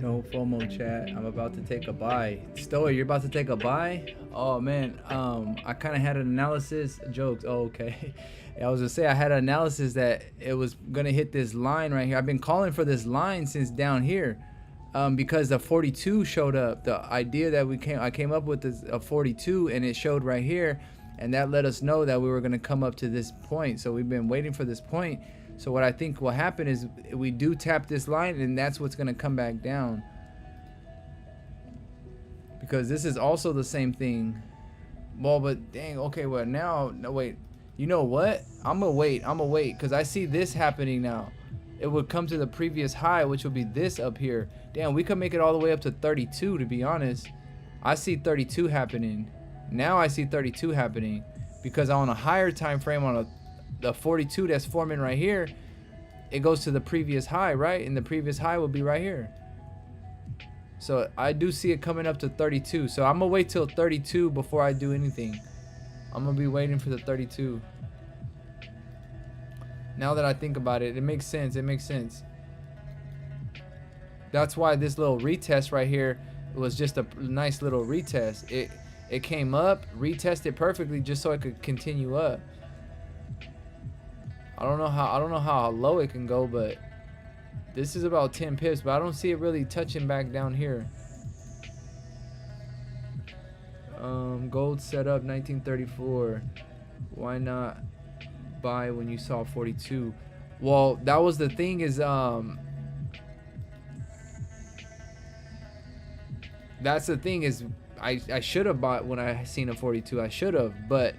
No FOMO, chat. I'm about to take a buy. Stoa, you're about to take a buy? Oh man, I kind of had an analysis. Jokes. Oh, okay. I was gonna say I had an analysis that it was gonna hit this line right here. I've been calling for this line since down here, because the 42 showed up. The idea that I came up with is a 42, and it showed right here, and that let us know that we were gonna come up to this point. So we've been waiting for this point. So what I think will happen is we do tap this line, and that's what's going to come back down. Because this is also the same thing. Well, but dang, okay, well now, no wait. You know what? I'm going to wait because I see this happening now. It would come to the previous high, which would be this up here. Damn, we could make it all the way up to 32, to be honest. I see 32 happening. Now I see 32 happening because on a higher time frame, on the 42 that's forming right here, it goes to the previous high, right? And the previous high will be right here. So I do see it coming up to 32. So I'm gonna wait till 32 before I do anything. I'm gonna be waiting for the 32. Now that I think about it, it makes sense. It makes sense. That's why this little retest right here was just a nice little retest. It came up, retested perfectly just so it could continue up. I don't know how low it can go, but this is about 10 pips, but I don't see it really touching back down here. Gold setup 1934. Why not buy when you saw 42? Well, that was the thing is that's the thing is I should have bought when I seen a 42. I should have, but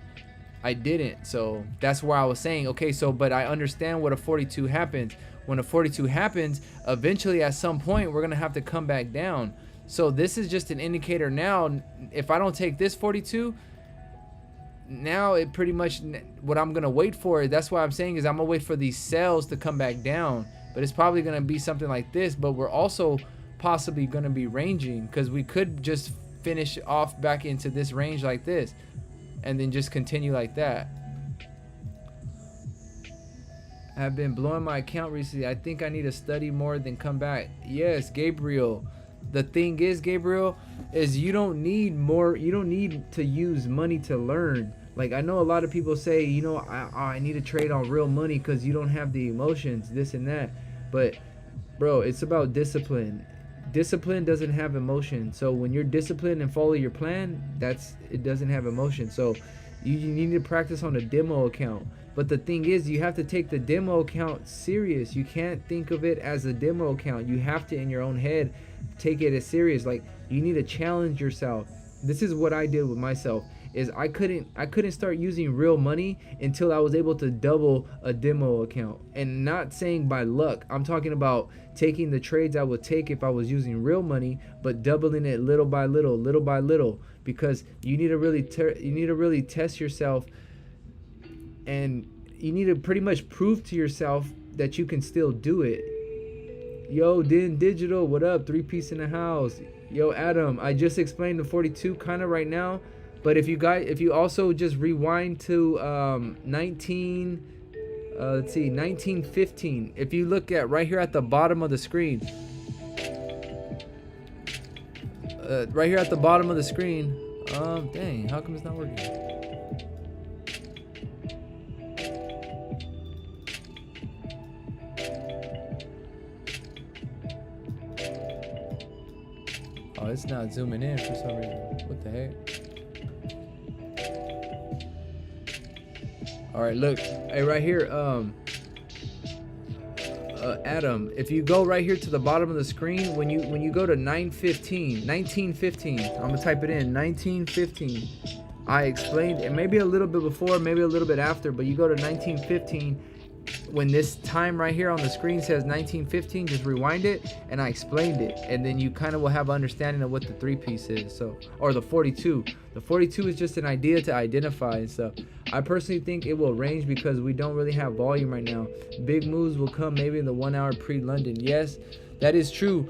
I didn't. So that's why I was saying, okay, so but I understand what a 42 happens. When a 42 happens, eventually at some point we're gonna have to come back down. So this is just an indicator now. If I don't take this 42, now it pretty much what I'm gonna wait for. That's why I'm saying is I'm gonna wait for these sales to come back down. But it's probably gonna be something like this. But we're also possibly gonna be ranging because we could just finish off back into this range like this, and then just continue like that. I've been blowing my account recently. I think I need to study more than come back. Yes, Gabriel. The thing is, Gabriel, is you don't need more. You don't need to use money to learn. Like, I know a lot of people say, you know, I need to trade on real money because you don't have the emotions, this and that. But, bro, it's about discipline. Discipline doesn't have emotion. So when you're disciplined and follow your plan, it doesn't have emotion. So you need to practice on a demo account. But the thing is, you have to take the demo account serious. You can't think of it as a demo account. You have to, in your own head, take it as serious. Like, you need to challenge yourself. This is what I did with myself. Is I couldn't start using real money until I was able to double a demo account. And not saying by luck. I'm talking about taking the trades I would take if I was using real money, but doubling it little by little, little by little, because you need to really test yourself, and you need to pretty much prove to yourself that you can still do it. Yo, Din Digital, what up? 3-piece in the house. Yo, Adam, I just explained the 42 kind of right now. But if you also just rewind to 1915. If you look at right here at the bottom of the screen, right here at the bottom of the screen. Dang, how come it's not working? Oh, it's not zooming in for some reason. What the heck? All right, look, hey, right here, Adam, if you go right here to the bottom of the screen, when you go to 1915, I'm gonna type it in, 1915. I explained, and maybe a little bit before, maybe a little bit after, but you go to 1915. When this time right here on the screen says 1915, just rewind it, and I explained it, and then you kind of will have an understanding of what the 3-piece is. So, or the 42. The 42 is just an idea to identify and stuff. I personally think it will range because we don't really have volume right now. Big moves will come maybe in the 1 hour pre-London. Yes, that is true.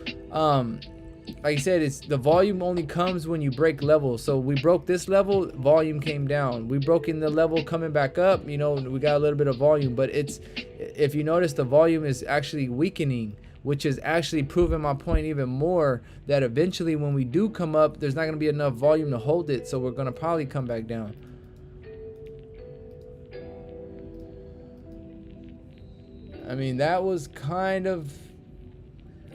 Like I said, it's the volume only comes when you break levels. So we broke this level, volume came down. We broke in the level coming back up, you know, we got a little bit of volume, but it's, if you notice, the volume is actually weakening, which is actually proving my point even more, that eventually when we do come up, there's not going to be enough volume to hold it. So we're going to probably come back down. I mean, that was kind of,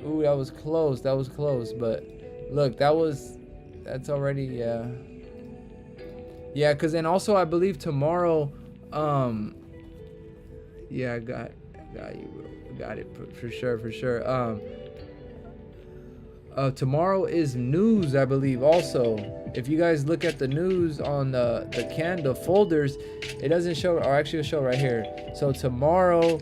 ooh, that was close. That was close. But look, that's already, yeah. Yeah, because then also I believe tomorrow, yeah, I got you, bro. Got it for sure, for sure. Tomorrow is news, I believe, also. If you guys look at the news on the folders, it doesn't show, or actually it'll show right here. So tomorrow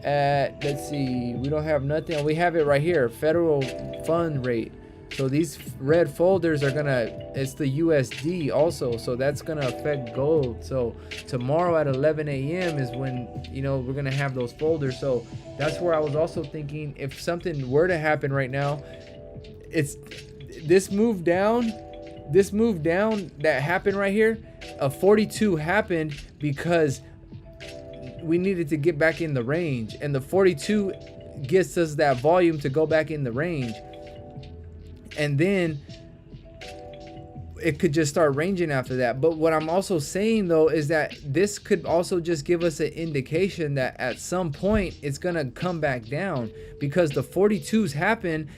at, let's see, we don't have nothing. We have it right here, federal fund rate. So these red folders are gonna, it's the USD also, so that's gonna affect gold. So tomorrow at 11 a.m. is when, you know, we're gonna have those folders. So that's where I was also thinking, if something were to happen right now, it's this move down that happened right here. A 42 happened because we needed to get back in the range, and the 42 gets us that volume to go back in the range, and then it could just start ranging after that. But what I'm also saying though is that this could also just give us an indication that at some point it's gonna come back down, because the 42s happen,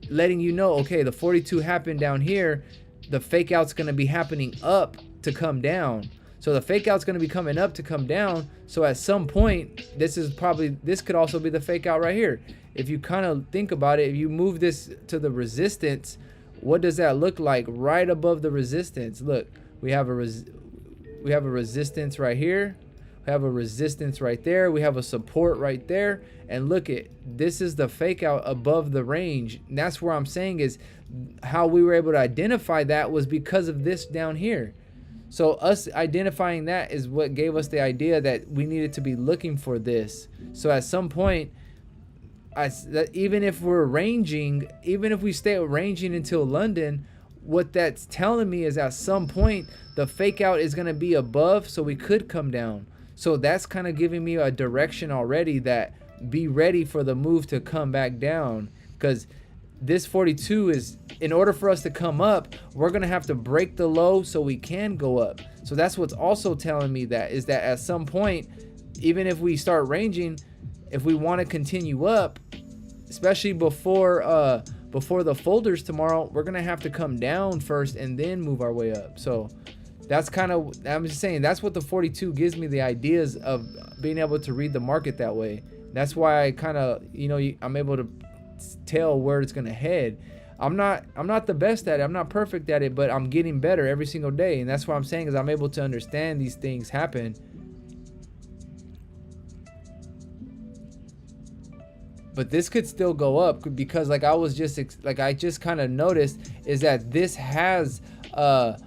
letting you know, okay, the 42 happened down here, the fake out's gonna be happening up to come down. So the fake out's going to be coming up to come down. So at some point, this could also be the fake out right here. If you kind of think about it, if you move this to the resistance, what does that look like right above the resistance? Look, we have a resistance right here. We have a resistance right there. We have a support right there. And look at, this is the fake out above the range. And that's where I'm saying is how we were able to identify that was because of this down here. So us identifying that is what gave us the idea that we needed to be looking for this. So at some point, even if we're ranging, even if we stay ranging until London, what that's telling me is at some point the fake out is going to be above, so we could come down. So that's kind of giving me a direction already that be ready for the move to come back down, because this 42 is, in order for us to come up, we're going to have to break the low so we can go up. So that's what's also telling me that is that at some point, even if we start ranging, if we want to continue up, especially before the folders tomorrow, we're going to have to come down first and then move our way up. So that's kind of, I'm just saying, that's what the 42 gives me the ideas of being able to read the market that way. That's why I kind of, I'm able to tell where it's going to head. I'm not the best at it. I'm not perfect at it, but I'm getting better every single day. And that's what I'm saying is I'm able to understand these things happen. But this could still go up because I just kind of noticed is that this has a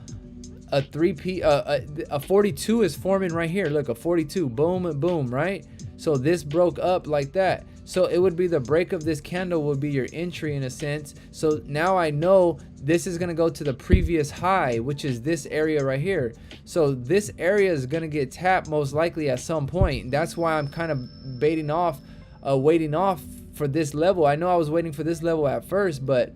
42 is forming right here. Look, a 42, boom and boom, right? So this broke up like that. So it would be the break of this candle would be your entry in a sense. So now I know this is going to go to the previous high, which is this area right here. So this area is going to get tapped most likely at some point. That's why I'm kind of waiting off for this level. I know I was waiting for this level at first, but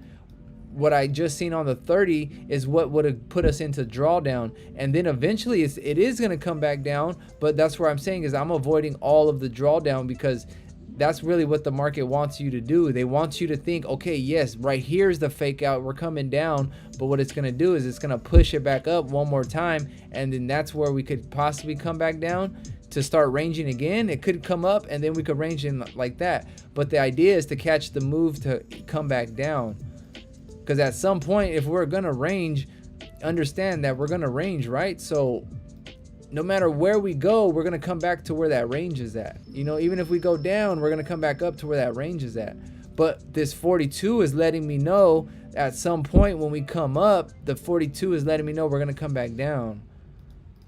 what I just seen on the 30 is what would have put us into drawdown, and then eventually it is going to come back down. But that's where I'm saying is I'm avoiding all of the drawdown, because that's really what the market wants you to do. They want you to think, okay, yes, right here's the fake out, we're coming down, but what it's going to do is it's going to push it back up one more time, and then that's where we could possibly come back down to start ranging again. It could come up and then we could range in like that, but the idea is to catch the move to come back down, because at some point, if we're gonna range, understand that we're gonna range, right? So no matter where we go, we're gonna come back to where that range is at. Even if we go down, we're gonna come back up to where that range is at. But this 42 is letting me know at some point when we come up, the 42 is letting me know we're gonna come back down.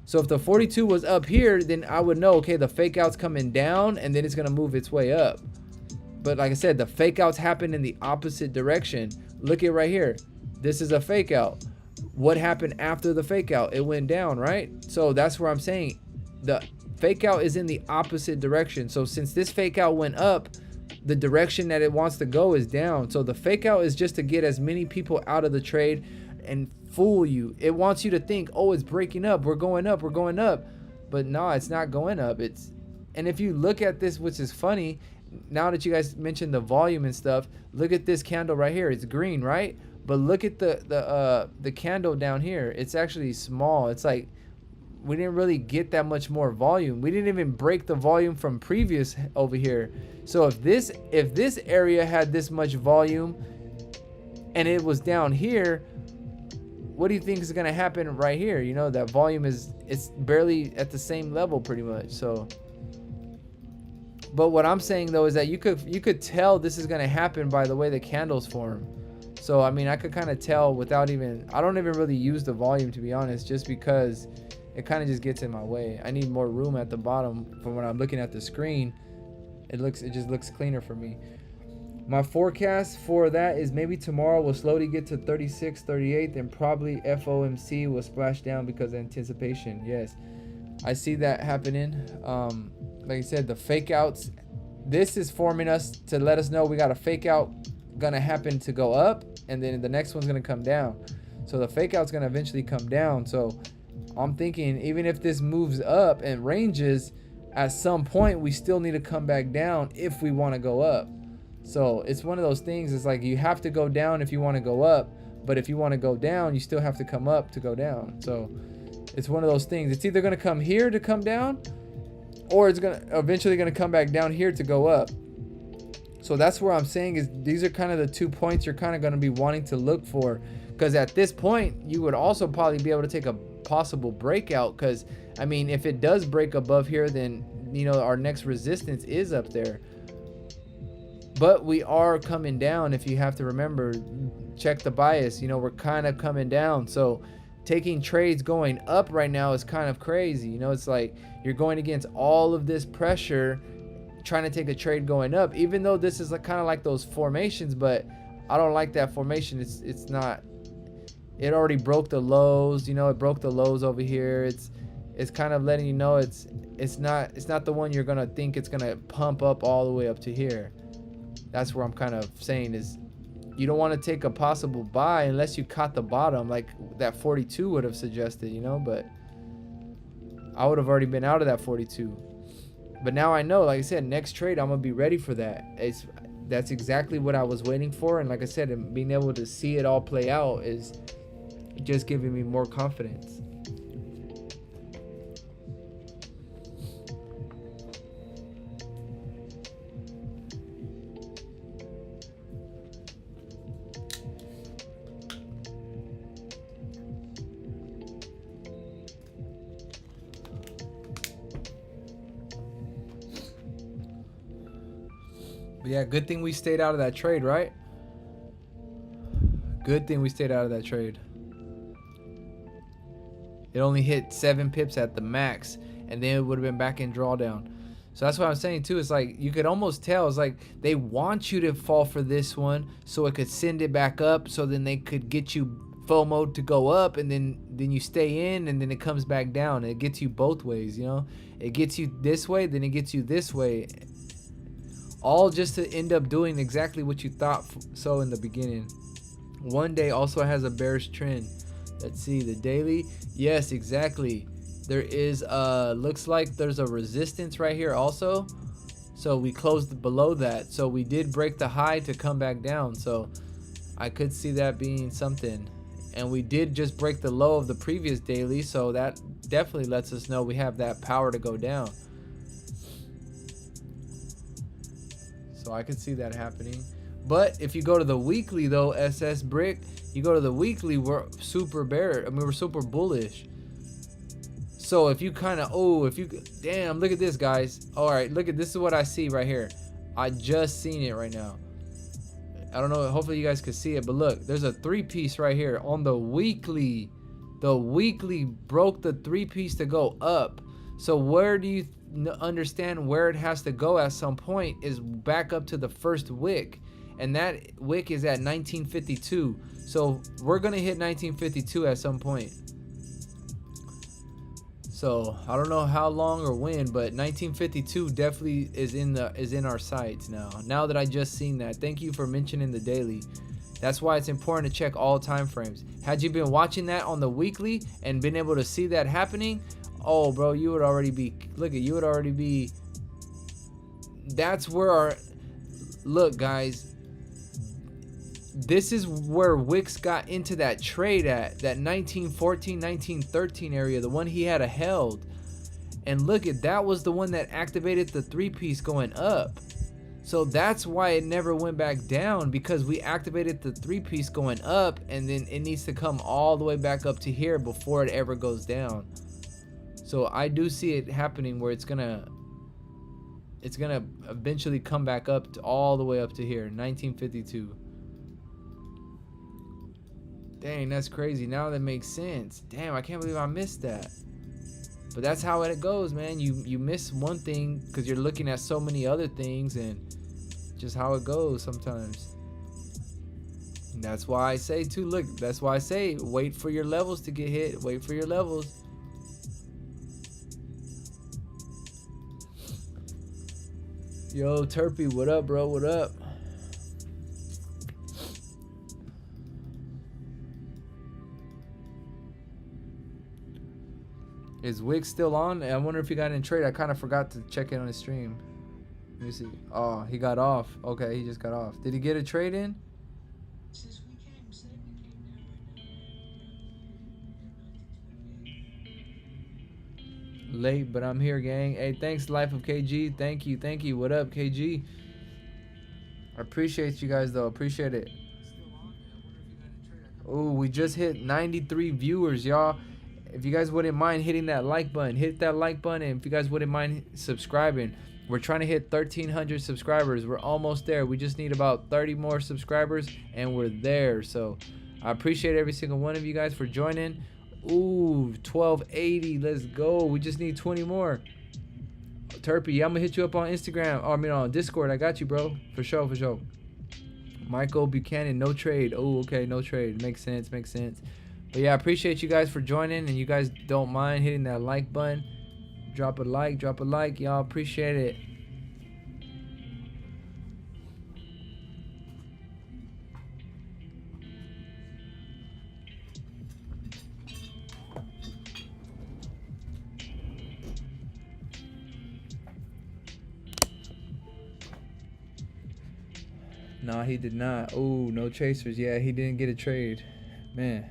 So if the 42 was up here, then I would know, okay, the fake out's coming down and then it's gonna move its way up. But like I said, the fake outs happen in the opposite direction. Look at right here. This is a fake out. What happened after the fake out? It went down, right? So that's where I'm saying the fake out is in the opposite direction. So since this fake out went up, the direction that it wants to go is down. So the fake out is just to get as many people out of the trade and fool you. It wants you to think, oh, it's breaking up, we're going up, we're going up. But no, it's not going up. And if you look at this, which is funny, now that you guys mentioned the volume and stuff, look at this candle right here. It's green, right? But look at the candle down here. It's actually small. It's like we didn't really get that much more volume. We didn't even break the volume from previous over here. So if this area had this much volume and it was down here, what do you think is going to happen right here? That volume it's barely at the same level pretty much. So but what I'm saying though is that you could tell this is going to happen by the way the candles form. So I mean, I could kind of tell without even, I don't even really use the volume, to be honest, just because it kind of just gets in my way. I need more room at the bottom from when I'm looking at the screen. It just looks cleaner for me. My forecast for that is maybe tomorrow we'll slowly get to 36, 38, then probably FOMC will splash down because of anticipation. Yes, I see that happening. Like I said, the fake outs, this is forming us to let us know we got a fake out gonna happen to go up, and then the next one's gonna come down. So the fake out's gonna eventually come down. So I'm thinking even if this moves up and ranges, at some point we still need to come back down if we want to go up. So it's one of those things, it's like you have to go down if you want to go up, but if you want to go down, you still have to come up to go down. So it's one of those things. It's either going to come here to come down, or it's eventually going to come back down here to go up. So that's where I'm saying is these are kind of the 2 points you're kind of going to be wanting to look for, Because at this point, you would also probably be able to take a possible breakout. Because, I mean, if it does break above here, then, you know, our next resistance is up there. But we are coming down. If you have to remember, check the bias. You know, we're kind of coming down. So taking trades going up right now is kind of crazy. You know, it's like you're going against all of this pressure trying to take a trade going up, even though this is like kind of like those formations, but I don't like that formation. It's not, it already broke the lows, you know, it broke the lows over here. It's kind of letting you know it's not the one you're gonna think it's gonna pump up all the way up to here. That's where I'm kind of saying is you don't want to take a possible buy unless you caught the bottom like that 42 would have suggested, you know, but I would have already been out of that 42. But now I know, like I said, next trade I'm gonna be ready for that. That's exactly what I was waiting for, and like I said, being able to see it all play out is just giving me more confidence. But yeah, good thing we stayed out of that trade, right? Good thing we stayed out of that trade. It only hit 7 pips at the max, and then it would have been back in drawdown. So that's what I'm saying too. It's like you could almost tell. It's like they want you to fall for this one so it could send it back up, so then they could get you FOMO to go up, and then you stay in, and then it comes back down. It gets you both ways, you know. It gets you this way, then it gets you this way. All just to end up doing exactly what you thought so in the beginning. One day also has a bearish trend. Let's see the daily. Yes, exactly. There is looks like there's a resistance right here also. So we closed below that. So we did break the high to come back down. So I could see that being something. And we did just break the low of the previous daily. So that definitely lets us know we have that power to go down. So I could see that happening. But if you go to the weekly though, SS Brick, you go to the weekly, we're super bearish. I mean, we're super bullish. So if you kind of, damn, look at this, guys. All right, look at this is what I see right here. I just seen it right now. I don't know, hopefully you guys can see it, but look, there's a 3-piece right here on the weekly. The weekly broke the 3-piece to go up. So where do you understand where it has to go at some point is back up to the first wick, and that wick is at 1952. So we're gonna hit 1952 at some point. So I don't know how long or when, but 1952 definitely is in our sights now. Now that I just seen that, thank you for mentioning the daily. That's why it's important to check all time frames. Had you been watching that on the weekly and been able to see that happening, oh bro, you would already be, you would already be, that's where our, look guys, this is where Wicks got into that trade at, that 1914, 1913 area, the one he had held. And look at, that was the one that activated the 3-piece going up. So that's why it never went back down, because we activated the 3-piece going up, and then it needs to come all the way back up to here before it ever goes down. So I do see it happening where it's gonna eventually come back up to all the way up to here, 1952. Dang, that's crazy. Now that makes sense. Damn, I can't believe I missed that. But that's how it goes, man. You miss one thing because you're looking at so many other things, and just how it goes sometimes. And that's why I say too, look, that's why I say wait for your levels to get hit. Wait for your levels. Yo, Terpy, what up, bro? What up? Is Wig still on? I wonder if he got in trade. I kind of forgot to check in on his stream. Let me see. Oh, he got off. Okay, he just got off. Did he get a trade in? Late, but I'm here, gang. Hey, thanks, Life of KG. Thank you, thank you. What up, KG? I appreciate you guys, though. Appreciate it. Oh, we just hit 93 viewers, y'all. If you guys wouldn't mind hitting that like button, hit that like button. And if you guys wouldn't mind subscribing, we're trying to hit 1,300 subscribers. We're almost there. We just need about 30 more subscribers, and we're there. So I appreciate every single one of you guys for joining. Ooh, 1280. Let's go. We just need 20 more. Turpy, I'm gonna hit you up on Instagram. I mean on Discord. I got you, bro. For sure, for sure. Michael Buchanan, no trade. Oh, okay, no trade. Makes sense, makes sense. But yeah, I appreciate you guys for joining, and you guys don't mind hitting that like button. Drop a like, y'all. Appreciate it. No, he did not. Oh, no chasers. Yeah, he didn't get a trade. Man.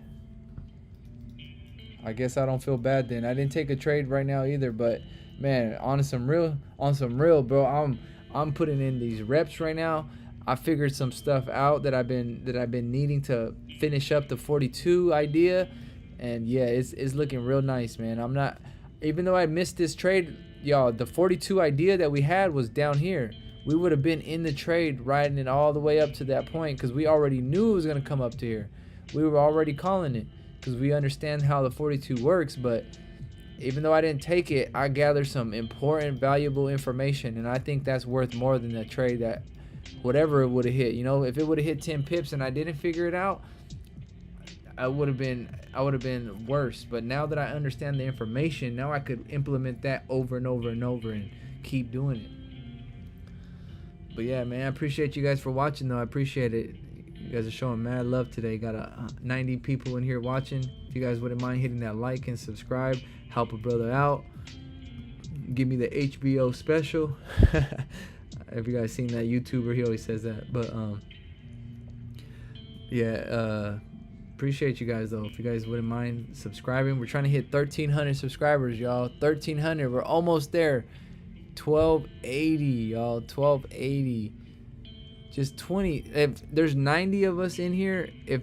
I guess I don't feel bad then. I didn't take a trade right now either, but man, on some real, bro. I'm putting in these reps right now. I figured some stuff out that I've been needing to finish up the 42 idea, and yeah, it's looking real nice, man. I'm not, even though I missed this trade, y'all, the 42 idea that we had was down here. We would have been in the trade riding it all the way up to that point because we already knew it was going to come up to here. We were already calling it because we understand how the 42 works. But even though I didn't take it, I gathered some important, valuable information, and I think that's worth more than the trade that whatever it would have hit. You know, if it would have hit 10 pips and I didn't figure it out, I would have been worse. But now that I understand the information, now I could implement that over and over and over and keep doing it. But yeah, man, I appreciate you guys for watching, though. I appreciate it. You guys are showing mad love today. Got 90 people in here watching. If you guys wouldn't mind hitting that like and subscribe, help a brother out. Give me the HBO special. If you guys seen that YouTuber, he always says that. But yeah, appreciate you guys though. If you guys wouldn't mind subscribing, we're trying to hit 1,300 subscribers, y'all. 1,300. We're almost there. 1280, y'all. 1280. Just 20. If there's 90 of us in here, if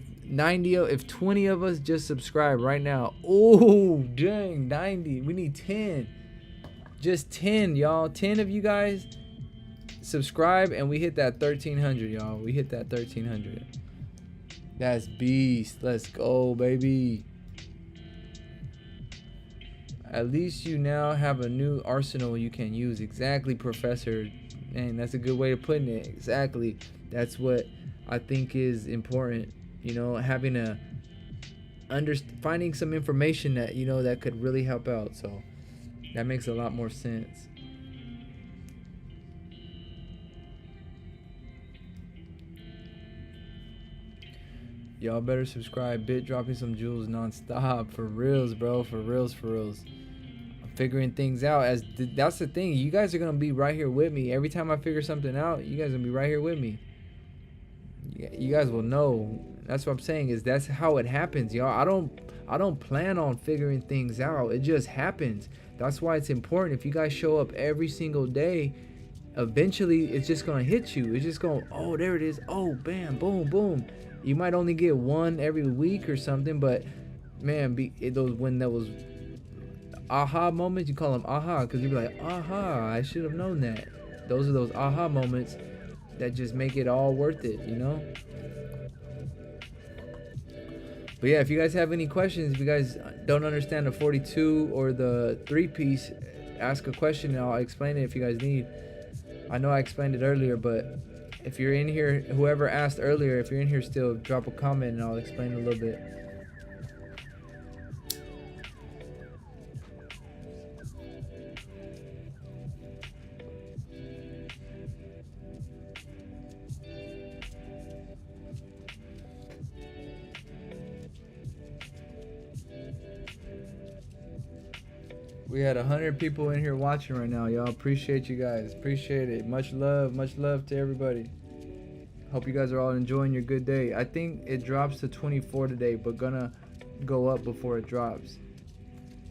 20 of us just subscribe right now, oh dang, 90. We need 10. Just 10, y'all. 10 of you guys subscribe and we hit that 1,300, y'all. We hit that 1,300. That's beast. Let's go, baby. At least you now have a new arsenal you can use. Exactly, Professor. And that's a good way of putting it. Exactly. That's what I think is important. You know, having finding some information that, you know, that could really help out. So that makes a lot more sense. Y'all better subscribe. Bit dropping some jewels non-stop. For reals, bro. For reals, for reals. I'm figuring things out. That's the thing. You guys are going to be right here with me. Every time I figure something out, you guys are going to be right here with me. You guys will know. That's what I'm saying, is that's how it happens, y'all. I don't plan on figuring things out. It just happens. That's why it's important. If you guys show up every single day, eventually it's just going to hit you. It's just going, oh, there it is. Oh, bam, boom, boom. You might only get one every week or something, but man, when there was aha moments, you call them aha, because you'd be like, aha, I should have known that. Those are those aha moments that just make it all worth it, you know? But yeah, if you guys have any questions, if you guys don't understand the 42 or the 3-piece, ask a question and I'll explain it if you guys need. I know I explained it earlier, but if you're in here, whoever asked earlier, if you're in here still, drop a comment and I'll explain a little bit. We had 100 people in here watching right now, y'all. Appreciate you guys. Appreciate it. Much love to everybody. Hope you guys are all enjoying your good day. I think it drops to 24 today, but gonna go up before it drops.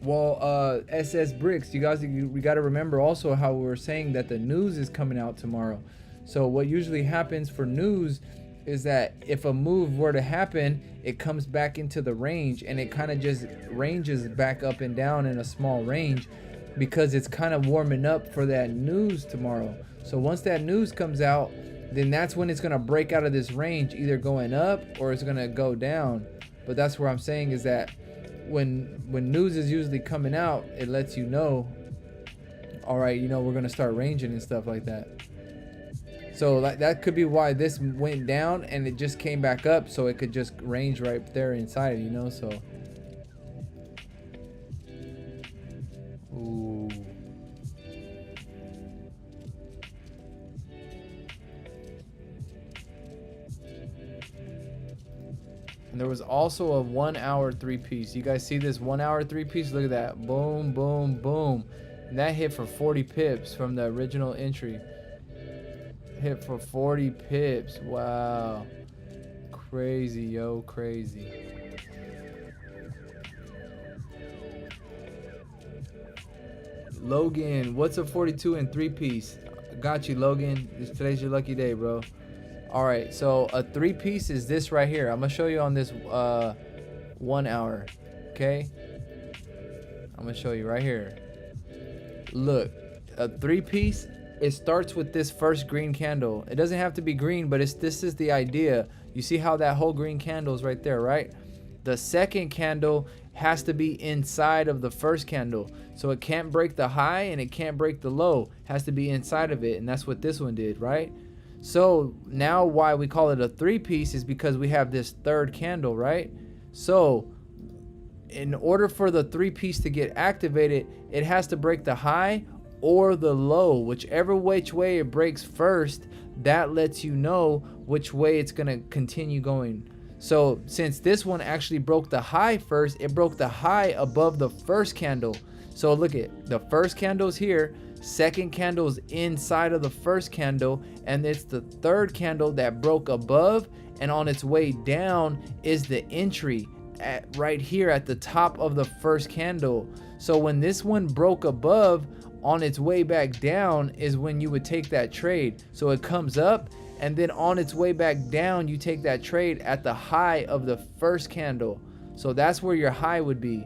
Well, SS Bricks, you guys, we got to remember also how we were saying that the news is coming out tomorrow. So what usually happens for news is that if a move were to happen, it comes back into the range and it kind of just ranges back up and down in a small range because it's kind of warming up for that news tomorrow. So once that news comes out, then that's when it's going to break out of this range, either going up or it's going to go down. But that's where I'm saying is that when news is usually coming out, it lets you know, all right, you know, we're going to start ranging and stuff like that. So that could be why this went down and it just came back up, so it could just range right there inside, you know. So ooh. And there was also a 1 hour 3-piece. You guys see this 1 hour 3-piece? Look at that. Boom, boom, boom. And that hit for 40 pips from the original entry. Hit for 40 pips. Wow. Crazy, yo, crazy. Logan, what's a 42 and 3-piece? Got you, Logan. Today's your lucky day, bro. All right, so a 3-piece is this right here. I'm gonna show you on this 1 hour. Okay, I'm gonna show you right here. Look, a 3-piece, it starts with this first green candle. It doesn't have to be green, but this is the idea. You see how that whole green candle is right there, right? The second candle has to be inside of the first candle, so it can't break the high and it can't break the low. It has to be inside of it, and that's what this one did, right? So now why we call it a 3-piece is because we have this third candle, right? So in order for the 3-piece to get activated, it has to break the high or the low. Whichever which way it breaks first, that lets you know which way it's going to continue going. So since this one actually broke the high first, it broke the high above the first candle. So look at the first candle's here, second candle's inside of the first candle, and it's the third candle that broke above, and on its way down is the entry at right here at the top of the first candle. So when this one broke above, on its way back down is when you would take that trade. So it comes up, and then on its way back down, you take that trade at the high of the first candle. So that's where your high would be,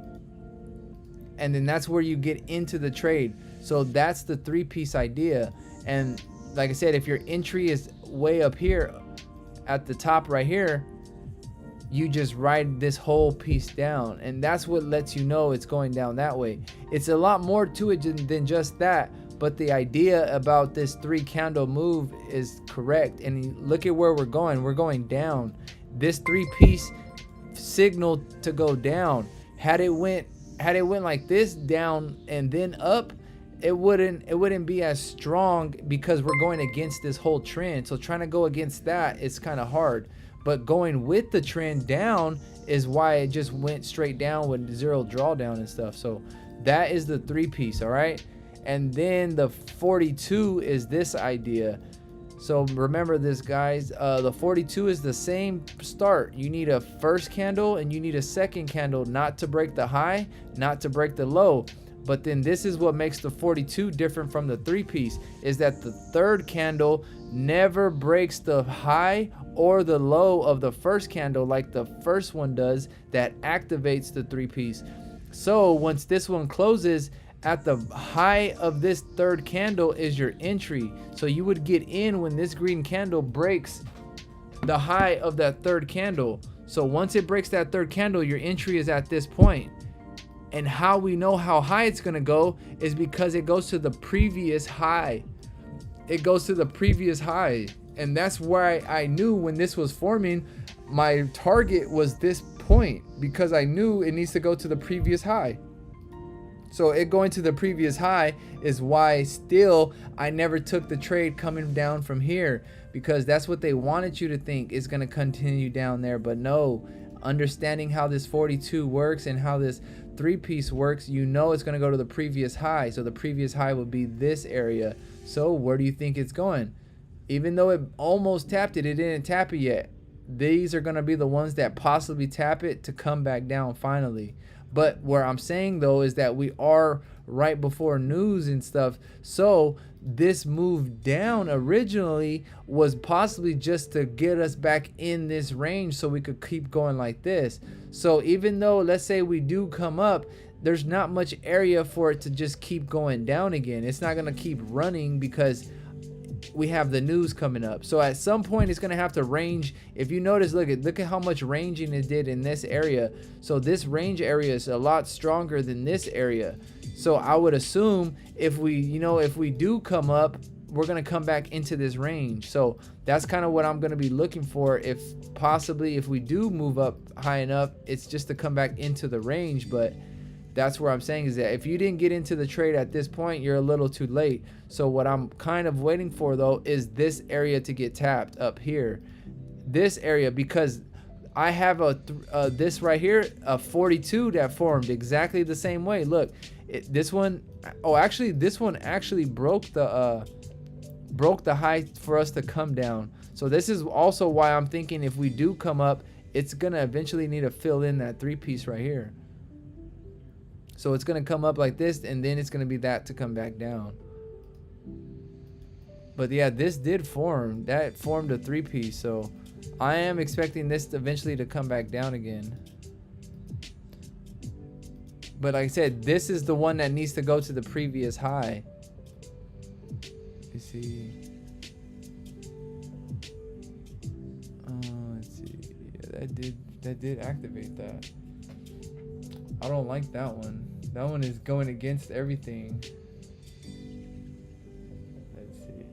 and then that's where you get into the trade. So that's the 3-piece idea. And like I said, if your entry is way up here at the top right here, you just ride this whole piece down, and that's what lets you know it's going down that way. It's a lot more to it than just that, but the idea about this 3 candle move is correct. And look at where we're going down. This 3-piece signaled to go down. Had it went like this, down and then up, it wouldn't be as strong because we're going against this whole trend. So trying to go against that is kind of hard, but going with the trend down is why it just went straight down with zero drawdown and stuff. So that is the 3-piece. All right, and then the 42 is this idea. So remember this, guys. The 42 is the same start. You need a first candle and you need a second candle, not to break the high, not to break the low. But then this is what makes the 42 different from the 3-piece, is that the third candle never breaks the high or the low of the first candle like the first one does that activates the 3-piece. So once this one closes, at the high of this third candle is your entry. So you would get in when this green candle breaks the high of that third candle. So once it breaks that third candle, your entry is at this point. And how we know how high it's going to go is because it goes to the previous high. It goes to the previous high. And that's why I knew when this was forming, my target was this point, because I knew it needs to go to the previous high. So it going to the previous high is why still I never took the trade coming down from here, because that's what they wanted you to think is going to continue down there. But no, understanding how this 42 works and how this 3-piece works, you know it's going to go to the previous high. So the previous high would be this area. So where do you think it's going? Even though it almost tapped it, it didn't tap it yet. These are going to be the ones that possibly tap it to come back down finally. But where I'm saying though is that we are right before news and stuff. So this move down originally was possibly just to get us back in this range so we could keep going like this. So even though, let's say we do come up, there's not much area for it to just keep going down again. It's not going to keep running because we have the news coming up. So at some point it's going to have to range. If you notice, look at how much ranging it did in this area. So this range area is a lot stronger than this area. So I would assume if we do come up, we're going to come back into this range. So that's kind of what I'm going to be looking for. If we do move up high enough, it's just to come back into the range. But that's where I'm saying is that if you didn't get into the trade at this point, you're a little too late. So what I'm kind of waiting for though is this area to get tapped up here, this area, because I have this right here, a 42 that formed exactly the same way. Look, this one actually broke the high for us to come down. So this is also why I'm thinking if we do come up, it's gonna eventually need to fill in that 3-piece right here. So it's going to come up like this, and then it's going to be that to come back down. But yeah, this did form. That formed a 3-piece. So I am expecting this eventually to come back down again. But like I said, this is the one that needs to go to the previous high. You see. Let's see. Yeah, that did activate that. I don't like that one. That one is going against everything. Let's see.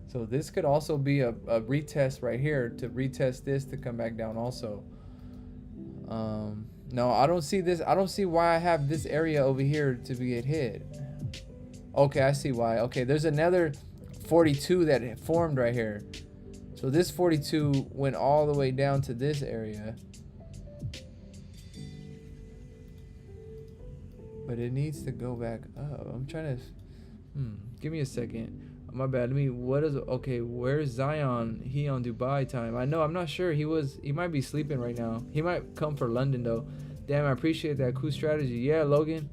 So this could also be a retest right here to retest this to come back down also. No, I don't see this. I don't see why I have this area over here to be hit. Okay, I see why. Okay, there's another 42 that formed right here. So this 42 went all the way down to this area. But it needs to go back up. I'm trying to... give me a second. My bad. Okay, where's Zion? He on Dubai time. I know, I'm not sure. He might be sleeping right now. He might come for London, though. Damn, I appreciate that. Cool strategy. Yeah, Logan.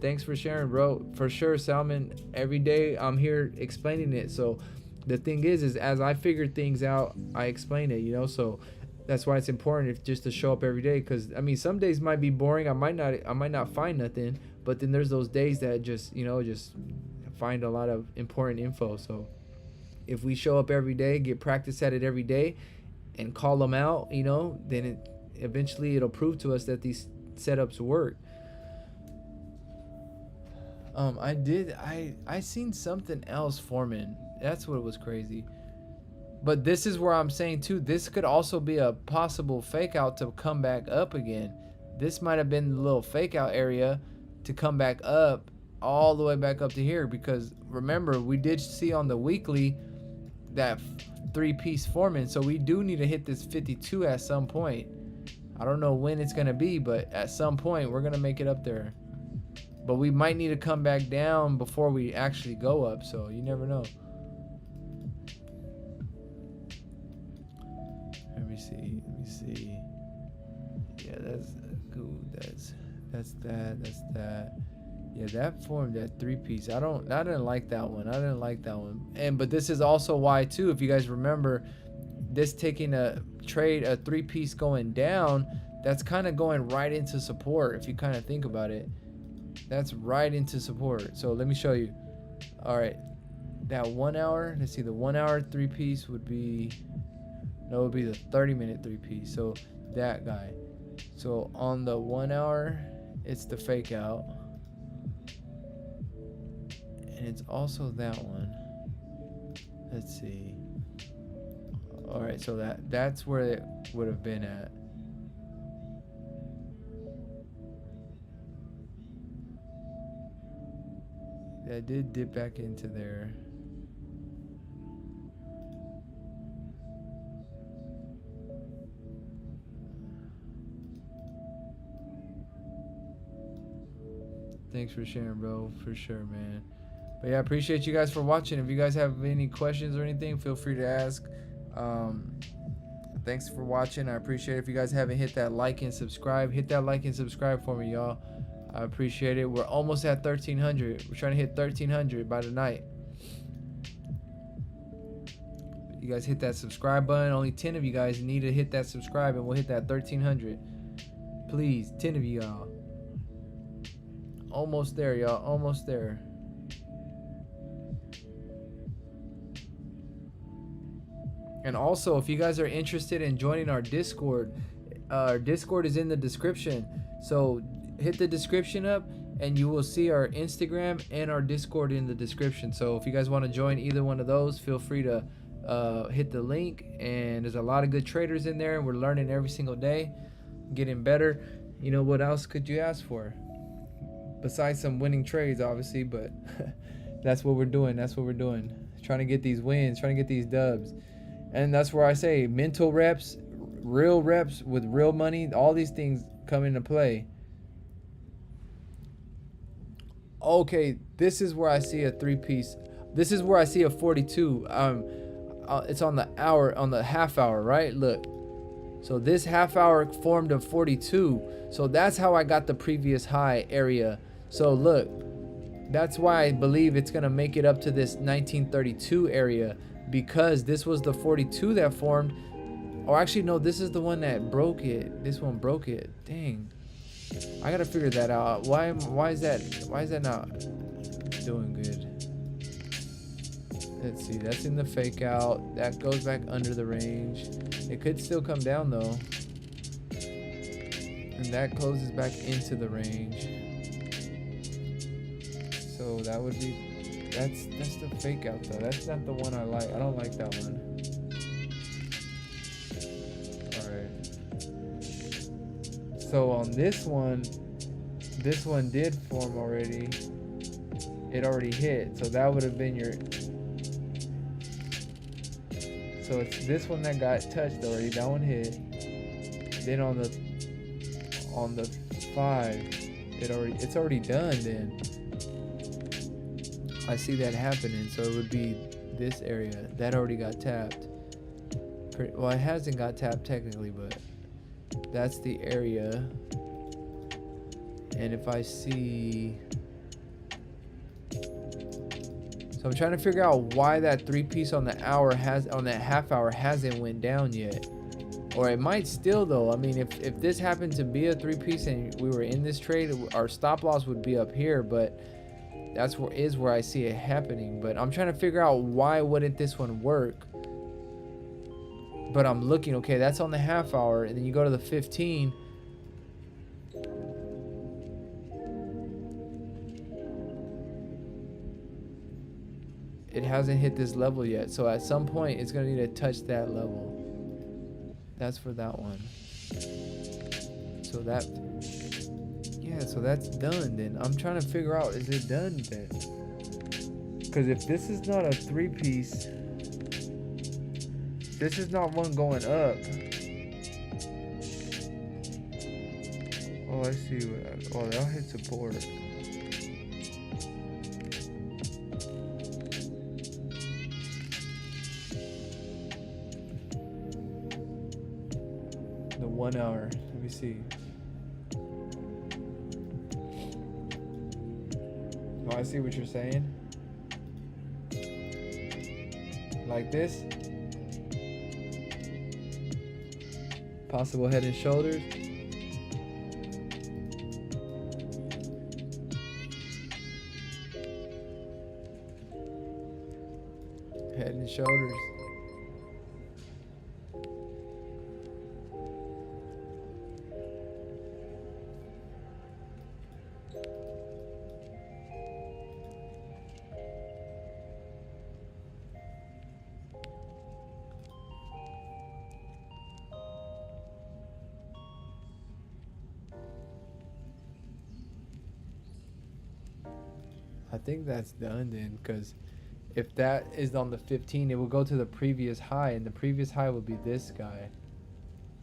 Thanks for sharing, bro. For sure, Salmon. Every day, I'm here explaining it. So, the thing is as I figure things out, I explain it, So... that's why it's important just to show up every day, because I mean some days might be boring. I might not find nothing, but then there's those days that just find a lot of important info. So if we show up every day, get practice at it every day, and call them out, then eventually it'll prove to us that these setups work. I seen something else forming. That's what was crazy. But this is where I'm saying too, this could also be a possible fake out to come back up again. This might have been the little fake out area to come back up all the way back up to here, because remember we did see on the weekly that 3-piece forming, so we do need to hit this 52 at some point. I don't know when it's gonna be, but at some point we're gonna make it up there. But we might need to come back down before we actually go up, so you never know. Let me see. Yeah, that's cool. That's that. Yeah, that formed that 3-piece. I didn't like that one. But this is also why too, if you guys remember, this taking a trade, a 3-piece going down, that's kind of going right into support. If you kind of think about it, that's right into support. So let me show you. All right, that 1 hour. Let's see, the 1 hour 3-piece would be. No, it would be the 30-minute 3-piece. So that guy. So on the 1 hour, it's the fake out. And it's also that one. Let's see. Alright, so that's where it would have been at. That did dip back into there. Thanks for sharing, bro. For sure, man. But yeah, I appreciate you guys for watching. If you guys have any questions or anything, feel free to ask. thanks for watching. I appreciate it. If you guys haven't hit that like and subscribe, hit that like and subscribe for me, y'all. I appreciate it. We're almost at 1,300. We're trying to hit 1,300 by tonight. You guys hit that subscribe button. Only 10 of you guys need to hit that subscribe, and we'll hit that 1,300. Please, 10 of y'all. Almost there, y'all. Almost there. And also, if you guys are interested in joining our Discord is in the description. So hit the description up and you will see our Instagram and our Discord in the description. So if you guys want to join either one of those, feel free to hit the link. And there's a lot of good traders in there, and we're learning every single day, getting better. You know, what else could you ask for besides some winning trades, obviously? But that's what we're doing. That's what we're doing. Trying to get these wins, trying to get these dubs. And that's where I say mental reps, real reps with real money, all these things come into play. Okay, this is where I see a 3-piece. This is where I see a 42. It's on the hour, on the half hour, right? Look. So this half hour formed a 42. So that's how I got the previous high area. So look, that's why I believe it's going to make it up to this 1932 area, because this was the 42 that formed. Or actually, no, this is the one that broke it. This one broke it. Dang. I got to figure that out. Why is that not doing good? Let's see. That's in the fake out. That goes back under the range. It could still come down though. And that closes back into the range. So that would be, that's the fake out though. That's not the one I like. I don't like that one. Alright. So on this one did form already. It already hit. So that would have been your, so it's this one that got touched already. That one hit. Then on the 5, it's already done then. I see that happening. So it would be this area. That already got tapped. Well, it hasn't got tapped technically, but that's the area. And if I see, so I'm trying to figure out why that 3-piece on the hour on that half hour hasn't went down yet. Or it might still though. I mean, if this happened to be a 3-piece and we were in this trade, our stop loss would be up here, but that's where I see it happening. But I'm trying to figure out why wouldn't this one work. But I'm looking, okay, that's on the half hour, and then you go to the 15. It hasn't hit this level yet, so at some point it's gonna need to touch that level. That's for that one. So that, yeah, so that's done then. I'm trying to figure out, is it done then? Because if this is not a 3-piece, this is not one going up. Oh, I see. Oh, that'll hit support. The 1 hour. Let me see. Oh, I see what you're saying. Like this. Possible head and shoulders. Head and shoulders. I think that's done then, because if that is on the 15, it will go to the previous high, and the previous high will be this guy.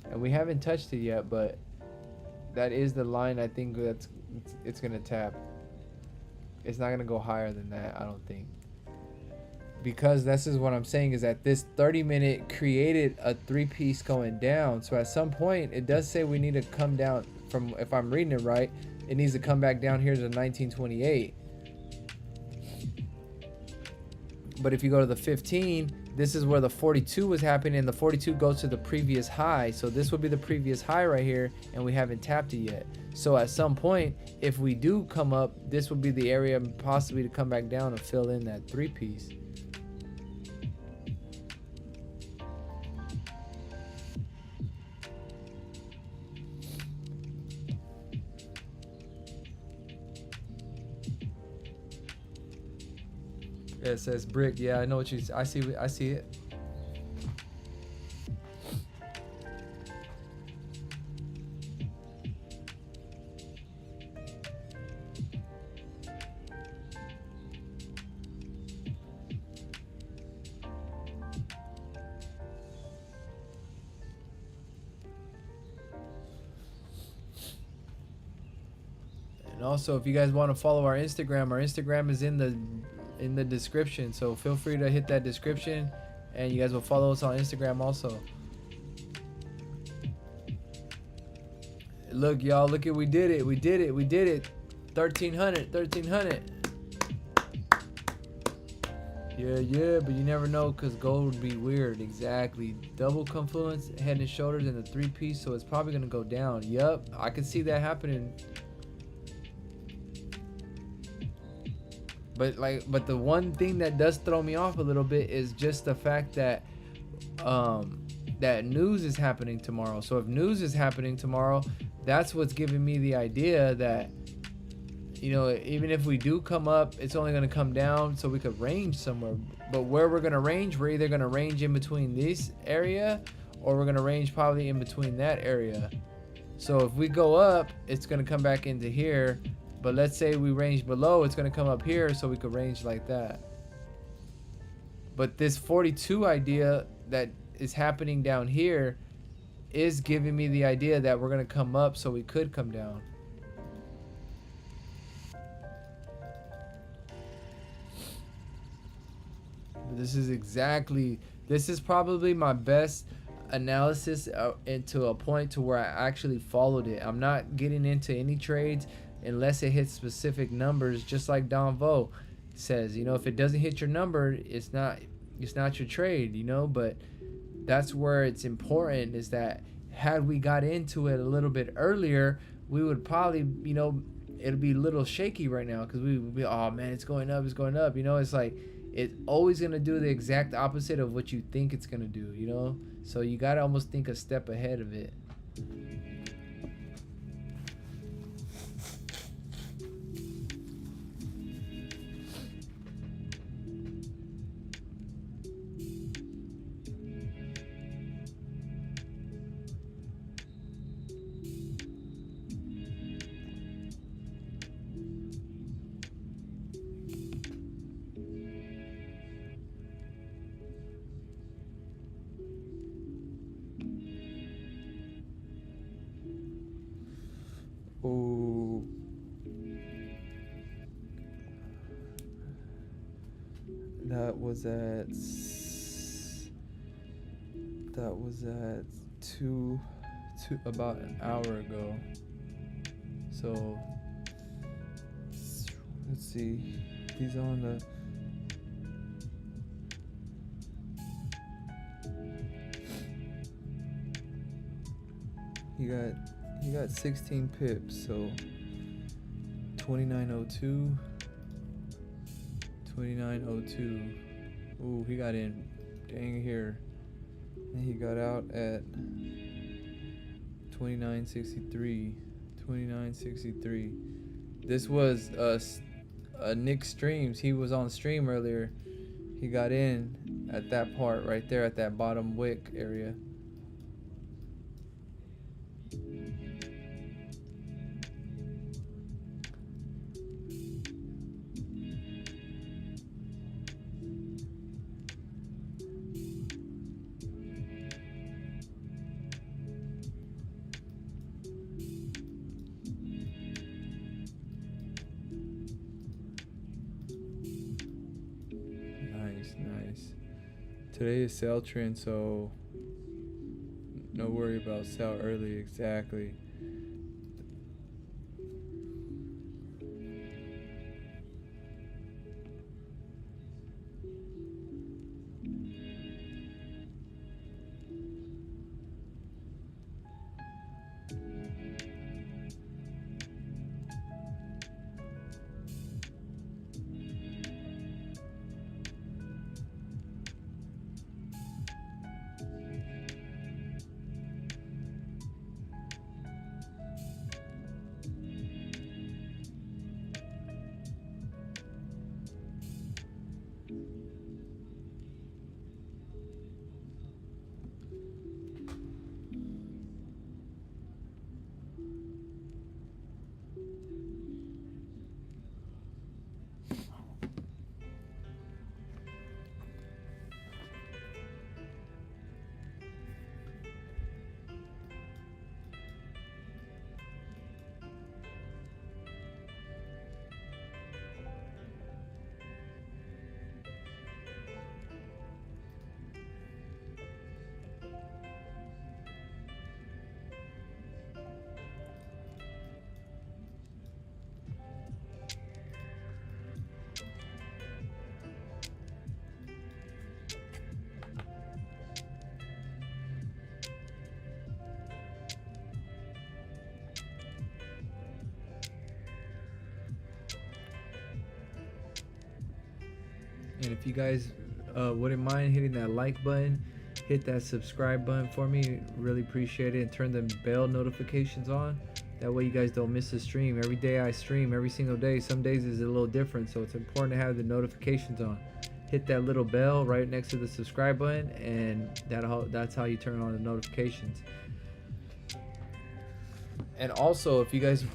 And we haven't touched it yet, but that is the line I think it's gonna tap. It's not gonna go higher than that, I don't think. because this is what I'm saying, is that this 30-minute created a 3-piece going down. So at some point it does say we need to come down from, if I'm reading it right, it needs to come back down here to 1928. But if you go to the 15, this is where the 42 was happening, and the 42 goes to the previous high. So this would be the previous high right here, and we haven't tapped it yet. So at some point, if we do come up, this would be the area possibly to come back down and fill in that 3-piece. Yeah, it says brick. Yeah, I know what I see it. And also, if you guys want to follow our Instagram is in the description. So feel free to hit that description, and you guys will follow us on Instagram also. Look, y'all, look at, we did it. 1300. Yeah, but you never know, because gold would be weird. Exactly. Double confluence, head and shoulders, and the 3-piece, so it's probably gonna go down. Yep, I can see that happening. But the one thing that does throw me off a little bit is just the fact that that news is happening tomorrow. So if news is happening tomorrow, that's what's giving me the idea that, you know, even if we do come up, it's only going to come down so we could range somewhere. But where we're going to range, we're either going to range in between this area, or we're going to range probably in between that area. So if we go up, it's going to come back into here. But let's say we range below, it's going to come up here, so we could range like that. But this 42 idea that is happening down here is giving me the idea that we're going to come up so we could come down. This is probably my best analysis into a point to where I actually followed it. I'm not getting into any trades unless it hits specific numbers, just like Don Vo says. You know, if it doesn't hit your number, it's not your trade, you know. But that's where it's important, is that had we got into it a little bit earlier, we would probably, you know, it'd be a little shaky right now, because we would be, oh man, it's going up, you know. It's like, it's always going to do the exact opposite of what you think it's going to do, you know. So you got to almost think a step ahead of it. Oh, that was at two about an hour ago. So let's see, he's on the he got 16 pips, so 2902. Ooh, he got in dang here, and he got out at 2963. This was Nick Streams. He was on stream earlier. He got in at that part right there, at that bottom wick area. Today is sell trend, so no worry about sell early. Exactly. And if you guys wouldn't mind hitting that like button, hit that subscribe button for me. Really appreciate it. And turn the bell notifications on. That way you guys don't miss a stream. Every day I stream, every single day. Some days is a little different, so it's important to have the notifications on. Hit that little bell right next to the subscribe button, and that's how you turn on the notifications. And also, if you guys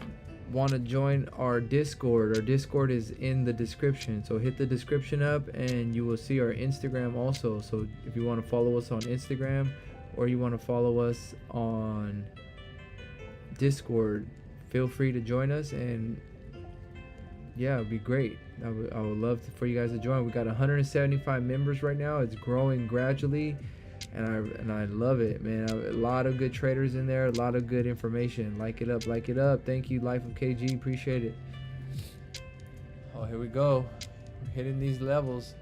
want to join our Discord is in the description, so hit the description up and you will see our Instagram also. So if you want to follow us on Instagram or you want to follow us on Discord, feel free to join us, and yeah, it'd be great. I would love for you guys to join. We got 175 members right now. It's growing gradually, and I love it, man. A lot of good traders in there, a lot of good information. Like it up. Thank you, Life of KG. Appreciate it. Oh, here we go. We're hitting these levels.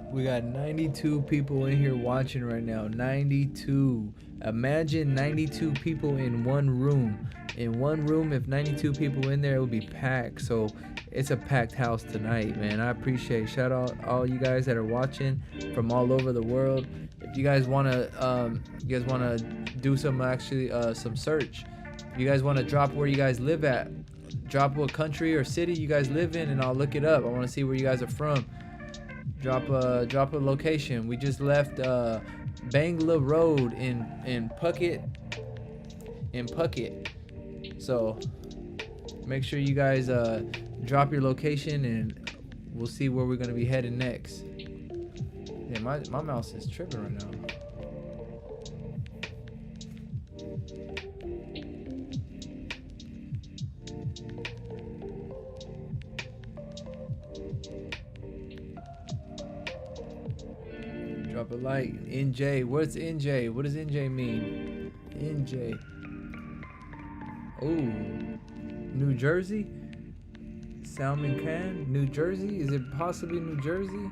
We got 92 people in here watching right now. 92. Imagine 92 people in one room. In one room, if 92 people in there, it would be packed. So it's a packed house tonight, man. I appreciate. Shout out all you guys that are watching from all over the world. If you guys wanna, do some some search. If you guys wanna drop where you guys live at, drop what country or city you guys live in, and I'll look it up. I want to see where you guys are from. Drop a location. We just left Bangla Road in Puckett. So make sure you guys drop your location, and we'll see where we're gonna be heading next. Yeah, my mouse is tripping right now. Drop a like. NJ. What's NJ? What does NJ mean? NJ. Oh, New Jersey? Salmon Can? New Jersey? Is it possibly New Jersey?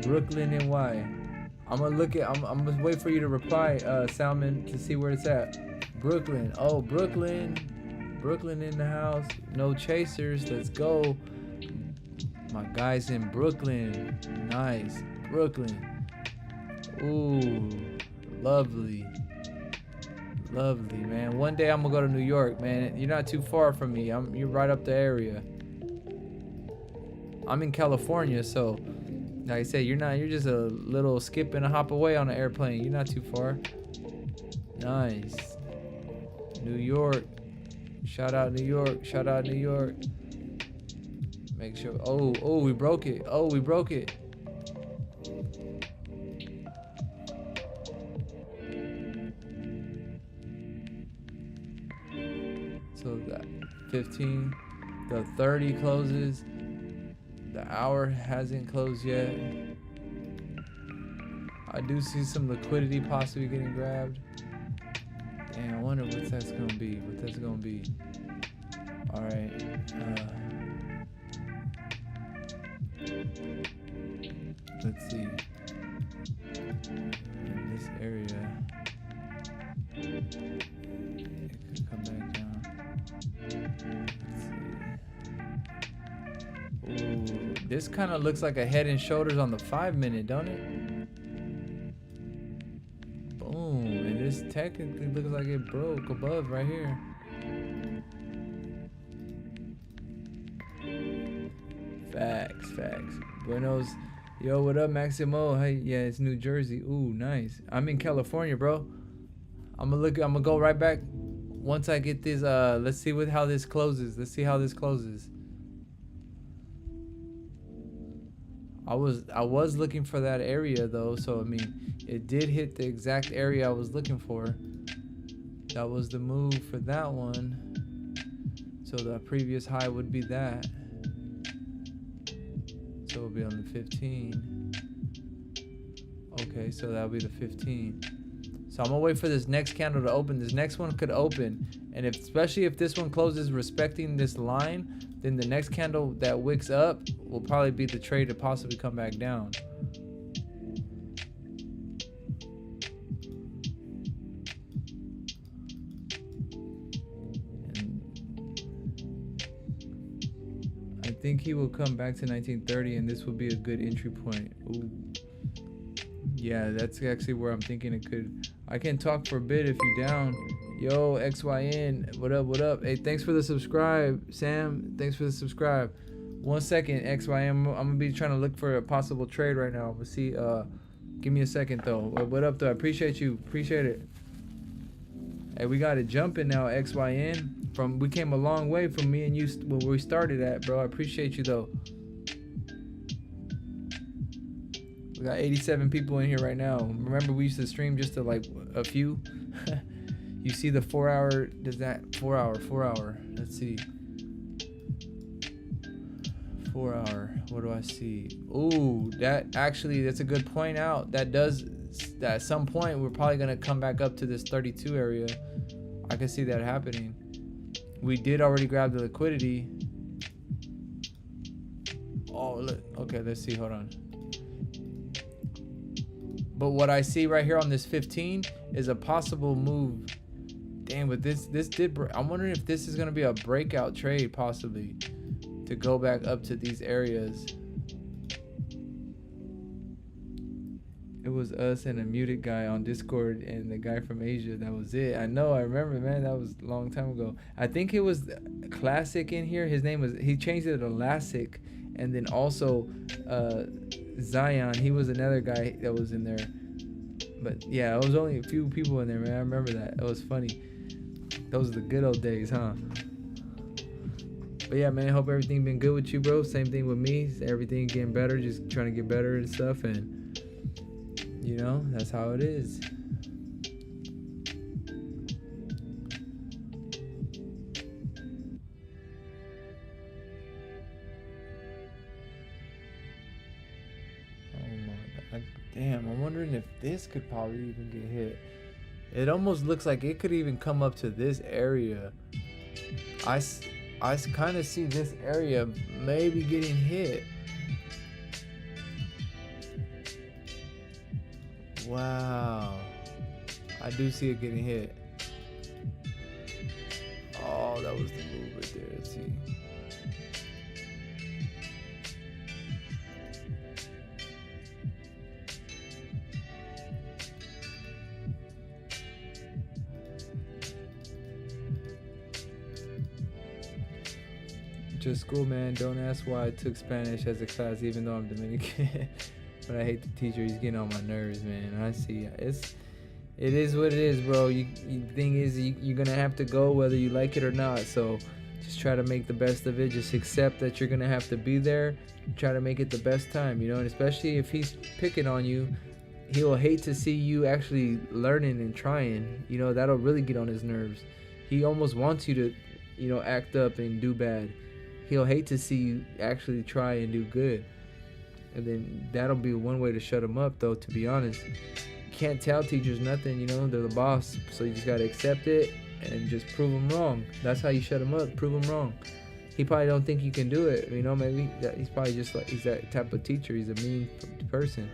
Brooklyn NY. I'm gonna wait for you to reply, Salmon, to see where it's at. Brooklyn. Oh, Brooklyn. Brooklyn in the house. No chasers. Let's go. My guys in Brooklyn. Nice. Brooklyn. Ooh. Lovely. Lovely, man. One day I'm gonna go to New York, man. You're not too far from me. You're right up the area. I'm in California, so like I said, you're just a little skip and a hop away on an airplane. You're not too far. Nice. New York. Shout out New York. Shout out New York. Make sure. Oh, we broke it. Oh, we broke it. So that 15, the 30 closes. The hour hasn't closed yet. I do see some liquidity possibly getting grabbed. Damn, I wonder what that's gonna be. What that's gonna be. All right. Let's see. In this area, it could come back down. Let's see. Ooh, this kind of looks like a head and shoulders on the 5-minute, don't it? Boom, and this technically looks like it broke above right here. Facts. Buenos. Yo, what up, Maximo? Hey, yeah, it's New Jersey. Ooh, nice. I'm in California, bro. I'm gonna go right back once I get this. Let's see how this closes. Let's see how this closes. I was looking for that area though, so I mean, it did hit the exact area I was looking for. That was the move for that one. So the previous high would be that. So it'll be on the 15. Okay, so that'll be the 15. So I'm gonna wait for this next candle to open. This next one could open, and especially if this one closes respecting this line, then the next candle that wicks up will probably be the trade to possibly come back down. I think he will come back to 1930, and this will be a good entry point. Ooh. Yeah, that's actually where I'm thinking it could. I can talk for a bit if you're down. Yo, XYN, what up? Hey, thanks for the subscribe, Sam. Thanks for the subscribe. 1 second, XYN. I'm gonna be trying to look for a possible trade right now. We'll see. Give me a second though. What up though? I appreciate you. Appreciate it. Hey, we got it jumping now, XYN. We came a long way from me and you where we started at, bro. I appreciate you though. We got 87 people in here right now. Remember, we used to stream just to like a few. You see the 4 hour? Does that 4 hour? Let's see. 4 hour. What do I see? Ooh, that's a good point out. That at some point we're probably gonna come back up to this 32 area. I can see that happening. We did already grab the liquidity. Oh, look. Okay, let's see. Hold on. But what I see right here on this 15 is a possible move. Damn, but this did. I'm wondering if this is gonna be a breakout trade possibly to go back up to these areas. It was us and a muted guy on Discord and the guy from Asia. That was it. I know. I remember, man. That was a long time ago. I think it was Classic in here. His name was. He changed it to Lassic, and then also Zion. He was another guy that was in there. But yeah, it was only a few people in there, man. I remember that. It was funny. Those are the good old days, huh? But yeah, man, hope everything been good with you, bro. Same thing with me. Everything getting better, just trying to get better and stuff. And, you know, that's how it is. Damn, I'm wondering if this could probably even get hit. It almost looks like it could even come up to this area. I kind of see this area maybe getting hit. Wow. I do see it getting hit. Oh, that was the move right there. Let's see. Just school, man. Don't ask why I took Spanish as a class, even though I'm Dominican. But I hate the teacher. He's getting on my nerves, man. I see. It is what it is, bro. The thing is, you're gonna have to go whether you like it or not. So just try to make the best of it. Just accept that you're gonna have to be there. Try to make it the best time, you know. And especially if he's picking on you, he will hate to see you actually learning and trying. You know, that'll really get on his nerves. He almost wants you to, you know, act up and do bad. He'll hate to see you actually try and do good. And then that'll be one way to shut him up, though, to be honest. You can't tell teachers nothing, you know, they're the boss. So you just got to accept it and just prove them wrong. That's how you shut him up, prove him wrong. He probably don't think you can do it, you know, maybe he's probably just like, he's that type of teacher. He's a mean person.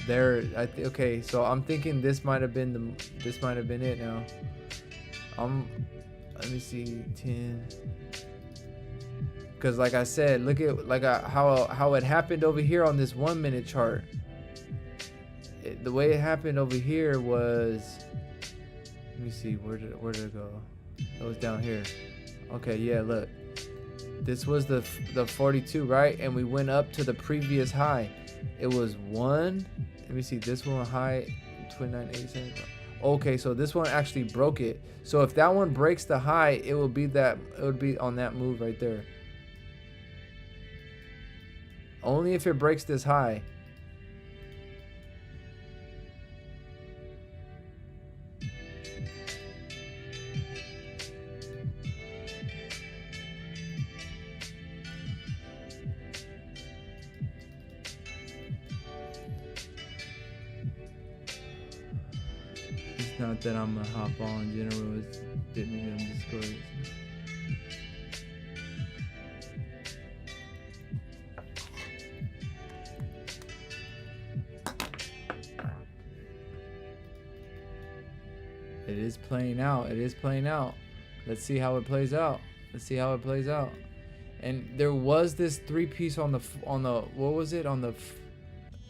Okay, so I'm thinking this might have been it now. Let me see, 10. Because like I said, look at how it happened over here on this 1 minute chart. The way it happened over here was, let me see, where did it go? It was down here. Okay, yeah, look. This was the 42, right? And we went up to the previous high. It was 1. Let me see, this one high 29.87. Okay, so this one actually broke it. So if that one breaks the high, it would be on that move right there. Only if it breaks this high. Not that I'm a hop on general, it's didn't mean I'm discouraged. It is playing out. It is playing out. Let's see how it plays out. Let's see how it plays out. And there was this 3-piece on the what was it, on the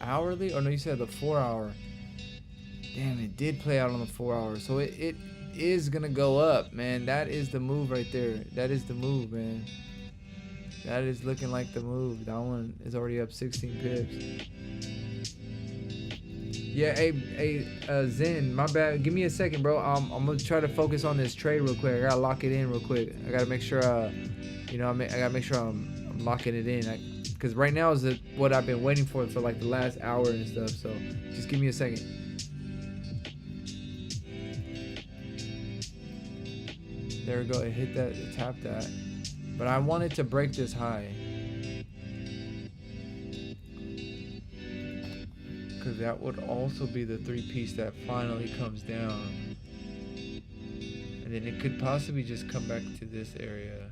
hourly? Or no, you said the 4 hour. Damn, it did play out on the 4 hour. So it is gonna go up, man. That is the move right there. That is the move, man. That is looking like the move. That one is already up 16 pips. Yeah, hey, Zen, my bad. Give me a second, bro. I'm gonna try to focus on this trade real quick. I gotta lock it in real quick. I gotta make sure, you know, I gotta make sure I'm locking it in. Because right now is what I've been waiting for like the last hour and stuff. So just give me a second. There we go, it hit that, it tapped that. But I wanted to break this high. Because that would also be the 3-piece that finally comes down. And then it could possibly just come back to this area.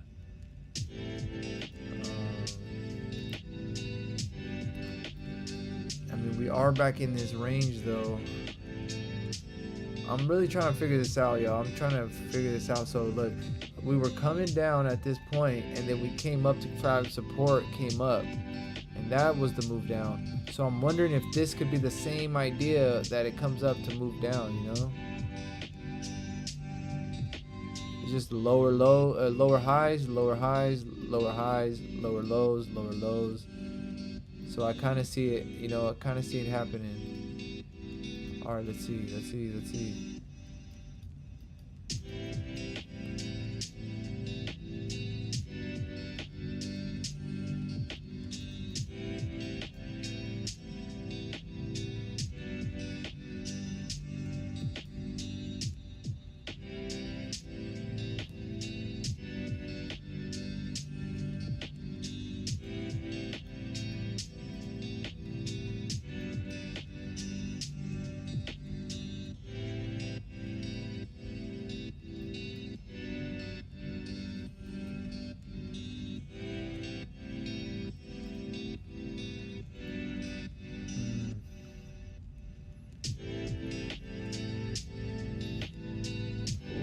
I mean, we are back in this range though. I'm really trying to figure this out, y'all. I'm trying to figure this out. So look, we were coming down at this point, and then we came up to find support, came up, and that was the move down. So I'm wondering if this could be the same idea that it comes up to move down, you know? It's just lower highs, lower highs, lower highs, lower lows, lower lows. So I kind of see it, you know, I kind of see it happening. All right, let's see.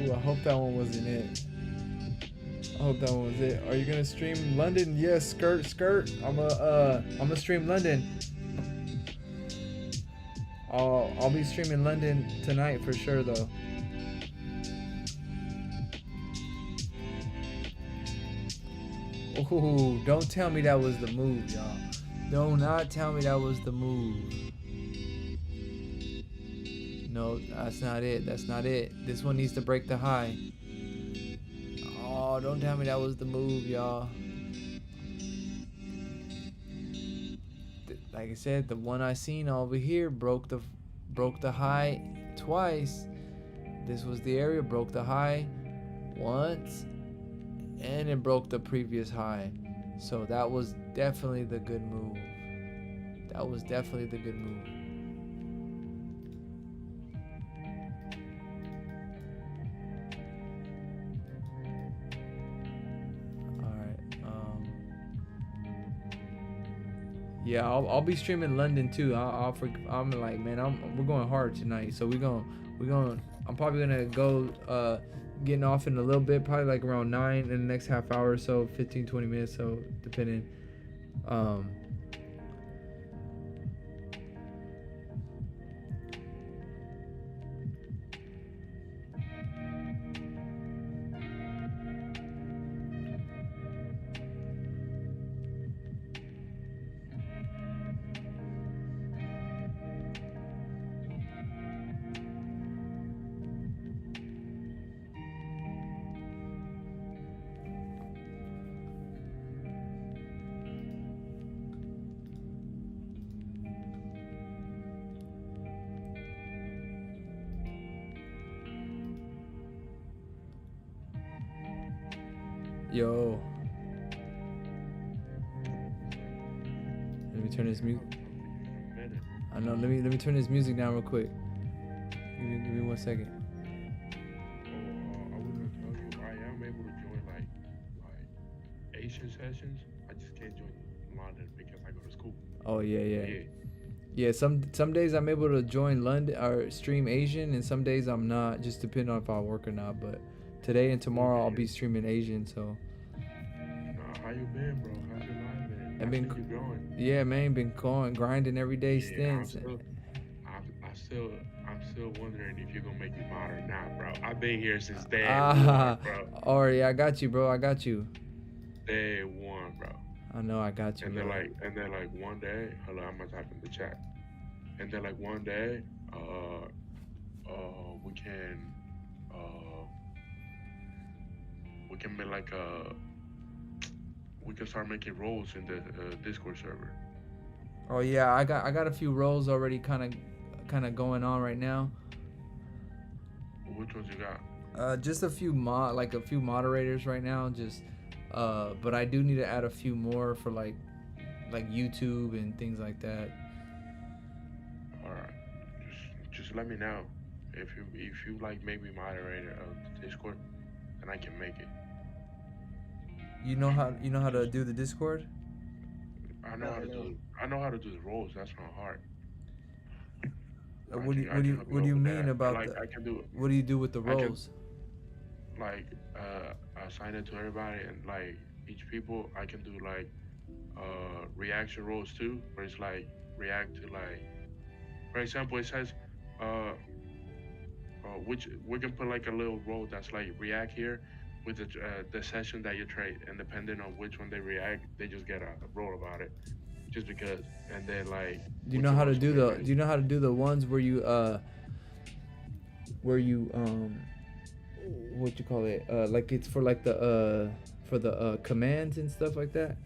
Ooh, I hope that one wasn't it. I hope that one was it. Are you gonna stream London? Yes, skirt. I'm gonna stream London. I'll be streaming London tonight for sure though. Ooh, don't tell me that was the move, y'all. Do not tell me that was the move. No, that's not it. That's not it. This one needs to break the high. Oh, don't tell me that was the move, y'all. Like I said, the one I seen over here broke the high twice. This was the area, broke the high once, and it broke the previous high. So that was definitely the good move. That was definitely the good move. Yeah, I'll be streaming London too. I'm like, man, we're going hard tonight. So we're going. I'm probably gonna go getting off in a little bit, probably like around 9 in the next half hour or so, 15-20 minutes, so depending. Yo. Let me turn this music. I know. Let me turn this music down real quick. Give me 1 second. I was gonna tell you I am able to join like Asian sessions. I just can't join London because I go to school. Oh yeah. Some days I'm able to join London or stream Asian, and some days I'm not. Just depending on if I work or not. But today and tomorrow I'll be streaming Asian. So. How you been, bro? How's your life been? I've been you growing. Yeah, man, been grinding every day since. I'm still wondering if you're gonna make me mod or not, bro. I've been here since day one, bro. Oh yeah, I got you, bro. I got you. Day one, bro. I know, I got you. And then like one day, hold on, I'm gonna type in the chat. And then like one day, we can make like we can start making roles in the Discord server. Oh yeah, I got a few roles already, kind of going on right now. Which ones you got? Just a few moderators right now. Just, but I do need to add a few more for like YouTube and things like that. All right, just let me know if you like make me moderator of the Discord, then I can make it. You know how to do the Discord? I know how to do the roles. That's not hard. What do you mean about like, I can do it. What do you do with the roles? I assign it to everybody, and like each people, I can do like reaction roles too, where it's like react to like, for example, it says which we can put like a little role that's like react here with the session that you trade, and depending on which one they react, they just get a role about it. just because. And then like, Do you which know how to ones do were the? like, Do you know how to do the ones where you what you call it? Like it's for like the commands and stuff like that.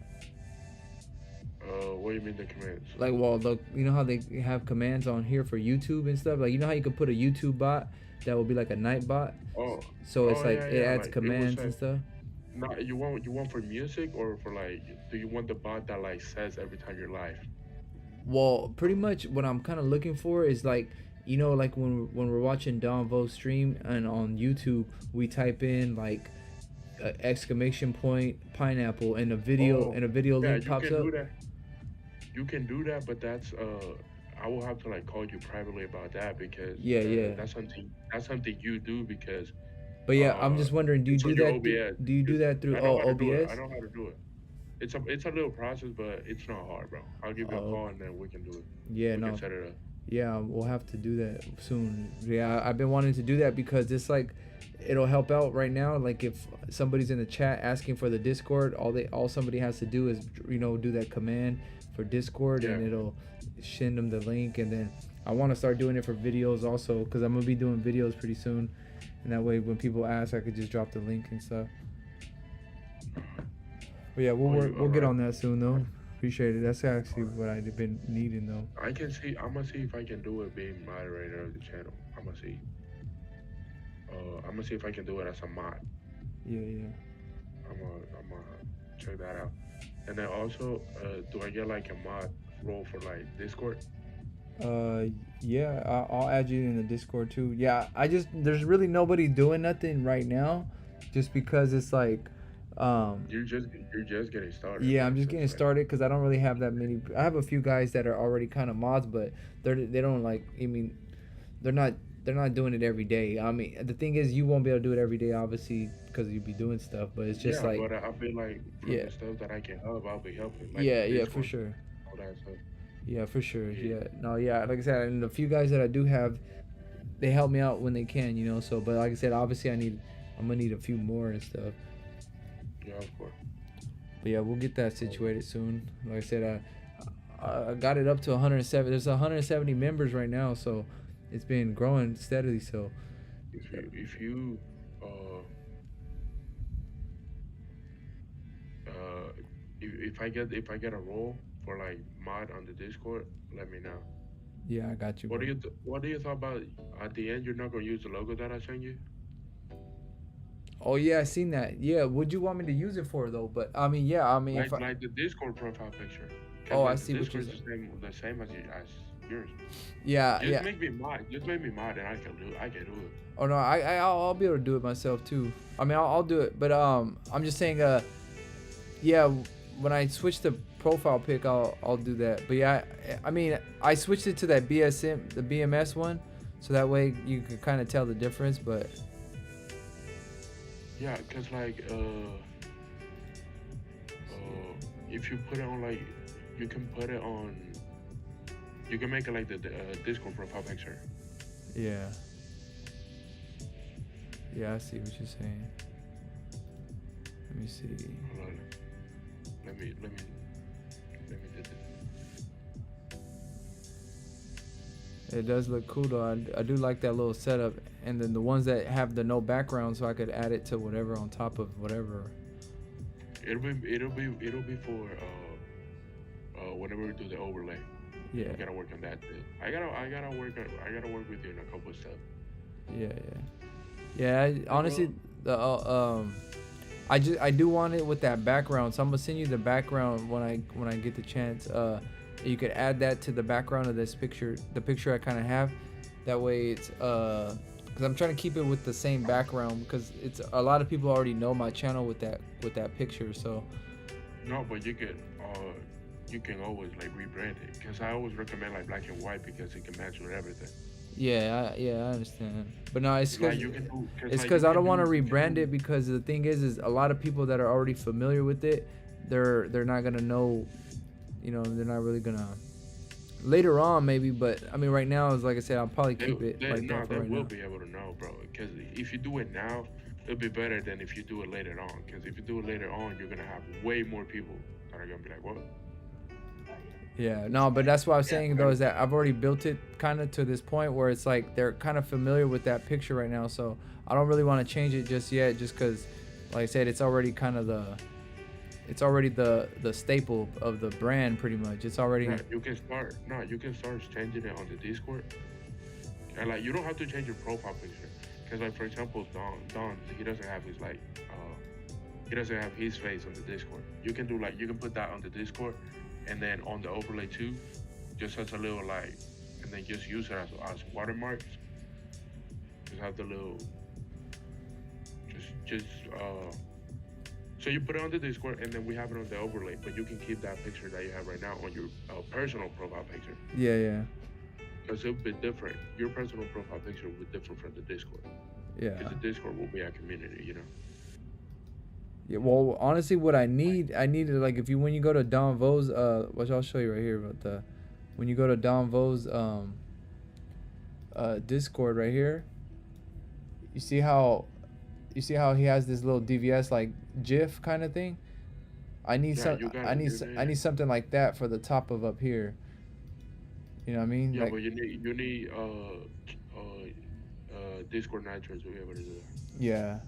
what do you mean the commands? Like, well, the you know how they have commands on here for YouTube and stuff. Like, you know how you could put a YouTube bot that will be like a night bot. Oh, So it's oh like yeah, it yeah. adds Like it was commands and like, stuff. not you want for music or for like, do you want the bot that like says every time you're live? Well, pretty much what I'm kind of looking for is like, you know, like when we're watching Don Vo stream and on YouTube, we type in like exclamation point pineapple Oh, and a video yeah, link you pops can up. do that. You can do that, but that's I will have to like call you privately about that because Yeah, yeah. that's something you do because But yeah, I'm uh just wondering, it's on your OBS. do you do that through I know how to do it. I OBS? know how to do it. It's a little process, but it's not hard, bro. I'll give you a Oh, call and then we can do it. yeah, We can no. set it up. Yeah, we'll have to do that soon. Yeah, I've been wanting to do that because it's like it'll help out right now. Like if somebody's in the chat asking for the Discord, all somebody has to do is, you know, do that command for Discord Yeah. and it'll send them the link. And then I want to start doing it for videos also because I'm gonna be doing videos pretty soon, and that way when people ask, I could just drop the link and stuff. But yeah, we'll get on that soon though. Appreciate it. That's actually what I've been needing though. I can see. I'm gonna see if I can do it being moderator of the channel. I'm gonna see. I'm gonna see if I can do it as a mod. Yeah, yeah. I'm gonna check that out. And then also, do I get like a mod role for like Discord? Yeah, I'll add you in the Discord too. Yeah, there's really nobody doing nothing right now, just because it's like, You're just getting started. yeah, I'm right? just So getting it's like, started because I don't really have that many. I have a few guys that are already kind of mods, but they don't like. I mean, they're not doing it every day. I mean, the thing is, you won't be able to do it every day, obviously, because you'll be doing stuff. But it's just yeah, like, but I feel like from yeah, the stuff that I can help, I'll be helping. Like yeah, with yeah, for Discord, sure. all that stuff. Yeah, for sure. Yeah. Yeah, no, yeah. Like I said, and the few guys that I do have, they help me out when they can, you know. So, but like I said, obviously, I'm gonna need a few more and stuff. Yeah, of course. But yeah, we'll get that situated soon. Like I said, I got it up to 107. There's 170 members right now, so it's been growing steadily. So, If you if I get a role for like mod on the Discord, let me know. yeah, I got you. What Bro. what do you thought about at the end? You're not gonna use the logo that I sent you. Oh yeah, I seen that. Yeah, what'd you want me to use it for though? But I mean, yeah, I mean, Like if I, like the Discord profile picture. 'Cause, oh, I like, see the what you're Discord's saying. the same as yours. Yeah, Just yeah. make me mod. Just make me mod, and I can do it. Oh no, I'll be able to do it myself too. I mean, I'll do it, but I'm just saying, yeah, when I switch the profile pic, I'll do that. But yeah, I mean, I switched it to that the BMS one, so that way you can kind of tell the difference. But Yeah, cause like if you put it on like you can put it on. You can make it like the Discord profile picture. yeah, yeah, I see what you're saying. Let me see. Hold on. Let me do this. It does look cool though. I do like that little setup, and then the ones that have the no background, so I could add it to whatever on top of whatever. It'll be for whenever we do the overlay. Yeah, We gotta work on that too. I gotta work with you in a couple of stuff. yeah, yeah. Honestly, the I do want it with that background, so I'm gonna send you the background when I get the chance. You could add that to the background of this picture, the picture I kind of have. That way it's because I'm trying to keep it with the same background because it's a lot of people already know my channel with that picture. So No, but you can always like rebrand it. Cause I always recommend like black and white because it can match with everything. yeah, I understand. But no, it's Like because you can do. it's because I don't want to rebrand it because the thing is a lot of people that are already familiar with it, they're not gonna know, you know, they're not really gonna. Later on, maybe, but I mean, right now is like I said, I'll probably keep it like that for They right will now. be able to know, bro. Because if you do it now, it'll be better than if you do it later on. Because if you do it later on, you're gonna have way more people that are gonna be like, "What?" Yeah, no, but that's what I'm saying though, is that I've already built it kind of to this point where it's like they're kind of familiar with that picture right now, so I don't really want to change it just yet, just because, like I said, it's already kind of the staple of the brand pretty much. It's already. Yeah, you can start. No, you can start changing it on the Discord, and like you don't have to change your profile picture, because like for example, Don, he doesn't have his he doesn't have his face on the Discord. You can do like you can put that on the Discord, and then on the overlay too, just as a little like, and then just use it as watermarks. Just have the little, just so you put it on the Discord, and then we have it on the overlay. But you can keep that picture that you have right now on your personal profile picture. Yeah, yeah. Because it'll be different. Your personal profile picture will be different from the Discord. Yeah. Because the Discord will be a community, you know. Yeah, well, honestly, what I need like when you go to Don Vo's which I'll show you right here, but when you go to Don Vo's Discord right here, you see how he has this little DVS like GIF kind of thing. I need I need something like that for the top of up here. You know what I mean? Yeah, like, but you need Discord Nitro to be able to do that. Yeah.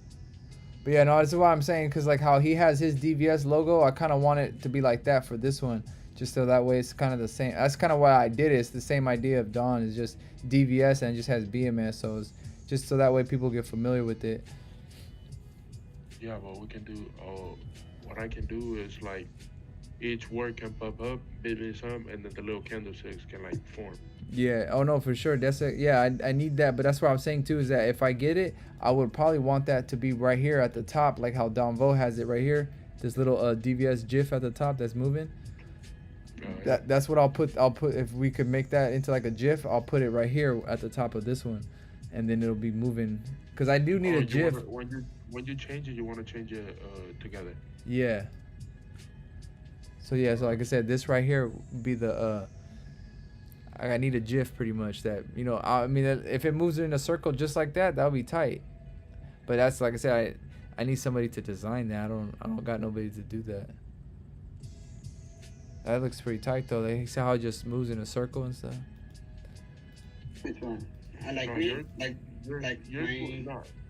But yeah, no, that's what I'm saying, because like how he has his DVS logo, I kind of want it to be like that for this one, just so that way it's kind of the same. That's kind of why I did it. It's the same idea of Dawn. It's just DVS and it just has BMS, so it's just so that way people get familiar with it. Yeah, but we can do. What I can do is like each word can pop up, bitmesone, and then the little candlesticks can like form. Yeah. Oh no, for sure. That's it. Yeah, I need that. But that's what I'm saying too, is that if I get it, I would probably want that to be right here at the top, like how Don Vo has it right here. This little DVS GIF at the top that's moving. That's what I'll put. If we could make that into like a GIF, I'll put it right here at the top of this one, and then it'll be moving. Cause I do need a GIF. When you change it, you want to change it together. Yeah. So yeah, so like I said, this right here would be the I need a GIF pretty much that, you know, I mean, if it moves in a circle just like that, that would be tight. But that's, like I said, I need somebody to design that. I don't got nobody to do that. That looks pretty tight though. They see how it just moves in a circle and stuff. Which one? I like No, me,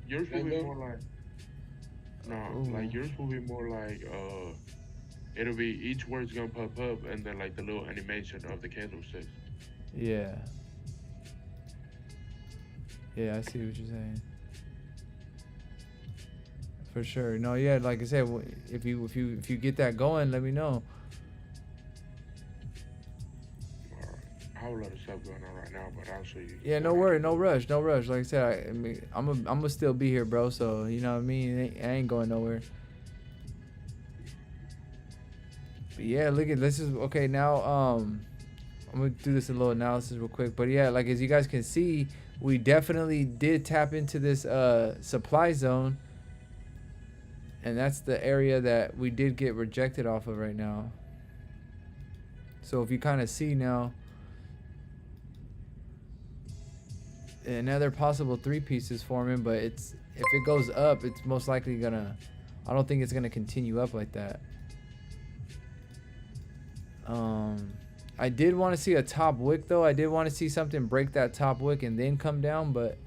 yours will be more like like yours will be more like it'll be each word's gonna pop up and then like the little animation of the candlesticks. Yeah. Yeah, I see what you're saying. For sure. No, yeah, like I said, if you get that going, let me know. I have a lot of stuff going on right now, but I'll show you. Yeah, no worry, no rush. Like I said, I mean, I'm gonna still be here, bro. So you know what I mean. I ain't going nowhere. But yeah, look at this is okay now. I'm gonna do this a little analysis real quick. But yeah, like as you guys can see, we definitely did tap into this supply zone, and that's the area that we did get rejected off of right now. So if you kind of see now. Another possible three pieces forming, but if it goes up, it's most likely gonna, I don't think it's gonna continue up like that. I did want to see a top wick though. I did want to see something break that top wick and then come down, but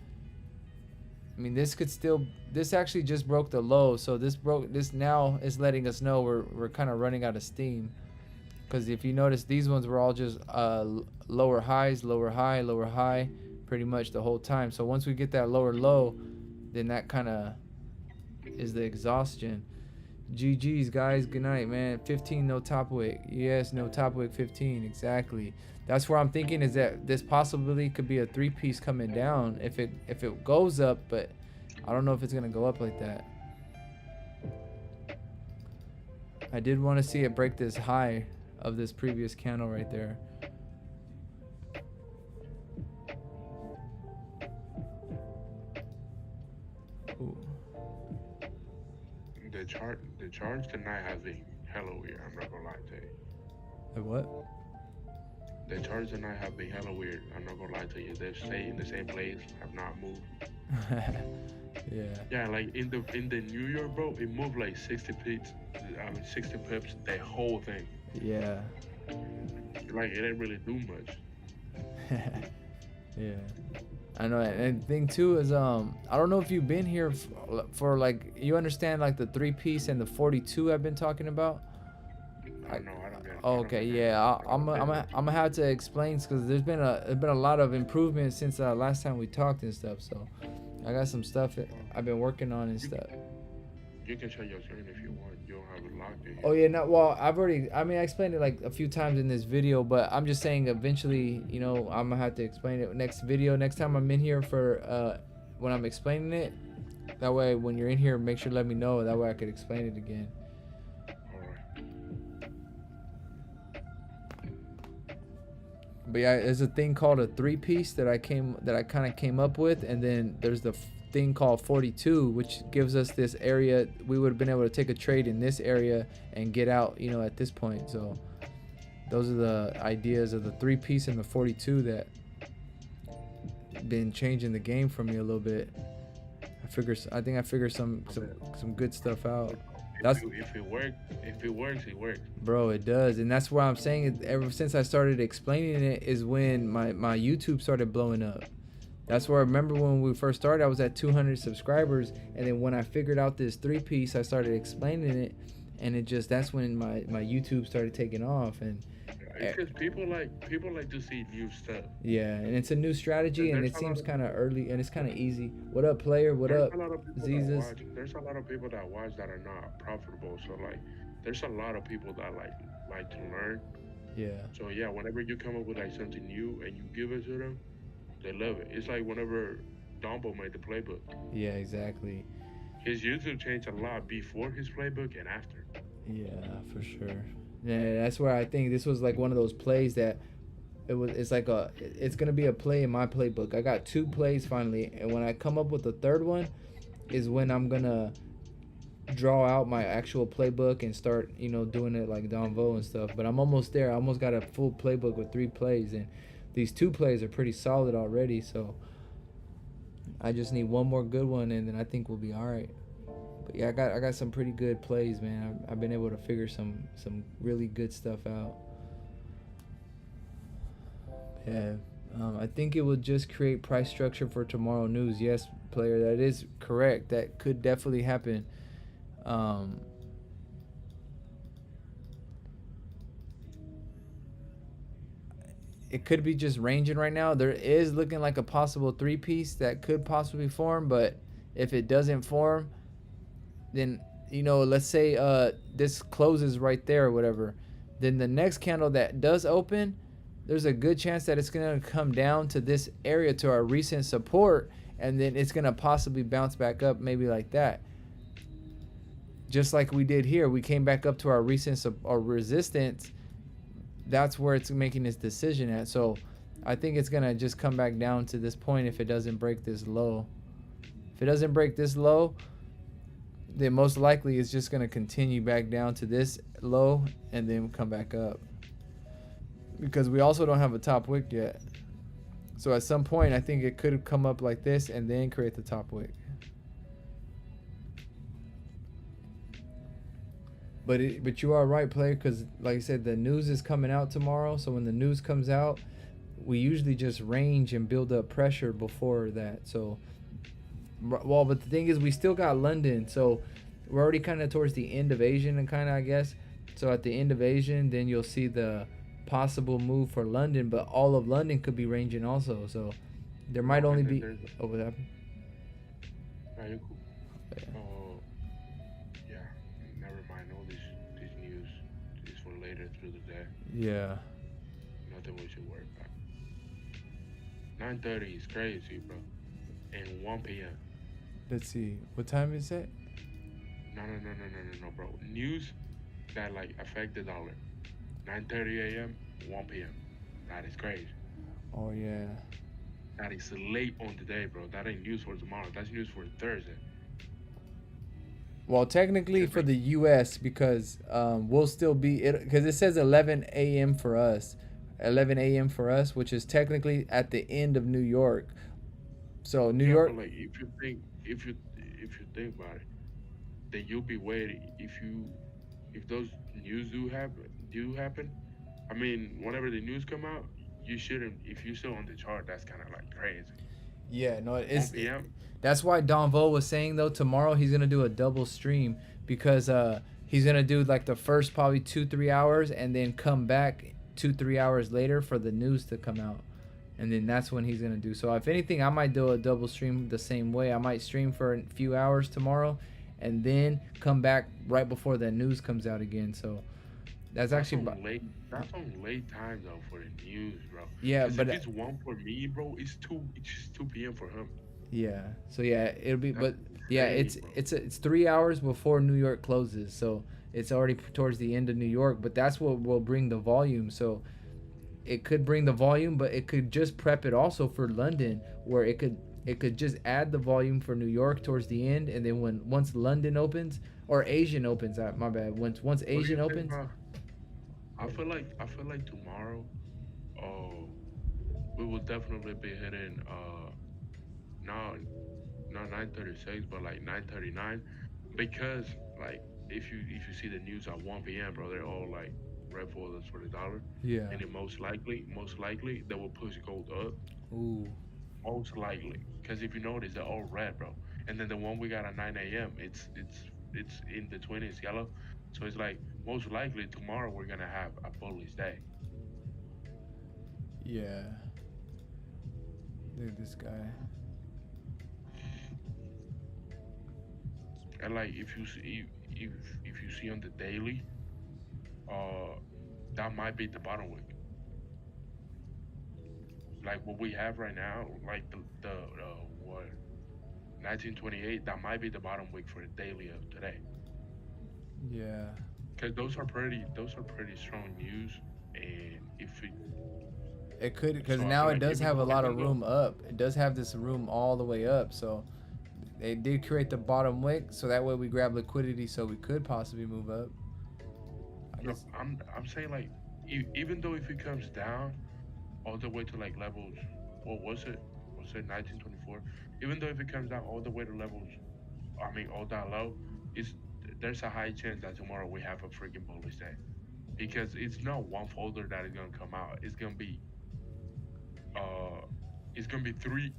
I mean this actually just broke the low, so this now is letting us know we're kind of running out of steam. Because if you notice, these ones were all just lower highs, lower high, lower high, pretty much the whole time. So once we get that lower low, then that kind of is the exhaustion. GG's guys, good night, man. 15 no top wick. Yes, no top wick 15, exactly. That's where I'm thinking is that this possibly could be a three-piece coming down if it goes up, but I don't know if it's gonna go up like that. I did want to see it break this high of this previous candle right there. Ooh. The charts tonight have been hella weird. I'm not gonna lie to you. Like what? The charts tonight have been hella weird. I'm not gonna lie to you. They've stayed in the same place, have not moved. Yeah. Yeah, like in the New York, bro, it moved like 60 pips. 60 pips. The whole thing. Yeah. like it didn't really do much. Yeah. I know, and the thing too is I don't know if you've been here for like you understand like the 3-piece and the 42 I've been talking about. I don't know. I don't get. Oh, I don't okay, remember. yeah, I don't play much. I'm gonna have to explain because there's been a lot of improvement since last time we talked and stuff. So I got some stuff that I've been working on and You, stuff. you can share your screen if you want. You don't have it locked in Oh here. yeah, no, well I've already I mean I explained it like a few times in this video, but I'm just saying eventually you know I'm gonna have to explain it next video next time I'm in here for when I'm explaining it. That way when you're in here, make sure to let me know. That way I could explain it again. All right. But yeah, there's a thing called a 3-piece that I kind of came up with, and then there's the thing called 42, which gives us this area. We would have been able to take a trade in this area and get out, you know, at this point. So those are the ideas of the 3-piece and the 42 that been changing the game for me a little bit. I think I figured some good stuff out. That's If it works, it works. It works. Bro, it does, and that's why I'm saying it. Ever since I started explaining it, is when my YouTube started blowing up. That's where I remember when we first started, I was at 200 subscribers, and then when I figured out this 3-piece, I started explaining it, and that's when my YouTube started taking off, and It's because people like to see new stuff. yeah, and it's a new strategy, and There's it a lot seems of kind of early, and it's kind of easy. What up, player? What there's up, a lot of people that Jesus? watch. There's a lot of people that watch that are not profitable. So like, there's a lot of people that like to learn. Yeah, So yeah, whenever you come up with like something new and you give it to them, they love it. It's like whenever Dumbo made the playbook. yeah, exactly. His YouTube changed a lot before his playbook and after. Yeah, for sure. Yeah, that's where I think this was like one of those plays that it's gonna be a play in my playbook. I got 2 plays finally, and when I come up with the third one is when I'm gonna draw out my actual playbook and start, you know, doing it like Don Vo and stuff. But I'm almost there. I almost got a full playbook with 3 plays, and these 2 plays are pretty solid already. So I just need one more good one, and then I think we'll be all right. But yeah, I got some pretty good plays, man. I've been able to figure some really good stuff out. Yeah, I think it will just create price structure for tomorrow news. Yes, player, that is correct. That could definitely happen. It could be just ranging right now. There is looking like a possible 3-piece that could possibly form, but if it doesn't form, then you know, let's say this closes right there or whatever, then the next candle that does open, there's a good chance that it's going to come down to this area to our recent support, and then it's going to possibly bounce back up maybe like that, just like we did here. We came back up to our recent our resistance. That's where it's making its decision at. So I think it's going to just come back down to this point if it doesn't break this low. If it doesn't break this low, then most likely it's just going to continue back down to this low and then come back up, because we also don't have a top wick yet. So at some point I think it could come up like this and then create the top wick. But you are right, player, because like I said, the news is coming out tomorrow. So when the news comes out, we usually just range and build up pressure before that. So well, but the thing is, we still got London, so we're already kind of towards the end of Asian, and kind of, I guess. So at the end of Asian, then you'll see the possible move for London, but all of London could be ranging also. So there might only be. Oh, what happened? Nah, you're cool. Yeah. Oh, yeah. Never mind. All this news is for later through the day. Yeah. Nothing we should worry about. 9:30 is crazy, bro. And 1 p.m. Let's see. What time is it? No, bro. News that like affect the dollar. 9:30 a.m., 1 p.m. That is crazy. Oh yeah. That is late on the day, bro. That ain't news for tomorrow. That's news for Thursday. Well, technically for the U.S. because we'll still be it because it says 11 a.m. for us, 11 a.m. for us, which is technically at the end of New York. So New York. But like if you think about it, then you'll be waiting. If those news do happen, I mean, whenever the news come out, you shouldn't. If you're still on the chart, that's kind of like crazy. Yeah, no, 1 p.m. that's why Don Vo was saying though tomorrow he's gonna do a double stream because he's gonna do like the first probably 2-3 hours and then come back 2-3 hours later for the news to come out, and then that's when he's gonna do. So if anything, I might do a double stream the same way. I might stream for a few hours tomorrow, and then come back right before the news comes out again. So that's actually on late. That's on late time though for the news, bro. yeah, 'Cause but if it's 1 for me, bro, it's two. It's just 2 p.m. for him. yeah. So yeah, it'll be, That's but yeah, insane, bro. it's 3 hours before New York closes, so it's already towards the end of New York. But that's what will bring the volume. So it could bring the volume, but it could just prep it also for London, where it could just add the volume for New York towards the end, and then once London opens or Asian opens, my bad. Once What do you Asian think, opens, bro? I feel like tomorrow, uh, we will definitely be hitting not not 9:36, but like 9:39, because like if you see the news at 1 p.m., bro, they're all like red folders for the dollar, yeah. and then most likely they will push gold up, Ooh, most likely, because if you notice they're all red, bro, and then the one we got at 9 a.m. it's in the 20s yellow, so it's like most likely tomorrow we're gonna have a bullish day. yeah. Look at this guy. And like if you see on the daily, uh, that might be the bottom wick. Like what we have right now, like the what 1928, that might be the bottom wick for the daily of today. Yeah. Because those are pretty strong news, and if it It could, because so I now feel it like does have a lot of even though room up. It does have this room all the way up. So they did create the bottom wick, so that way we grab liquidity, so we could possibly move up. I no, guess. I'm saying like even though if it comes down all the way to like levels, what was it 1924, even though if it comes down all the way to levels, I mean all that low, is there's a high chance that tomorrow we have a freaking bullish day, because it's not one folder that is gonna come out. Uh it's gonna be three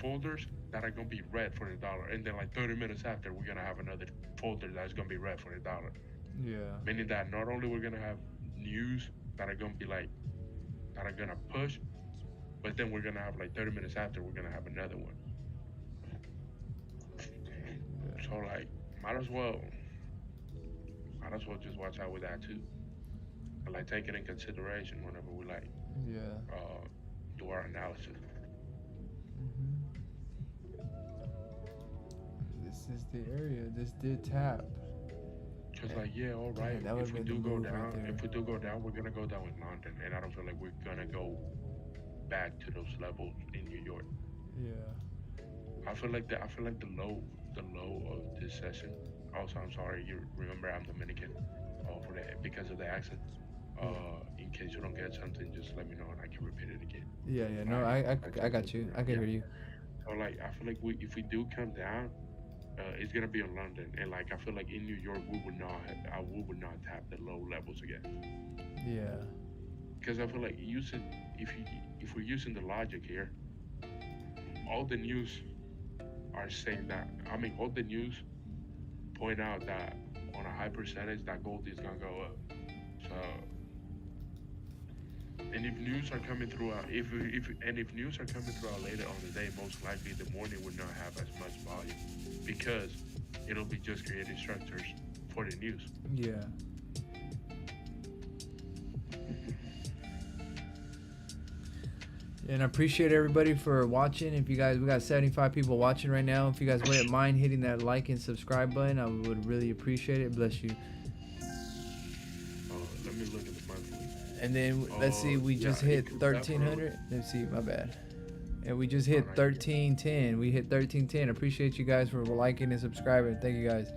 folders that are gonna be red for the dollar, and then like 30 minutes after we're gonna have another folder that's gonna be red for the dollar, Yeah. meaning that not only we're gonna have news that are gonna be like that are gonna push, but then we're gonna have like 30 minutes after we're gonna have another one. So like might as well might as well just watch out with that too, and like take it in consideration whenever we like Yeah. uh do our analysis. Hmm. This is the area. This did tap. Cause like yeah, all right. Damn, that would If have we been the do go move down, right there. if we do go down, we're gonna go down with London, and I don't feel like we're gonna go back to those levels in New York. Yeah. I feel like the low of this session. Also, I'm sorry. You remember I'm Dominican. For the because of the accent. Yeah. In case you don't get something, just let me know and I can repeat it again. Yeah. Yeah. No, Like, I got you. I can yeah. hear you. So like, I feel like if we do come down, it's gonna be on London, and like I feel like in New York we would not tap the low levels again, Yeah. because I feel like if we're using the logic here, all the news are saying that. I mean, all the news point out that on a high percentage that gold is gonna go up. So, and if news are coming through, if news are coming through later on the day, most likely the morning would not have as much volume, because it'll be just creating structures for the news. Yeah. And I appreciate everybody for watching. If you guys, we got 75 people watching right now. If you guys wouldn't mind hitting that like and subscribe button, I would really appreciate it. Bless you. Let me look at the monthly. And then let's see, we Yeah, just it hit could 1300. Let's see, my bad. And we just hit 1310. We hit 1310. Appreciate you guys for liking and subscribing. Thank you guys.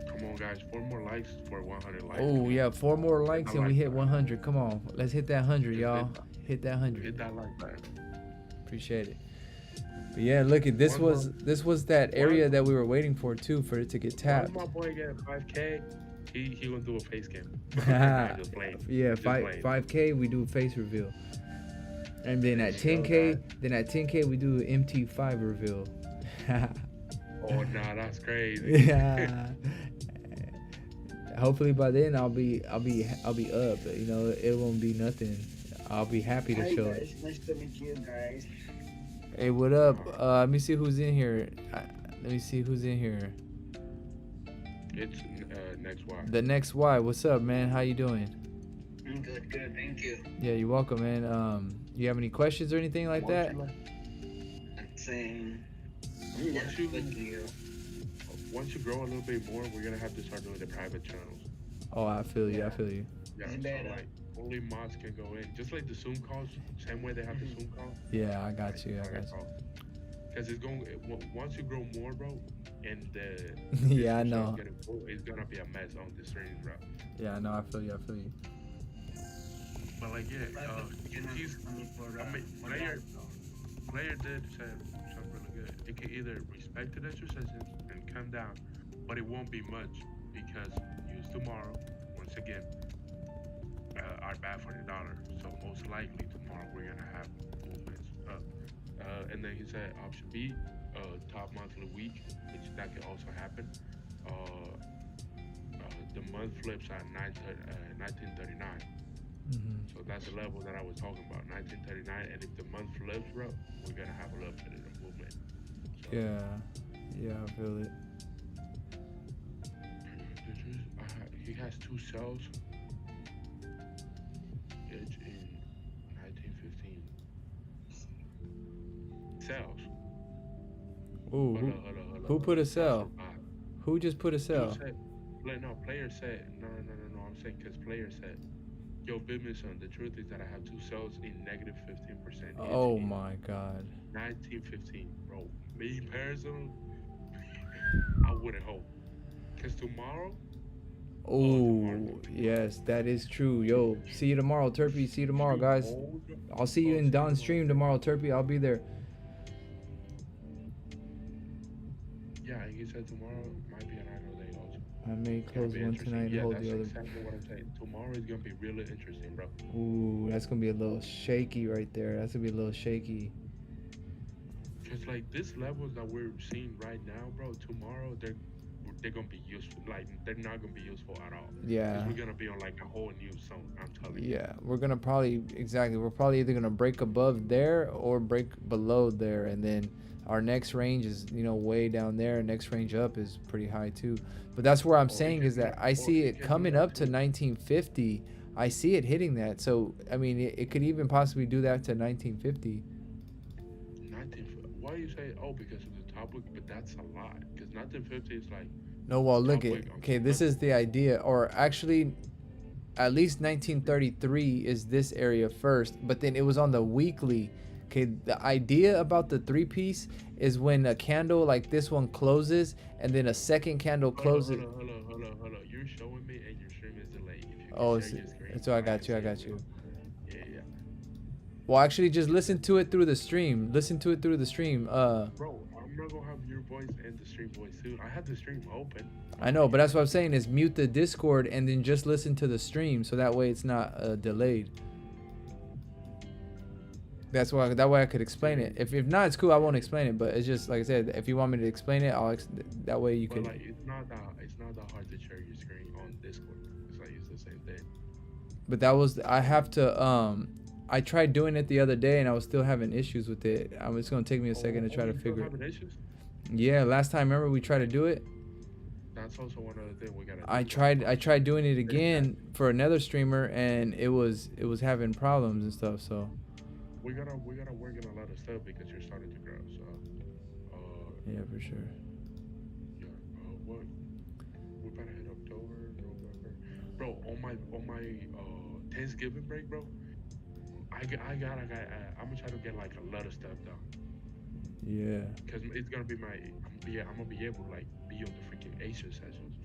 Come on, guys, 4 more likes for 100 likes. Oh yeah, 4 more likes I and we like hit that. 100. Come on, let's hit that 100, Just y'all. Hit that 100. Hit that like button. Appreciate it. But yeah, look at this. One This was that area that we were waiting for too, for it to get Once tapped. my boy get 5K, he gonna do a face cam. Nah, just playing. Yeah, Just playing. 5K we do face reveal. And then at There you go, 10K we do MT5 reveal. Oh nah, that's crazy. Yeah. Hopefully by then I'll be up. You know, it won't be nothing. I'll be happy to Hi show it. guys, nice to meet you guys. Hey, what up? Let me see who's in here. Let me see who's in here. It's next Y. The next Y. What's up, man? How you doing? I'm good, thank you. Yeah, you're welcome, man. You have any questions or anything like that? I'm saying, Once you- good to you. Once you grow a little bit more, we're gonna have to start doing the private channels. Oh, I feel you. I feel you. Yeah, It's so better. like only mods can go in, just like the Zoom calls. Same way they have the Zoom calls. Yeah, I got you. Because it's going once you grow more, bro, and the Yeah, I Discord know. starts getting full, it's gonna be a mess on the streams, bro. Yeah, I know. I feel you. But like, yeah, he's. I mean, player did say something really good. It can either respect the exercises and come down, but it won't be much because use tomorrow once again are bad for the dollar. So most likely tomorrow we're gonna have movements up. And then he said option B, top monthly week, which that could also happen. The month flips at 1939. So that's the level that I was talking about, 1939. And if the month flips, bro, we're gonna have a little bit of movement. So, Yeah, I feel it. he has two cells. It's in 1915. Cells. Ooh, Hold on. who put a cell? Uh, Who just put a cell? Player said, no, I'm saying because player said, yo, bitmesone, the truth is that I have two cells in negative 15%. Oh my God. 1915, bro. Me personally, I wouldn't hope. Because tomorrow, Oh, yes, that is true. Yo, see you tomorrow, Turpy. See you tomorrow, guys. I'll see you in Don's stream tomorrow, Turpy. I'll be there. yeah, and he said tomorrow might be an idle day also. I may close Be one interesting. tonight and Yeah, hold that's the other. exactly what I'm saying. Tomorrow is gonna be really interesting, bro. Ooh, that's gonna be a little shaky right there. That's gonna be a little shaky. Cause like this levels that we're seeing right now, bro. Tomorrow they're gonna be useful. Like they're not gonna be useful at all. Yeah. Cause we're gonna be on like a whole new zone. I'm telling you. Yeah, we're gonna probably we're probably either gonna break above there or break below there, and then our next range is way down there. Next range up is pretty high too. But that's where I'm saying is that I see it coming up to 1950. I see it hitting that. So I mean, it could even possibly do that to 1950. Why you say because of the topic? But that's a lot. Cause 1950 is like. No, well, look top at weight on okay. This is the idea, or actually, at least 1933 is this area first, but then it was on the weekly. Okay, the idea about the three piece is when a candle like this one closes, and then a second candle closes. Hold on. You're showing me, and your stream is delayed. If you Oh, can share your screen, so I can got you. see it. Yeah. Well, actually, just listen to it through the stream. Bro, I'm not gonna have your voice and the stream voice too. I have the stream open. I know, but that's what I'm saying is mute the Discord and then just listen to the stream, so that way it's not delayed. That's why that way I could explain it. If not, it's cool. I won't explain it, but it's just like I said. If you want me to explain it, that way you But can. like, it's not that hard to share your screen on Discord. It's like it's the same thing. But that was I have to I tried doing it the other day and I was still having issues with it. It's gonna take me a second to try to figure it. Issues? Yeah, last time remember we tried to do it. That's also one other thing we gotta. I tried doing it again for another streamer and it was having problems and stuff. So. We gotta work on a lot of stuff because you're starting to grow. So. Yeah, for sure. Yeah. What? We're about to hit October, November. Bro, on my Thanksgiving break, bro. I'm gonna try to get like a lot of stuff done. Yeah. Cause it's gonna be I'm gonna be able to like be on the freaking Asia sessions.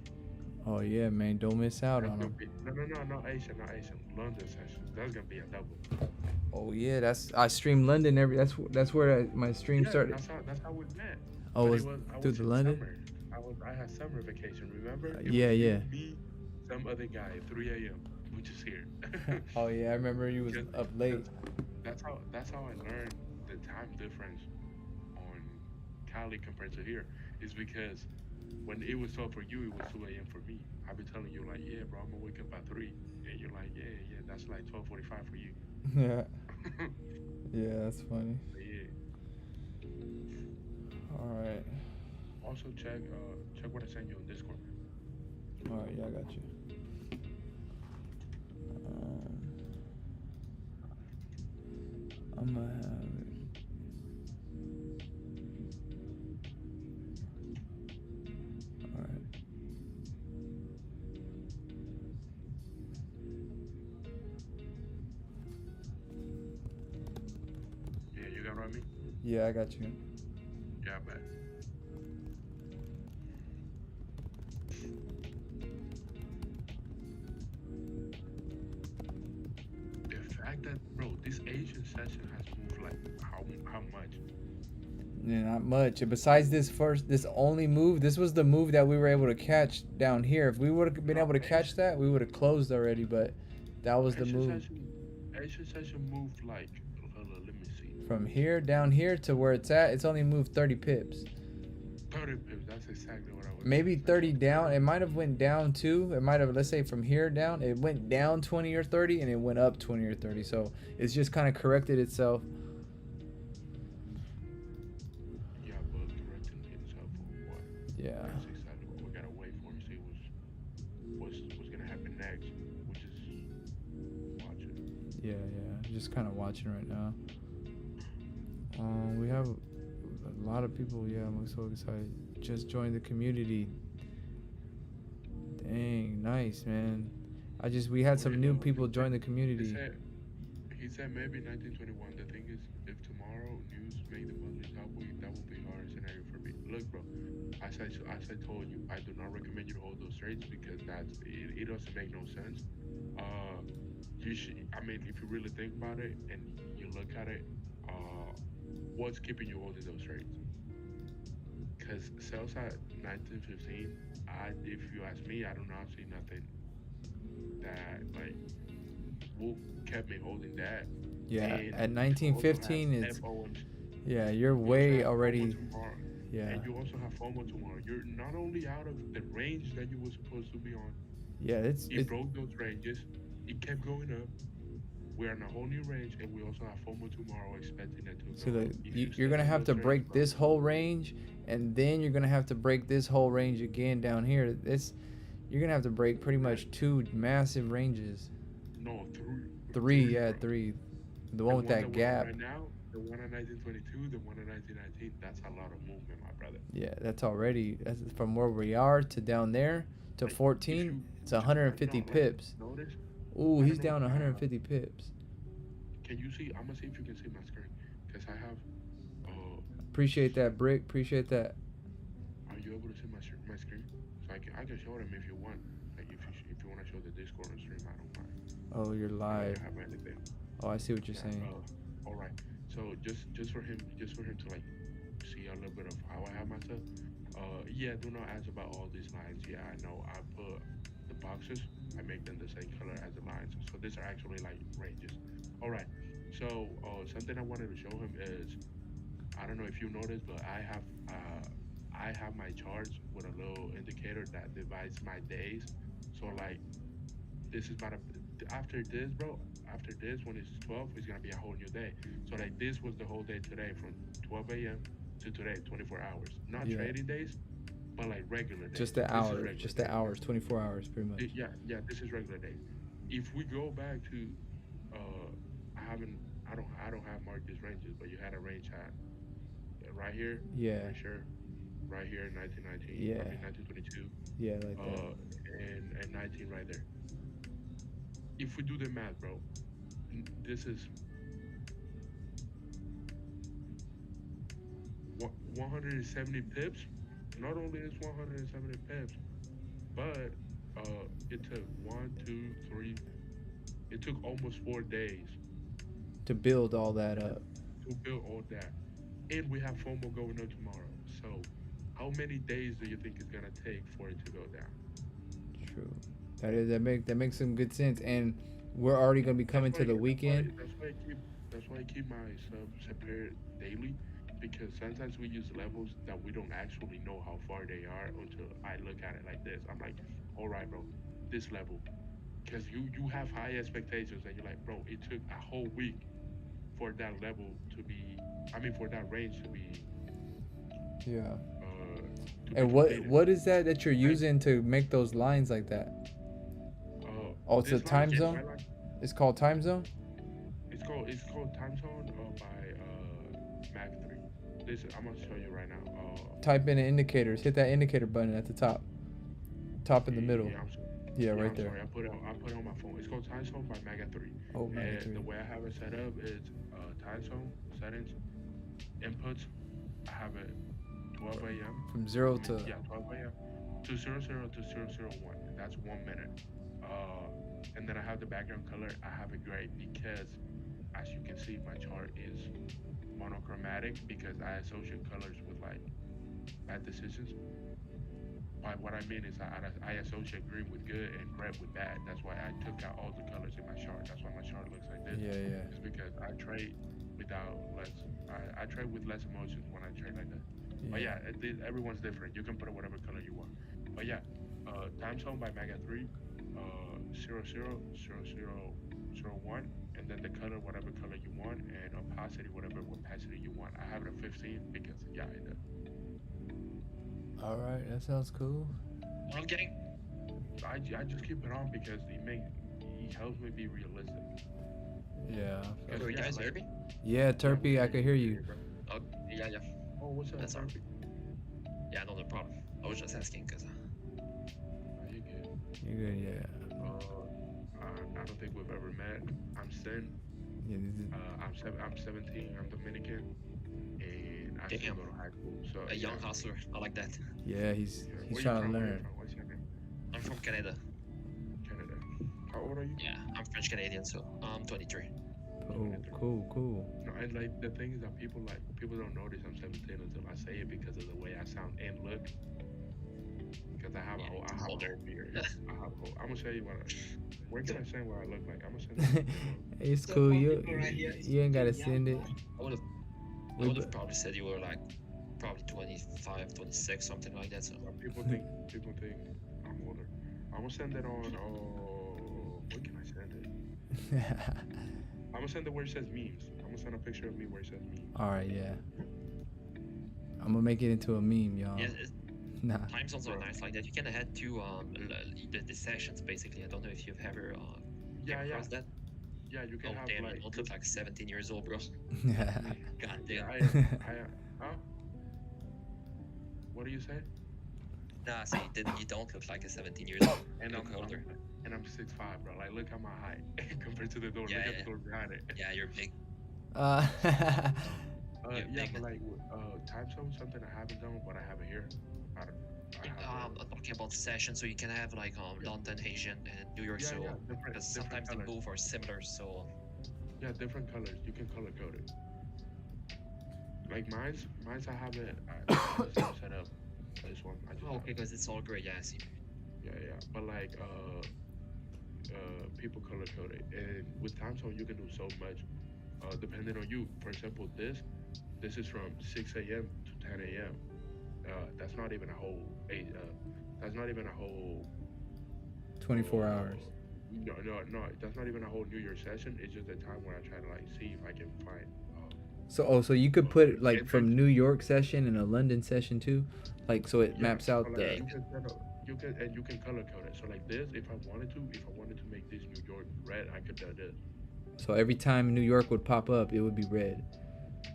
Oh yeah, man! Don't miss out on them. No, Asia, not Asia. London sessions. That's gonna be a double. Oh yeah, I stream London that's where my stream started. That's how we met. Oh, I was through the London. Summer. I had summer vacation. Remember? Yeah. Me, some other guy at 3 a.m. which is here. Oh yeah, I remember you was Because up late. that's how I learned the time difference on Cali compared to here is because when it was 12 for you, it was 2 a.m. for me. I've been telling you like, yeah, bro, I'm gonna wake up at 3, and you're like, yeah, yeah, that's like 12:45 for you. Yeah, yeah, that's funny. But yeah. All right, Also check what I sent you on Discord, man. all right, yeah, I got you. Um, I'm gonna have it. All right. Yeah, you got what I mean? Yeah, I got you. Yeah, but the fact that bro, this Asian session has moved like how much? Yeah, not much. And besides this only move, this was the move that we were able to catch down here. If we would have been No, able to catch that, we would have closed already. But that was the Asian move. session Asian session moved like let me see. From here down here to where it's at, it's only moved 30 pips. 30 pips, that's exactly what I was Maybe saying. 30 down. It might have went down too. It might have, let's say from here down, it went down 20 or 30 and it went up 20 or 30. So it's just kind of corrected itself. Yeah, but correcting itself for what? Yeah. That's exactly what we gotta wait for and see what's gonna happen next. We just watch it. Yeah, yeah. Just kind of watching right now. We have a lot of people. Yeah, I'm so excited. Just joined the community. Dang, nice, man. We had some new people join the community. He said maybe 1921. The thing is, if tomorrow news make the monthly top week, that will be hard scenario for me. Look, bro, as I told you, I do not recommend you to hold those trades because it doesn't make no sense. Uh, you should. I mean, if you really think about it and you look at it, what's keeping you holding those trades? Because sales at 1915, if you ask me, I do not see nothing that like will kept me holding that. Yeah, And at you also have 1915, it's FOMC. yeah, you're You also way have FOMO already. tomorrow, Yeah, and you also have FOMO tomorrow. You're not only out of the range that you were supposed to be on. yeah. It broke those ranges. It kept going up. We're in a whole new range, and we also have FOMO tomorrow, expecting it to So go up. If you you're stay gonna in have those to trades, break bro, this whole range, and then you're gonna have to break this whole range again down here. You're gonna have to break pretty that much two massive ranges. no Three, three, yeah, bro. three. The The one with one that that we're on gap. right now, the one in 1922, the one in 1919. That's a lot of movement, my brother. Yeah, that's from where we are to down there to Like if 14. you It's no 150 like pips. notice, Ooh, I he's don't know. down 150 pips. Can you see? I'm gonna see if you can see my screen, cause I have. Uh, Appreciate s- that, Brick. Appreciate that. are you able to see my screen? So I can show them if you want. Like if you want to show the Discord and stream, I don't mind. Oh, you're I live. don't have anything. Oh, I see what you're Yeah. saying. All right. So just for him to like see a little bit of how I have myself. Yeah. Do not ask about all these lines. Yeah, I know. I put the boxes. I make them the same color as the lines. So these are actually like ranges. All right. So something I wanted to show him is I don't know if you noticed, but I have my charts with a little indicator that divides my days. So like this is about after this, bro. After this, when it's 12, it's gonna be a whole new day. So like this was the whole day today from 12 a.m. to today, 24 hours. Not Yeah, trading days, but like regular just days. the This is hours, regular just the days. hours, 24 hours, pretty much. Yeah, yeah. This is regular days. If we go back to, uh, I don't have marked these ranges, but you had a range at right here, Yeah, pretty sure, right here, 1919. I yeah, mean 1922, yeah, like that. and 19 right there. If we do the math, bro, this is 170 pips. Not only is 170 pips, but it took one, two, three. It took almost 4 days To build all that up. to build all that, and we have FOMO going on tomorrow. So, how many days do you think it's gonna take for it to go down? True. That makes some good sense. And we're already gonna be coming to the weekend. That's why I keep my stuff separate daily, because sometimes we use levels that we don't actually know how far they are until I look at it like this. I'm like, all right, bro, this level, because you have high expectations and you're like, bro, it took a whole week for that level to be, I mean, for that range Yeah. uh to be And completed. what is that you're Right? using to make those lines like that? Oh, it's a This line, time zone. my line, It's called time zone. it's called time zone by Mag 3. This I'm gonna show you right now. Type in the indicators. Hit that indicator button at the top. Top in the middle. Yeah, I'm sorry. Yeah, Yeah, right I'm there. sorry. I put it on my phone. It's called Time Zone by Mega 3. Oh, Mega And the 3. way I have it set up is time zone settings, inputs. I have it 12 a.m. From 0 I mean, to. yeah, 12 a.m. to 00 to 001. That's 1 minute. Uh, and then I have the background color. I have it gray because, as you can see, my chart is monochromatic because I associate colors with like bad decisions. By what I mean is I associate green with good and red with bad. That's why I took out all the colors in my chart. That's why my chart looks like this. Yeah, yeah. It's because I trade without less. I trade with less emotions when I trade like that. But Yeah. yeah, everyone's different. You can put it whatever color you want. But yeah, time zone by Mega 3, 00, 00, 001, and then the color whatever color you want, and opacity whatever opacity you want. I have it at 15 because yeah, All right, that sounds cool. Okay. I just keep it on because it helps me be realistic. Yeah. Because You yeah, guys hear like me? Yeah, yeah, we Turpy, I hear you, could hear we hear you. you, bro. Oh, yeah, yeah. Oh, what's up, That's all. Turkey? Yeah, no problem. I was just asking because Are you good? You're good, yeah. I don't think we've ever met. I'm Sin. Yeah, I'm 17. I'm Dominican, and I still damn, go to high school. So a yeah, young hustler. I like that. yeah, yeah. he's Where you trying to from? Where you learn. from? What's your name? I'm from Canada. Canada. How old are you? Yeah, I'm French Canadian, so I'm 23. Oh, 23. cool. No, and like the thing is that people don't notice I'm 17 until I say it because of the way I sound and look. Because Yeah, I he's have a older. whole beard. I have a whole. I'm gonna show you where can I send what I look like? I'm gonna send it to you. Hold on. It's So cool. most people right here You ain't gotta is young, send it. right? I We would bu- have probably said you were like probably 25, 26, something like that. So But people think I'm older. I'm gonna send it on. Oh, where can I send it? I'm gonna send it where it says memes. I'm gonna send a picture of me where it says memes. All right, yeah. I'm gonna make it into a meme, y'all. yeah, Nah. time zones are Bro. nice like that. You can add two the sessions basically. I don't know if you've ever Yeah, came yeah, across that. yeah. You can Oh have damn, you like. don't look like 17 years old, bro. God Yeah, damn. Huh? What do you say? Nah, see, you don't look like a 17 years old. And You look older. I'm 6'5", bro. Like, look at my height compared to the door. Yeah, Look at yeah. the door behind it. Yeah, you're big. uh, You're Yeah, big. but like time zone something I haven't done, but I have it here. I don't. I have I'm talking about sessions, so you can have like Yeah. London, Asian, and New York. Yeah, So yeah, because different sometimes the colors. both are similar. So Yeah, different colors. You can color code it. Like mine's I have it. I have the same setup. This one I just oh, have. okay, because it's all gray. Yeah, I see. Yeah, yeah. But like people color code it, and with time zone you can do so much. Depending on you. For example, this is from 6 a.m. to 10 a.m. That's not even a whole eight. That's not even a whole 24 hours. No. That's not even a whole New Year session. It's just a time where I try to like see if I can find. So you could put like Entrance. from New York session and a London session too, like so it Yeah, maps out so, like, the. you can color code it. So like this, if I wanted to make this New York red, I could do this. So every time New York would pop up, it would be red.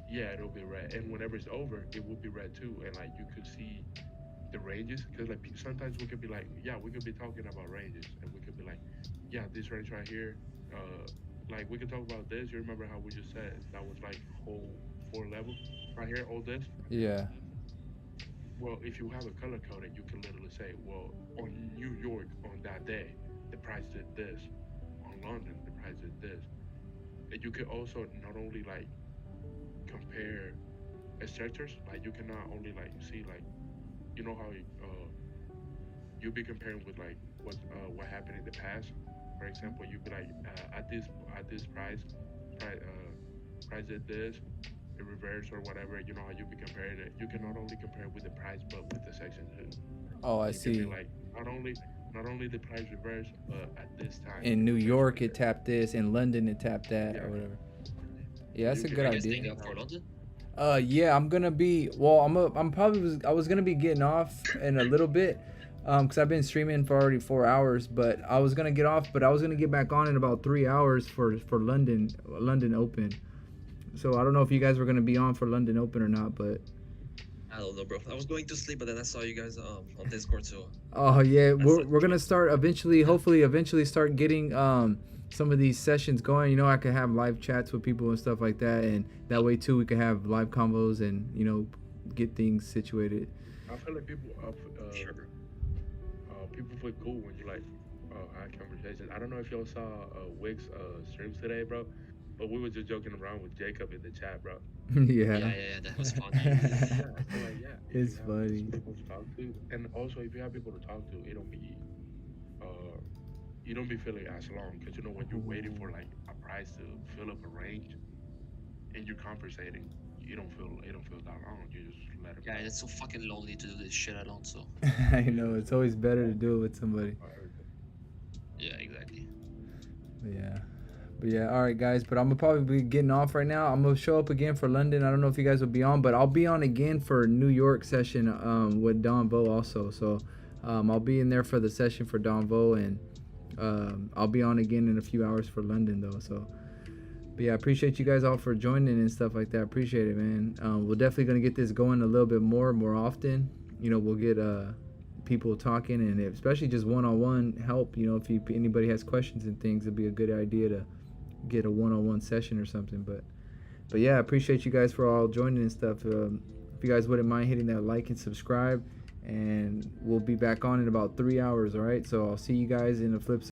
Yeah, it'll be red, and whenever it's over, it will be red too. And like you could see the ranges, because like sometimes we could be like, yeah, we could be talking about ranges, and we could be like, yeah, this range right here, like we could talk about this. You remember how we just said that was like whole 4 levels right here, all this. Yeah. Well, if you have a color coded, you can literally say, well, on New York on that day, the price did this. On London, the price did this. And you can also not only like compare sectors, like you can not only like see like you know how you'll be comparing with like what happened in the past. For example, you be like at this price at this, it reverse or whatever. You know how you be comparing it. You can not only compare with the price, but with the section too. Oh, I You can be see. like not only the price reverse, but at this time In it New reversed York, right it there. tapped this. In London, it tapped that, Yeah. or whatever. So Yeah, that's you a can good Are you like guys staying idea. up for London? Yeah, I'm gonna be. Well, I'm probably I was gonna be getting off in a little bit, cause I've been streaming for already 4 hours. But I was gonna get off, but I was gonna get back on in about 3 hours for London Open. So I don't know if you guys were gonna be on for London Open or not, but I don't know, bro. I was going to sleep, but then I saw you guys on Discord, so oh yeah, I said, we're gonna start eventually. Hopefully, eventually start getting some of these sessions going. You know, I could have live chats with people and stuff like that, and that way too we could have live convos and get things situated. I feel like sure. people feel cool when you like have conversations. I don't know if y'all saw Wix streams today, bro, but we were just joking around with Jacob in the chat, bro. Yeah. Yeah, that was funny. Yeah, so like yeah, if It's you have funny. people to talk to, and also if you have people to talk to, it don't be uh you don't be feeling as long because when you're waiting for like a price to fill up a range and you're conversating, it don't feel that long. You just let it Yeah, flow. it's so fucking lonely to do this shit alone, so I Yeah, know it's always better to do it with somebody. yeah, exactly. Yeah. But yeah, all right, guys. But I'm gonna probably be getting off right now. I'm gonna show up again for London. I don't know if you guys will be on, but I'll be on again for New York session with Don Vo also. So I'll be in there for the session for Don Vo, and I'll be on again in a few hours for London though. So, but yeah, I appreciate you guys all for joining and stuff like that. Appreciate it, man. We're definitely gonna get this going a little bit more often. We'll get people talking, and especially just one-on-one help. If anybody has questions and things, it'd be a good idea to get a one-on-one session or something. But yeah, I appreciate you guys for all joining and stuff. If you guys wouldn't mind hitting that like and subscribe, and we'll be back on in about 3 hours. All right, so I'll see you guys in the flip side.